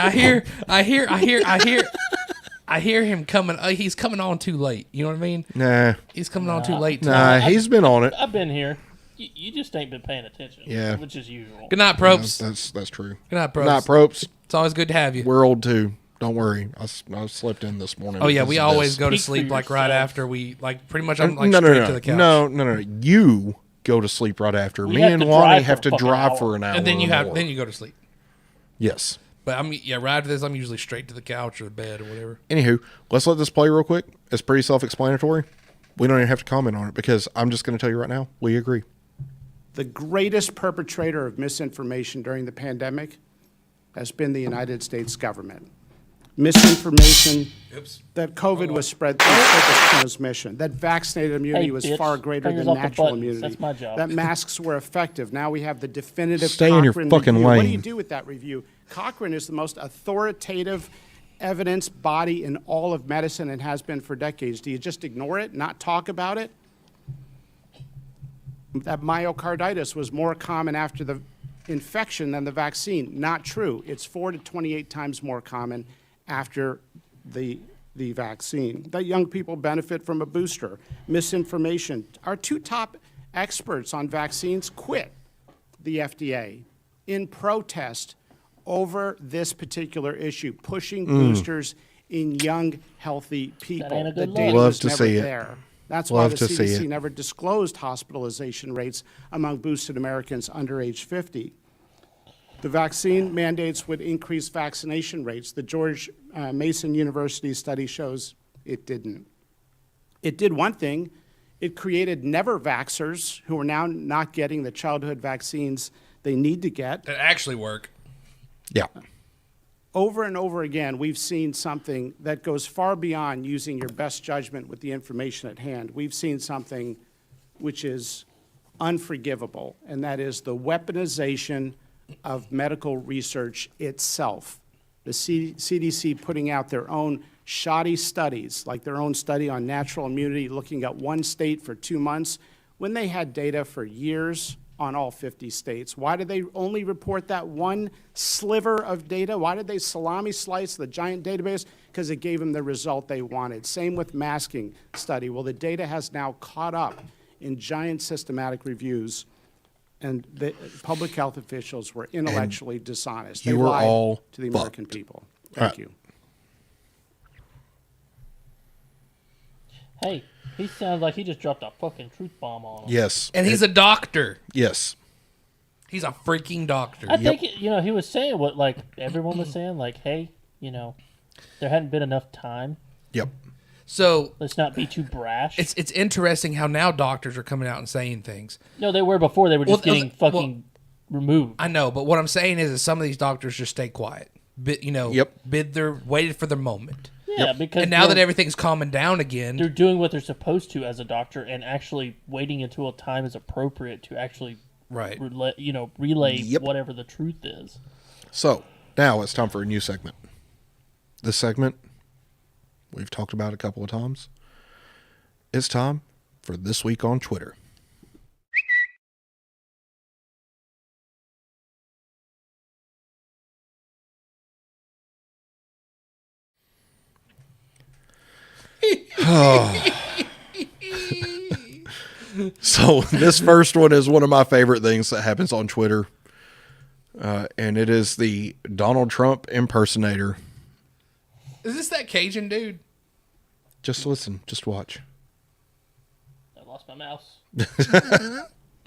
I hear him coming. He's coming on too late. You know what I mean? Nah. He's coming on too late. Nah, he's been on it. I've been here. You just ain't been paying attention. Yeah. Which is usual. Good night, Probes. That's true. Good night, Probes. Good night, Probes. It's always good to have you. We're old too. Don't worry. I slept in this morning. Oh yeah, we always go to sleep like right after we pretty much. I'm like straight to the couch. No. You go to sleep right after. Me and Lonnie have to drive for an hour. And then you go to sleep. Yes. But right after this, I'm usually straight to the couch or the bed or whatever. Anywho, let's let this play real quick. It's pretty self-explanatory. We don't even have to comment on it because I'm just going to tell you right now, we agree. The greatest perpetrator of misinformation during the pandemic has been the United States government. Misinformation that COVID was spread through surface transmission, that vaccinated immunity was far greater than natural immunity, That's my job. that masks were effective. Now we have the definitive Stay in your Cochrane fucking review. What do lane. you do with that review? Cochrane is the most authoritative evidence body in all of medicine and has been for decades. Do you just ignore it, not talk about it? That myocarditis was more common after the infection than the vaccine. Not true. It's 4 to 28 times more common after the vaccine. That young people benefit from a booster. Misinformation. Our 2 top experts on vaccines quit the FDA in protest over this particular issue, pushing boosters in young, healthy people. That ain't a good the look. data Love was to never see it. there. That's Love why the to see CDC it. never disclosed hospitalization rates among boosted Americans under age 50. The vaccine mandates would increase vaccination rates. The George Mason University study shows it didn't. It did one thing. It created never vaxxers who are now not getting the childhood vaccines they need to get. That actually work. Yeah. Over and over again, we've seen something that goes far beyond using your best judgment with the information at hand. We've seen something which is unforgivable, and that is the weaponization of medical research itself. The CDC putting out their own shoddy studies, like their own study on natural immunity, looking at one state for 2 months, when they had data for years on all 50 states. Why did they only report that one sliver of data? Why did they salami slice the giant database? Because it gave them the result they wanted. Same with masking study. Well, the data has now caught up in giant systematic reviews, and the public health officials were intellectually dishonest. They You were lied all to the American fucked. people. All Thank right. you. Hey, he sounds like he just dropped a fucking truth bomb on him. Yes. And he's a doctor. Yes. He's a freaking doctor. I think, he was saying what, like, everyone was saying, like, hey, there hadn't been enough time. Yep. So let's not be too brash. It's interesting how now doctors are coming out and saying things. No, they were before. They were just getting fucking removed. I know, but what I'm saying is that some of these doctors just stay quiet. Waited for their moment. Yeah, because and now that everything's calming down again, they're doing what they're supposed to as a doctor, and actually waiting until a time is appropriate to actually relay whatever the truth is. So now it's time for a new segment. This segment we've talked about a couple of times. It's time for This Week on Twitter. So this first one is one of my favorite things that happens on Twitter. And it is the Donald Trump impersonator. Is this that Cajun dude? Just listen. Just watch. I lost my mouse.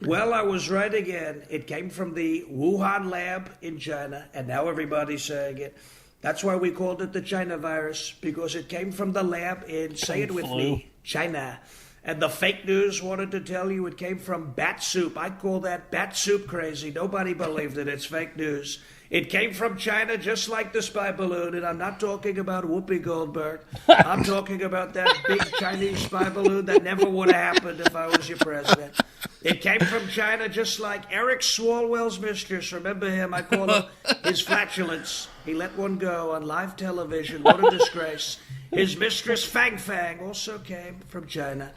Well, I was right again. It came from the Wuhan lab in China, and now everybody's saying it. That's why we called it the China virus, because it came from the lab in, say it with me, China. And the fake news wanted to tell you it came from bat soup. I call that bat soup crazy. Nobody believed it. It's fake news. It came from China just like the spy balloon, and I'm not talking about Whoopi Goldberg. I'm talking about that big Chinese spy balloon that never would have happened if I was your president. It came from China just like Eric Swalwell's mistress. Remember him? I call him his flatulence. He let one go on live television. What a disgrace. His mistress, Fang Fang, also came from China.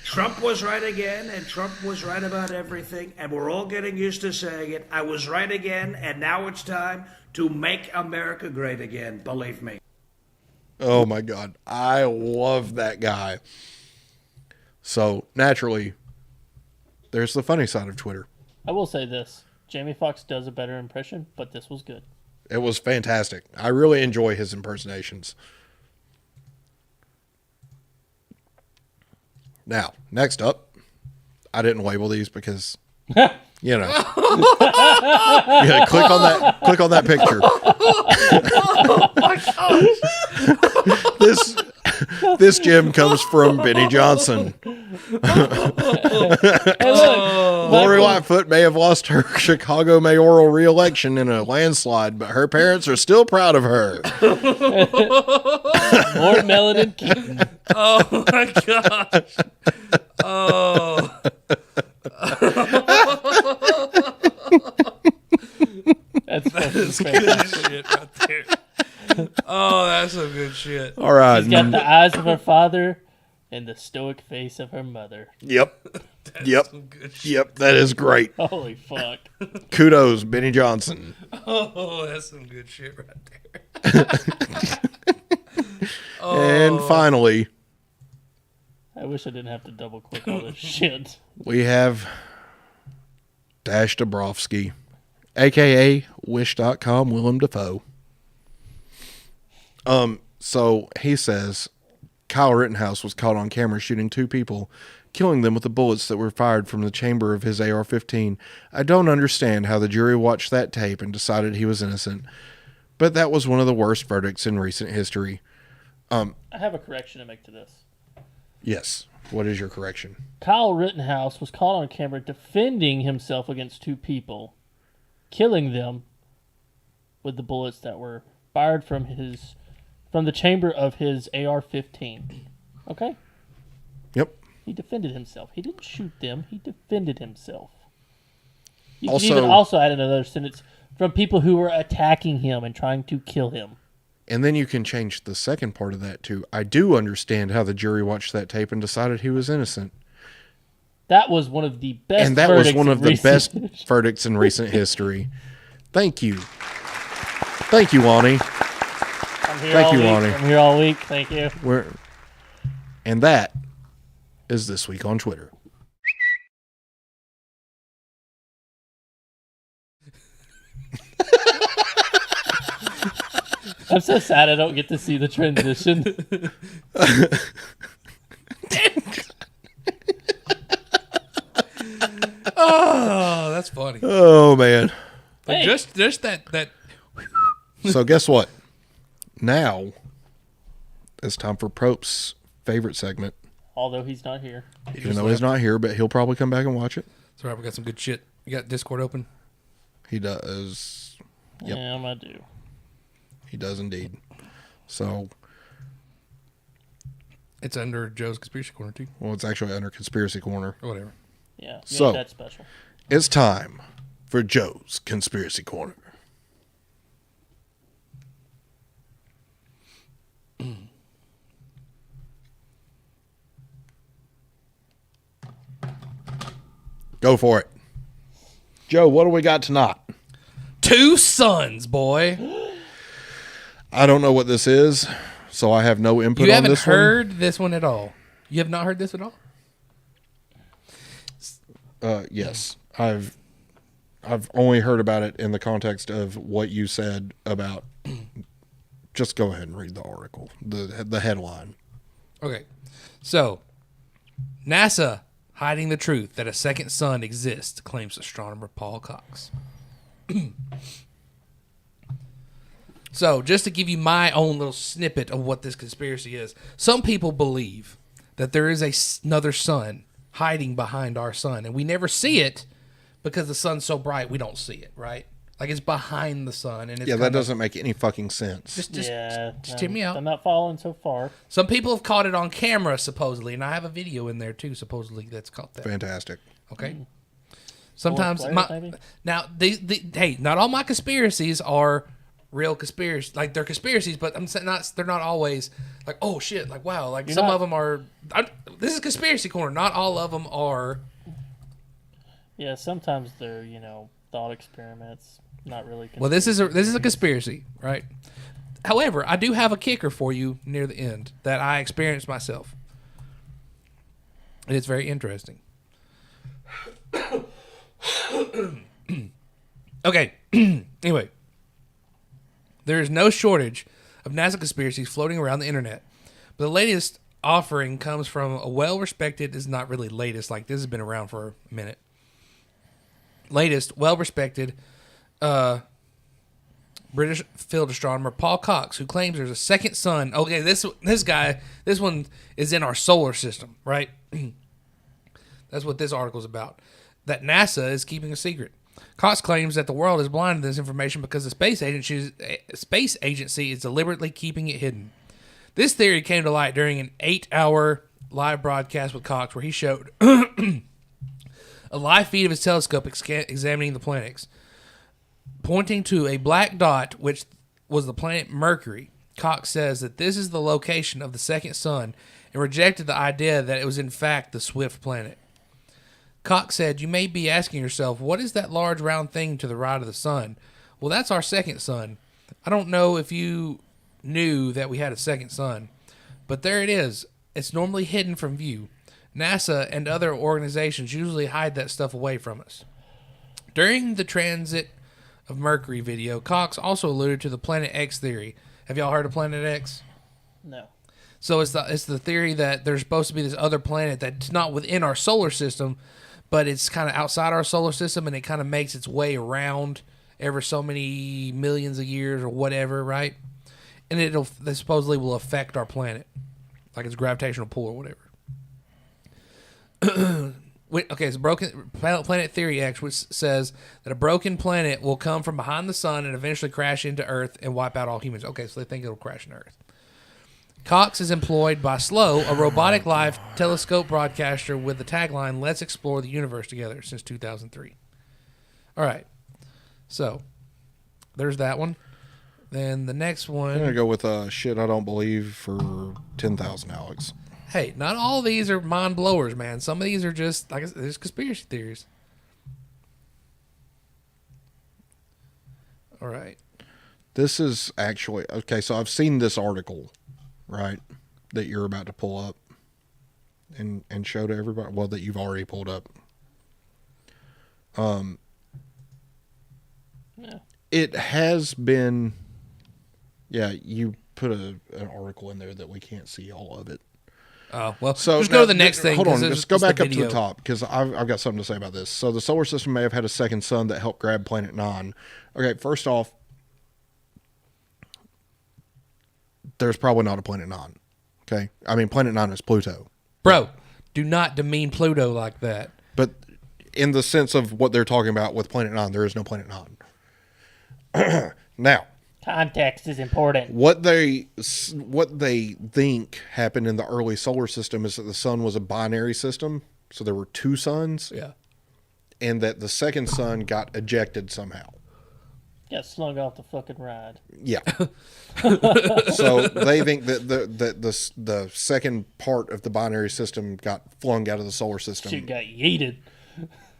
Trump was right again, and Trump was right about everything, and we're all getting used to saying it. I was right again, and now it's time to make America great again, believe me. Oh my God. I love that guy. So naturally, there's the funny side of Twitter. I will say this. Jamie Foxx does a better impression, but this was good. It was fantastic. I really enjoy his impersonations. Now, next up, I didn't label these because, click on that picture. Oh my gosh. This gem comes from Benny Johnson. Lori Lightfoot may have lost her Chicago mayoral re-election in a landslide, but her parents are still proud of her. More melanin Keaton. Oh my gosh. Oh. That's good shit right there. Oh, that's some good shit. All right. She's got the eyes of her father and the stoic face of her mother. Yep. Yep. That is great. Holy fuck. Kudos, Benny Johnson. Oh, that's some good shit right there. And finally, I wish I didn't have to double click all this shit. we have Dash Dabrowski, a.k.a. Wish.com Willem Dafoe. So he says Kyle Rittenhouse was caught on camera shooting two people, killing them with the bullets that were fired from the chamber of his AR-15. I don't understand how the jury watched that tape and decided he was innocent, but that was one of the worst verdicts in recent history. I have a correction to make to this. Yes. What is your correction? Kyle Rittenhouse was caught on camera defending himself against two people, killing them with the bullets that were fired from the chamber of his AR-15. Okay? Yep. He defended himself. He didn't shoot them. He defended himself. You Also, can even also add another sentence from people who were attacking him and trying to kill him. And then you can change the second part of that to, I do understand how the jury watched that tape and decided he was innocent. That was one of the best And that was one of the best verdicts in recent history. Thank you. Thank you, Lonnie. Thank you, Lonnie. I'm here all week. Thank you. And that is This Week on Twitter. I'm so sad I don't get to see the transition. Oh, that's funny. Oh, man. Like just that. So guess what? Now It's time for Prope's favorite segment. Although he's not here. Even though he's not here, but he'll probably come back and watch it. So Robert got some good shit. You got Discord open? He does. Yep. Yeah, I do. He does indeed. So it's under Joe's Conspiracy Corner too. Well, it's actually under Conspiracy Corner. Or whatever. Yeah. So that's special. It's time for Joe's Conspiracy Corner. Go for it. Joe, what do we got tonight? 2 sons, boy. I don't know what this is, so I have no input on this one. You haven't heard this one at all? You have not heard this at all? Yes. I've only heard about it in the context of what you said about... Just go ahead and read the article, the headline. Okay. So, NASA hiding the truth that a second sun exists, claims astronomer Paul Cox. So, just to give you my own little snippet of what this conspiracy is, some people believe that there is another sun hiding behind our sun, and we never see it because the sun's so bright we don't see it, right? Like it's behind the sun, and it's that doesn't make any fucking sense. Just hear me out. I'm not following so far. Some people have caught it on camera, supposedly, and I have a video in there too, supposedly that's caught that. Fantastic. Okay. Sometimes hey, not all my conspiracies are real conspiracies. Like they're conspiracies, but they're not always like, oh shit, like wow, like some of them are. This is Conspiracy Corner. Not all of them are. Yeah, sometimes they're thought experiments. Not really. Well, this is a conspiracy, right? However, I do have a kicker for you near the end that I experienced myself, and it's very interesting. Okay. Anyway, there is no shortage of NASA conspiracies floating around the internet, but the latest offering comes from a well-respected. Is not really latest. Like this has been around for a minute. Latest, well-respected British field astronomer Paul Cox, who claims there's a second sun. Okay, this one is in our solar system, right? That's what this article is about. That NASA is keeping a secret. Cox claims that the world is blind to this information because the space agency is deliberately keeping it hidden. This theory came to light during an 8-hour live broadcast with Cox, where he showed a live feed of his telescope examining the planets. Pointing to a black dot, which was the planet Mercury, Cox says that this is the location of the second sun and rejected the idea that it was in fact the Swift planet. Cox said, "You may be asking yourself, what is that large round thing to the right of the sun? Well, that's our second sun. I don't know if you knew that we had a second sun, but there it is. It's normally hidden from view. NASA and other organizations usually hide that stuff away from us." During the transit of Mercury video, Cox also alluded to the Planet X theory. Have y'all heard of Planet X? No. So it's the theory that there's supposed to be this other planet that's not within our solar system, but it's kind of outside our solar system, and it kind of makes its way around every so many millions of years or whatever, right? And they supposedly will affect our planet, like its gravitational pull or whatever. Okay, it's broken Planet Theory X, which says that a broken planet will come from behind the sun and eventually crash into Earth and wipe out all humans. Okay, so they think it'll crash into Earth. Cox is employed by SLOW, a robotic live telescope broadcaster with the tagline, "Let's explore the universe together," since 2003. All right. So, there's that one. Then the next one. I'm going to go with shit I don't believe for 10,000, Alex. Hey, not all of these are mind blowers, man. Some of these are just, like I said, there's conspiracy theories. All right. This is actually, okay, so I've seen this article, right, that you're about to pull up and show to everybody. Well, that you've already pulled up. Yeah. It has been, you put an article in there that we can't see all of it. Well, so just go to the next thing. Hold on, just go back up to the top, because I've got something to say about this. So the solar system may have had a second sun that helped grab Planet 9. Okay, first off, there's probably not a Planet 9. Okay, I mean Planet 9 is Pluto. Bro, do not demean Pluto like that. But in the sense of what they're talking about with Planet 9, there is no Planet 9. Now, context is important. What they think happened in the early solar system is that the sun was a binary system, so there were two suns. Yeah. And that the second sun got ejected somehow. Got slung off the fucking ride. Yeah. So they think that the second part of the binary system got flung out of the solar system. Shit got yeeted.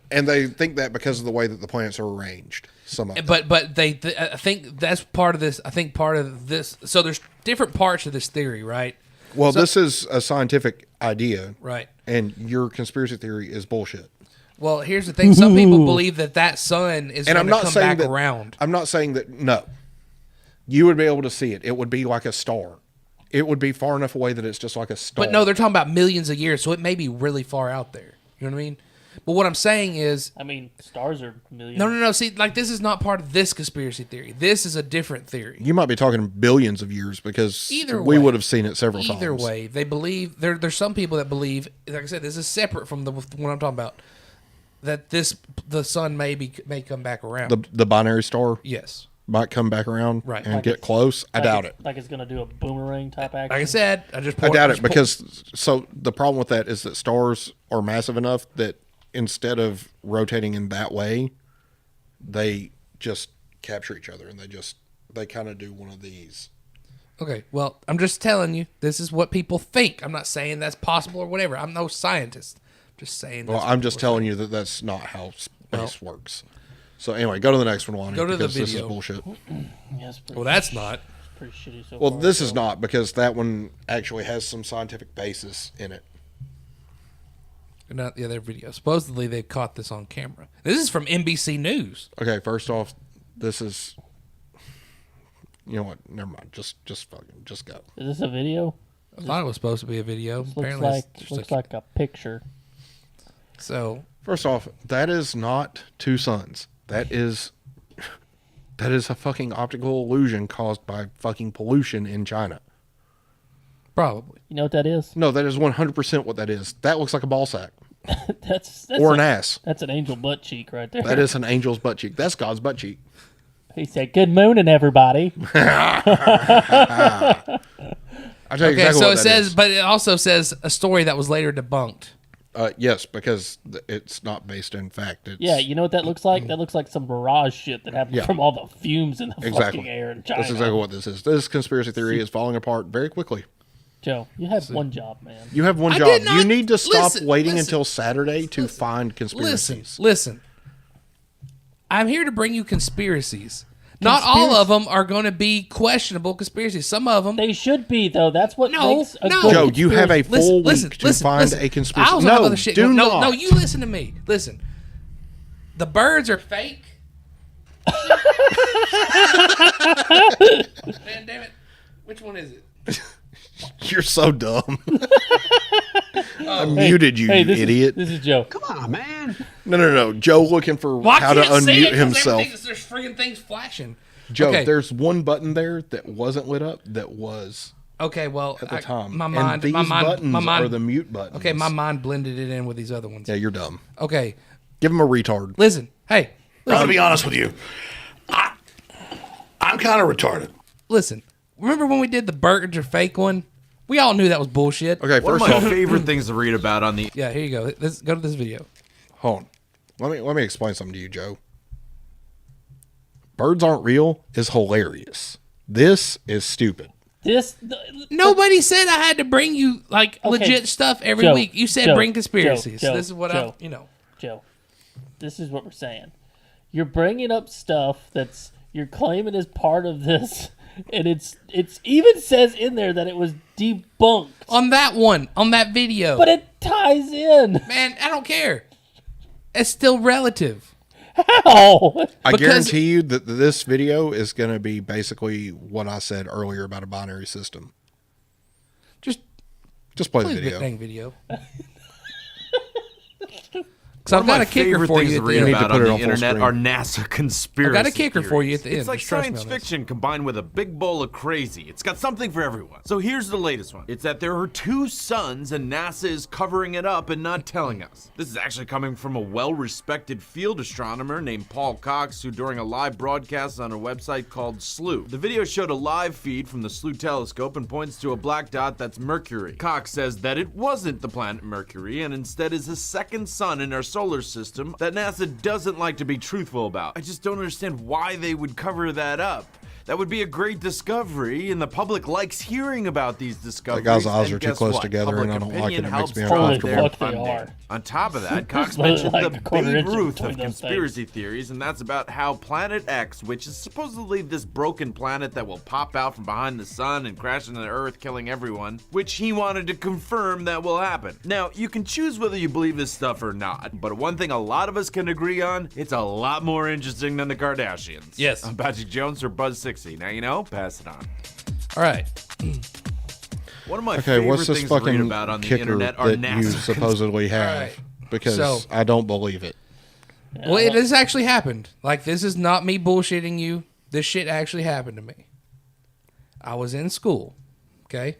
And they think that because of the way that the planets are arranged. Some of them. But I think that's part of this. I think part of this. So there's different parts of this theory, right? Well, this is a scientific idea. Right. And your conspiracy theory is bullshit. Well, here's the thing. Some people believe that sun is going to come back around. I'm not saying that, no. You would be able to see it. It would be like a star. It would be far enough away that it's just like a star. But no, they're talking about millions of years, so it may be really far out there. You know what I mean? But what I'm saying is... I mean, stars are millions. No. See, like, this is not part of this conspiracy theory. This is a different theory. You might be talking billions of years because we would have seen it several times. Either way, they believe... There's some people that believe, like I said, this is separate from the one I'm talking about, that the sun may come back around. The binary star? Yes. Might come back around right. and get close. I doubt it. Like it's going to do a boomerang type action? Like I said, I doubt it because... So the problem with that is that stars are massive enough that instead of rotating in that way, they just capture each other and they kind of do one of these. Okay, well, I'm just telling you, this is what people think. I'm not saying that's possible or whatever. I'm no scientist. I'm just saying. Well, I'm just telling you that that's not how space works. So anyway, go to the next one, Lonnie. Go to the video. This is bullshit. Yes, well, that's not. It's pretty shitty so well, far, this is not because that one actually has some scientific basis in it. Not the other video. Supposedly they caught this on camera. This is from NBC News. Okay, first off, this is. You know what? Never mind. Just go. Is this a video? I thought it was supposed to be a video. Apparently, looks like a picture. So first off, that is not two suns. That is a fucking optical illusion caused by fucking pollution in China. Probably. You know what that is? No, that is 100% what that is. That looks like a ball sack. that's or an ass. That's an angel butt cheek right there. That is an angel's butt cheek. That's God's butt cheek. He said, "Good mooning, everybody." I'll tell you exactly so what it that says, is. but it also says a story that was later debunked. Yes, because it's not based in fact. It's, Yeah, you know what that looks like? That looks like some mirage shit that happened from all the fumes in the fucking air in China. That's exactly what this is. This conspiracy theory is falling apart very quickly. Joe, you have one job, man. You have one job. You need to stop waiting until Saturday to find conspiracies. Listen. I'm here to bring you conspiracies. Not all of them are going to be questionable conspiracies. Some of them they should be, though. That's what makes a good Joe, you have a full listen, week to find a conspiracy. I also have other shit. Do no, not. No, you listen to me. Listen. The birds are fake. Man, damn it. Which one is it? You're so dumb. I muted you, you idiot. This is Joe. Come on, man. No. Joe looking for how to unmute himself. There's freaking things flashing. Joe, okay. There's one button there that wasn't lit up that was. Okay, well, at the time, my mind, and these buttons are the mute buttons. Okay, my mind blended it in with these other ones. Yeah, you're dumb. Okay, give him a retard. Listen, hey, I'm gonna be honest with you. I'm kind of retarded. Listen, remember when we did the birds are fake one? We all knew that was bullshit. Okay, one first of my off, favorite things to read about on the yeah. Here you go. Go to this video. Hold on. Let me explain something to you, Joe. Birds aren't real is hilarious. This is stupid. Nobody said I had to bring you legit stuff every week. You said bring conspiracies. This is what Joe, this is what we're saying. You're bringing up stuff you're claiming is part of this, and it's even says in there that it was debunked on that video. But it ties in. Man, I don't care. It's still relative. How? I guarantee you that this video is going to be basically what I said earlier about a binary system. Just play the video. Dang video. So I've got a kicker for you at the end. About on the internet are NASA conspiracy I've got a kicker for you at the end. It's like Just trust me science on this. fiction combined with a big bowl of crazy. It's got something for everyone. So here's the latest one. It's that there are 2 suns and NASA is covering it up and not telling us. This is actually coming from a well-respected field astronomer named Paul Cox, who during a live broadcast on a website called SLU. The video showed a live feed from the SLU telescope and points to a black dot that's Mercury. Cox says that it wasn't the planet Mercury and instead is a second sun in our solar system that NASA doesn't like to be truthful about. I just don't understand why they would cover that up. That would be a great discovery, and the public likes hearing about these discoveries. That guy's eyes and are too guess close what? together, and I Public don't like it. opinion It makes me helps drive uncomfortable. their funding. On top of that, Cox mentioned the Babe Ruth of conspiracy theories, and that's about how Planet X, which is supposedly this broken planet that will pop out from behind the sun and crash into the Earth, killing everyone, which he wanted to confirm that will happen. Now, you can choose whether you believe this stuff or not, but one thing a lot of us can agree on, it's a lot more interesting than the Kardashians. Yes. I'm Patrick Jones or Buzz60. Now you know, pass it on. All right. One of my Okay, favorite what's this things to read fucking about on the kicker internet are that you NASA supposedly have? Alright. Because So- I don't believe it. Well, it has actually happened. Like, this is not me bullshitting you. This shit actually happened to me. I was in school, okay?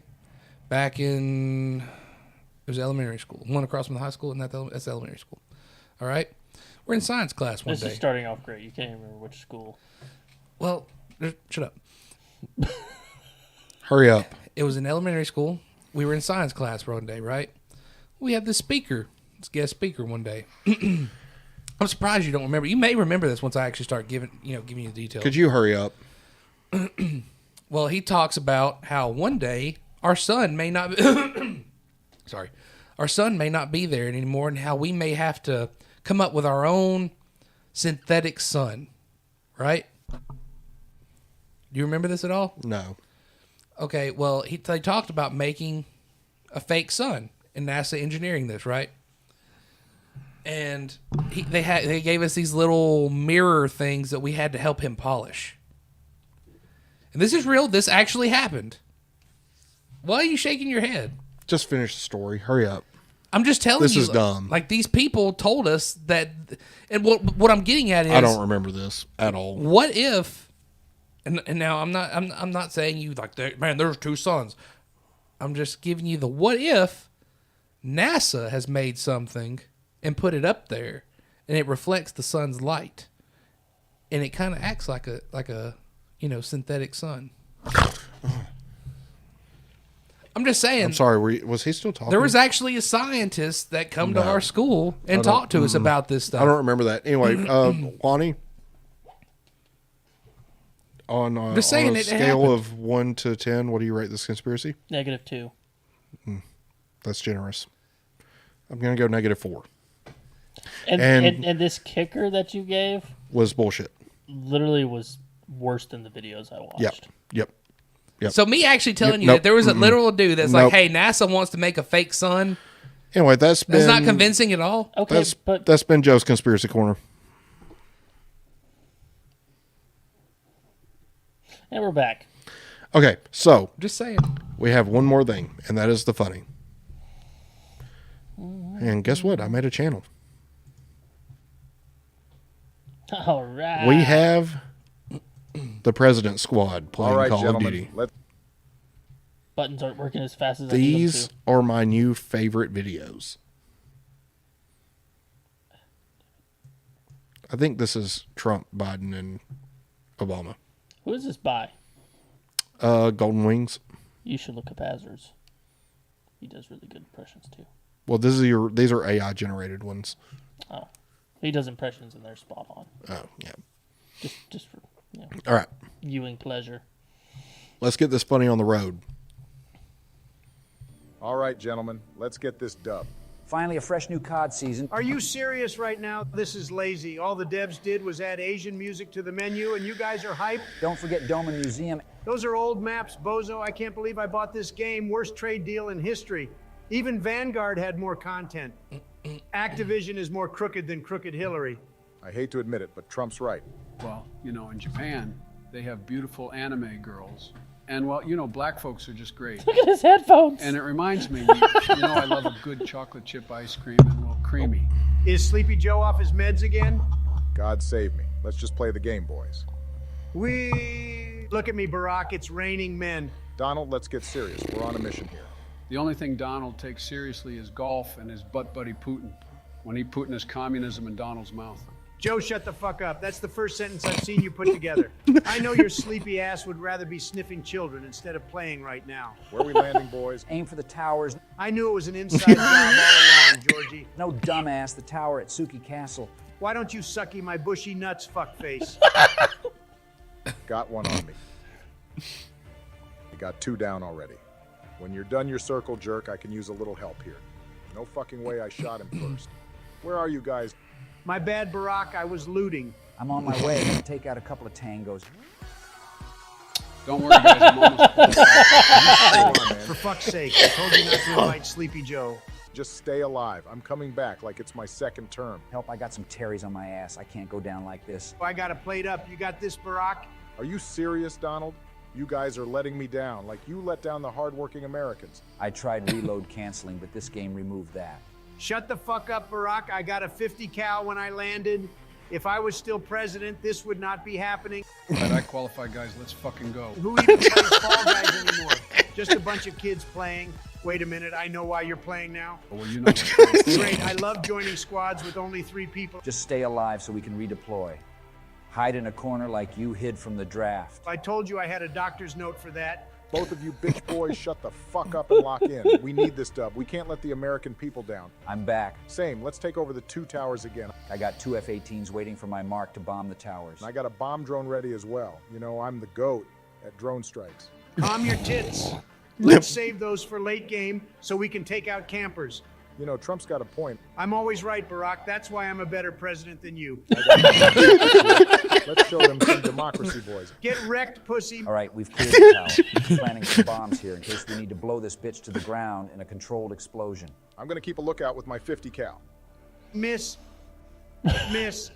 Back in, it was elementary school. One across from the high school, and that's elementary school. All right? We're in science class one This day. is starting off great. You can't even remember which school. Well, shut up. Hurry up. It was in elementary school. We were in science class one day, right? We had this speaker, this guest speaker one day. I'm surprised you don't remember. You may remember this once I actually start giving you the details. Could you hurry up? Well, he talks about how one day our son may not be sorry. Our son may not be there anymore, and how we may have to come up with our own synthetic sun. Right? Do you remember this at all? No. Okay, well, they talked about making a fake sun and NASA engineering this, right? And they gave us these little mirror things that we had to help him polish. And this is real. This actually happened. Why are you shaking your head? Just finish the story. Hurry up. I'm just telling you. This is dumb. Like, these people told us that, and what I'm getting at is, I don't remember this at all. What if? And now I'm not saying you like, man, there's 2 suns. I'm just giving you the what if NASA has made something and put it up there, and it reflects the sun's light, and it kind of acts like a synthetic sun. I'm just saying. I'm sorry. Was he still talking? There was actually a scientist that come to our school and talked to us about this stuff. I don't remember that. Anyway, Lonnie, on a scale of 1 to 10, what do you rate this conspiracy? -2. That's generous. I'm gonna go -4. And this kicker that you gave was bullshit. Literally was worse than the videos I watched. Yep. So me actually telling you that there was a literal dude that's like, hey, NASA wants to make a fake sun. Anyway, that's not convincing at all. Okay, that's been Joe's Conspiracy Corner. And we're back. Okay, so just saying, we have one more thing, and that is the funny. And guess what? I made a channel. All right. We have the President Squad playing Call of Duty. Buttons aren't working as fast as These I need them are my new favorite videos. I think this is Trump, Biden, and Obama. Who is this by? Golden Wings. You should look up Azers. He does really good impressions too. Well, these are AI generated ones. Oh, he does impressions and they're spot on. Oh yeah. Just for all right, viewing pleasure. Let's get this funny on the road. All right, gentlemen, let's get this dub. Finally, a fresh new COD season. Are you serious right now? This is lazy. All the devs did was add Asian music to the menu, and you guys are hyped? Don't forget Dome and Museum. Those are old maps, bozo. I can't believe I bought this game. Worst trade deal in history. Even Vanguard had more content. Activision is more crooked than Crooked Hillary. I hate to admit it, but Trump's right. Well, in Japan, they have beautiful anime girls. And, well, black folks are just great. Look at his headphones. And it reminds me, I love a good chocolate chip ice cream and a little creamy. Is Sleepy Joe off his meds again? God save me. Let's just play the game, boys. Look at me, Barack. It's raining men. Donald, let's get serious. We're on a mission here. The only thing Donald takes seriously is golf and his butt buddy Putin. When he putting his communism in Donald's mouth. Joe, shut the fuck up. That's the first sentence I've seen you put together. I know your sleepy ass would rather be sniffing children instead of playing right now. Where are we landing, boys? Aim for the towers. I knew it was an inside job all along, Georgie. No, dumbass, the tower at Suki Castle. Why don't you sucky my bushy nuts, fuckface? Got one on me. You got 2 down already. When you're done your circle jerk, I can use a little help here. No fucking way I shot him first. Where are you guys? My bad, Barack. I was looting. I'm on my way to take out a couple of tangos. Don't worry, guys. I'm almost. For fuck's sake, I told you not to invite Sleepy Joe. Just stay alive. I'm coming back like it's my second term. Help, I got some Terry's on my ass. I can't go down like this. I got it played up. You got this, Barack? Are you serious, Donald? You guys are letting me down, like you let down the hardworking Americans. I tried reload canceling, but this game removed that. Shut the fuck up, Barack. I got a 50 cal when I landed. If I was still president, this would not be happening. All right, I qualify, guys. Let's fucking go. Who even plays Fall Guys anymore? Just a bunch of kids playing. Wait a minute, I know why you're playing now. Oh, well, you know. Great, I love joining squads with only 3 people. Just stay alive so we can redeploy. Hide in a corner like you hid from the draft. I told you I had a doctor's note for that. Both of you bitch boys, shut the fuck up and lock in. We need this dub. We can't let the American people down. I'm back. Same. Let's take over the 2 towers again. I got 2 F-18s waiting for my mark to bomb the towers. And I got a bomb drone ready as well. You know, I'm the GOAT at drone strikes. Calm your tits. Let's save those for late game so we can take out campers. You know, Trump's got a point. I'm always right, Barack. That's why I'm a better president than you. Let's show them some democracy, boys. Get wrecked, pussy. All right, we've cleared the tower. I'm planning some bombs here in case we need to blow this bitch to the ground in a controlled explosion. I'm going to keep a lookout with my 50 cal. Miss. Miss.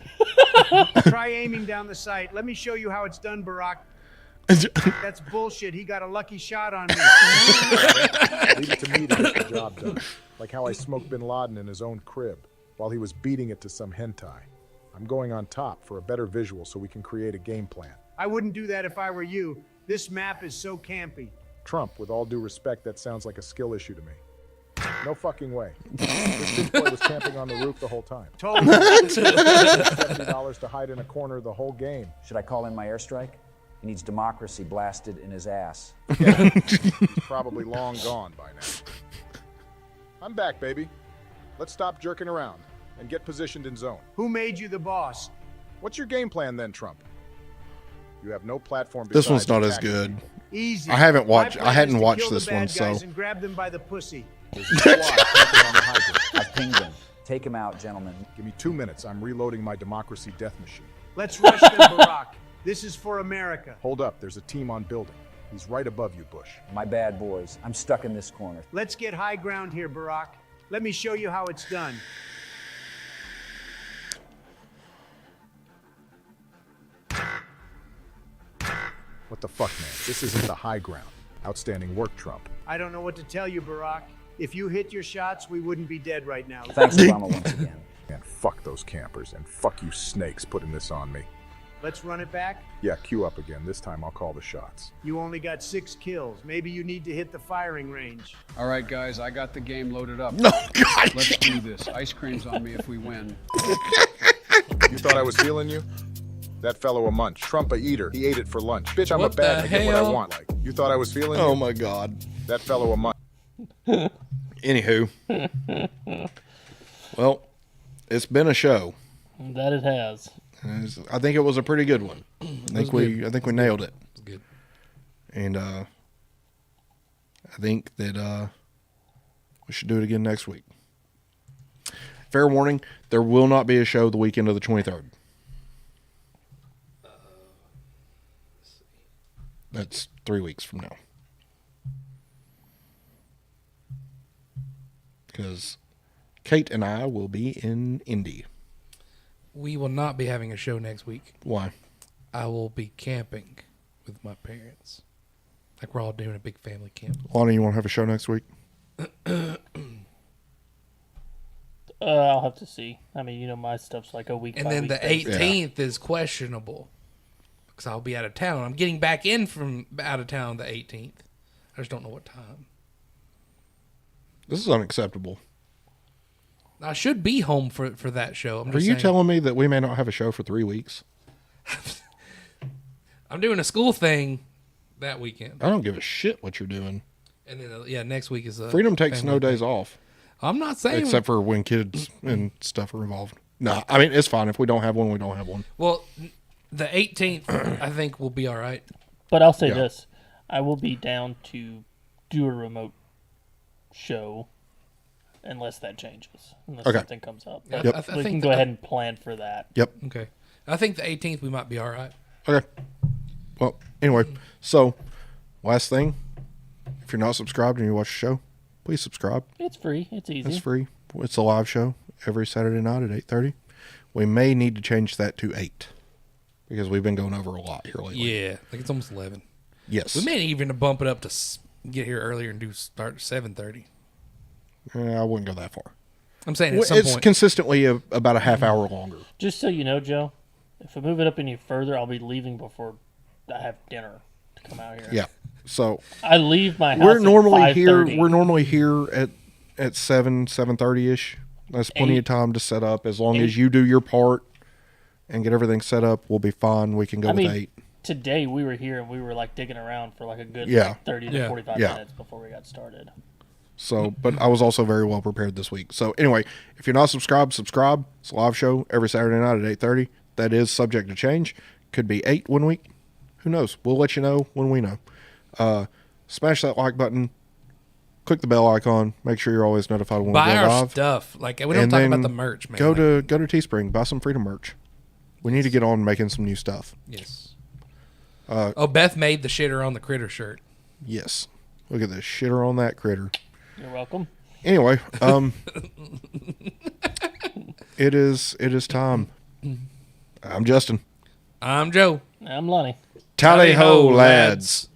Try aiming down the sight. Let me show you how it's done, Barack. That's bullshit. He got a lucky shot on me. Leave it to me to get the job done. Like how I smoked bin Laden in his own crib while he was beating it to some hentai. I'm going on top for a better visual so we can create a game plan. I wouldn't do that if I were you. This map is so campy. Trump, with all due respect, that sounds like a skill issue to me. No fucking way. This bitch boy was camping on the roof the whole time. Totally. $70 to hide in a corner the whole game. Should I call in my airstrike? He needs democracy blasted in his ass. Yeah, he's probably long gone by now. I'm back, baby. Let's stop jerking around and get positioned in zone. Who made you the boss? What's your game plan then, Trump? You have no platform. This one's not as good. Easy. I hadn't watched this one, so. And grab them by the pussy. I've pinged him. Take him out, gentlemen. Give me 2 minutes. I'm reloading my democracy death machine. Let's rush them, Barack. This is for America. Hold up. There's a team on building. He's right above you, Bush. My bad, boys. I'm stuck in this corner. Let's get high ground here, Barack. Let me show you how it's done. What the fuck, man? This isn't the high ground. Outstanding work, Trump. I don't know what to tell you, Barack. If you hit your shots, we wouldn't be dead right now. Thanks, Obama, once again. And fuck those campers, and fuck you snakes putting this on me. Let's run it back. Yeah, queue up again. This time I'll call the shots. You only got 6 kills. Maybe you need to hit the firing range. All right, guys, I got the game loaded up. No, God. Let's do this. Ice cream's on me if we win. You thought I was feeling you? That fellow a munch. Trump a eater. He ate it for lunch. Bitch, I'm What a bad. the I get what I hell? want. Like, you thought I was feeling you? Oh my God. That fellow a munch. Anywho. Well, it's been a show. That it has. I think it was a pretty good one. I think we nailed it. It's good. And I think that we should do it again next week. Fair warning, there will not be a show the weekend of the 23rd. That's 3 weeks from now. Because Kate and I will be in Indy. We will not be having a show next week. Why? I will be camping with my parents. Like we're all doing a big family camp. Lonnie, you want to have a show next week? I'll have to see. I mean, my stuff's like a week. And then the 18th is questionable because I'll be out of town. I'm getting back in from out of town the 18th. I just don't know what time. This is unacceptable. I should be home for that show. Are you telling me that we may not have a show for 3 weeks? I'm doing a school thing that weekend. I don't give a shit what you're doing. And then, next week is Freedom takes no days off. I'm not saying. Except for when kids and stuff are involved. No, I mean, it's fine. If we don't have one, we don't have one. Well, the 18th, I think, will be all right. But I'll say this. I will be down to do a remote show unless that changes. Unless something comes up. But we can go ahead and plan for that. Yep. Okay. I think the 18th we might be all right. Okay. Well, anyway, so last thing, if you're not subscribed and you watch the show, please subscribe. It's free. It's easy. It's free. It's a live show every Saturday night at 8:30. We may need to change that to 8 because we've been going over a lot here lately. Yeah, like it's almost 11. Yes. We may even bump it up to get here earlier and start at 7:30. I wouldn't go that far. I'm saying at some it's point. consistently about a half hour longer. Just so you know, Joe, if I move it up any further, I'll be leaving before I have dinner to come out here. Yeah. So I leave my house. We're normally at 5:30. here. We're normally here at 7:30 ish. That's plenty of time to set up. As long as you do your part and get everything set up, we'll be fine. We can go with 8. Today we were here and we were like digging around for like a good 30 to 45 minutes before we got started. So, but I was also very well prepared this week. So anyway, if you're not subscribed, subscribe. It's a live show every Saturday night at 8:30. That is subject to change. Could be 8 one week. Who knows? We'll let you know when we know. Smash that like button. Click the bell icon. Make sure you're always notified when we go live. Buy our stuff. Like we don't talk about the merch, man. Go to Teespring. Buy some Freedom merch. We need to get on making some new stuff. Yes. Beth made the shitter on the critter shirt. Yes. Look at this shitter on that critter. You're welcome. Anyway, it is time. I'm Justin. I'm Joe. I'm Lonnie. Tally ho, lads.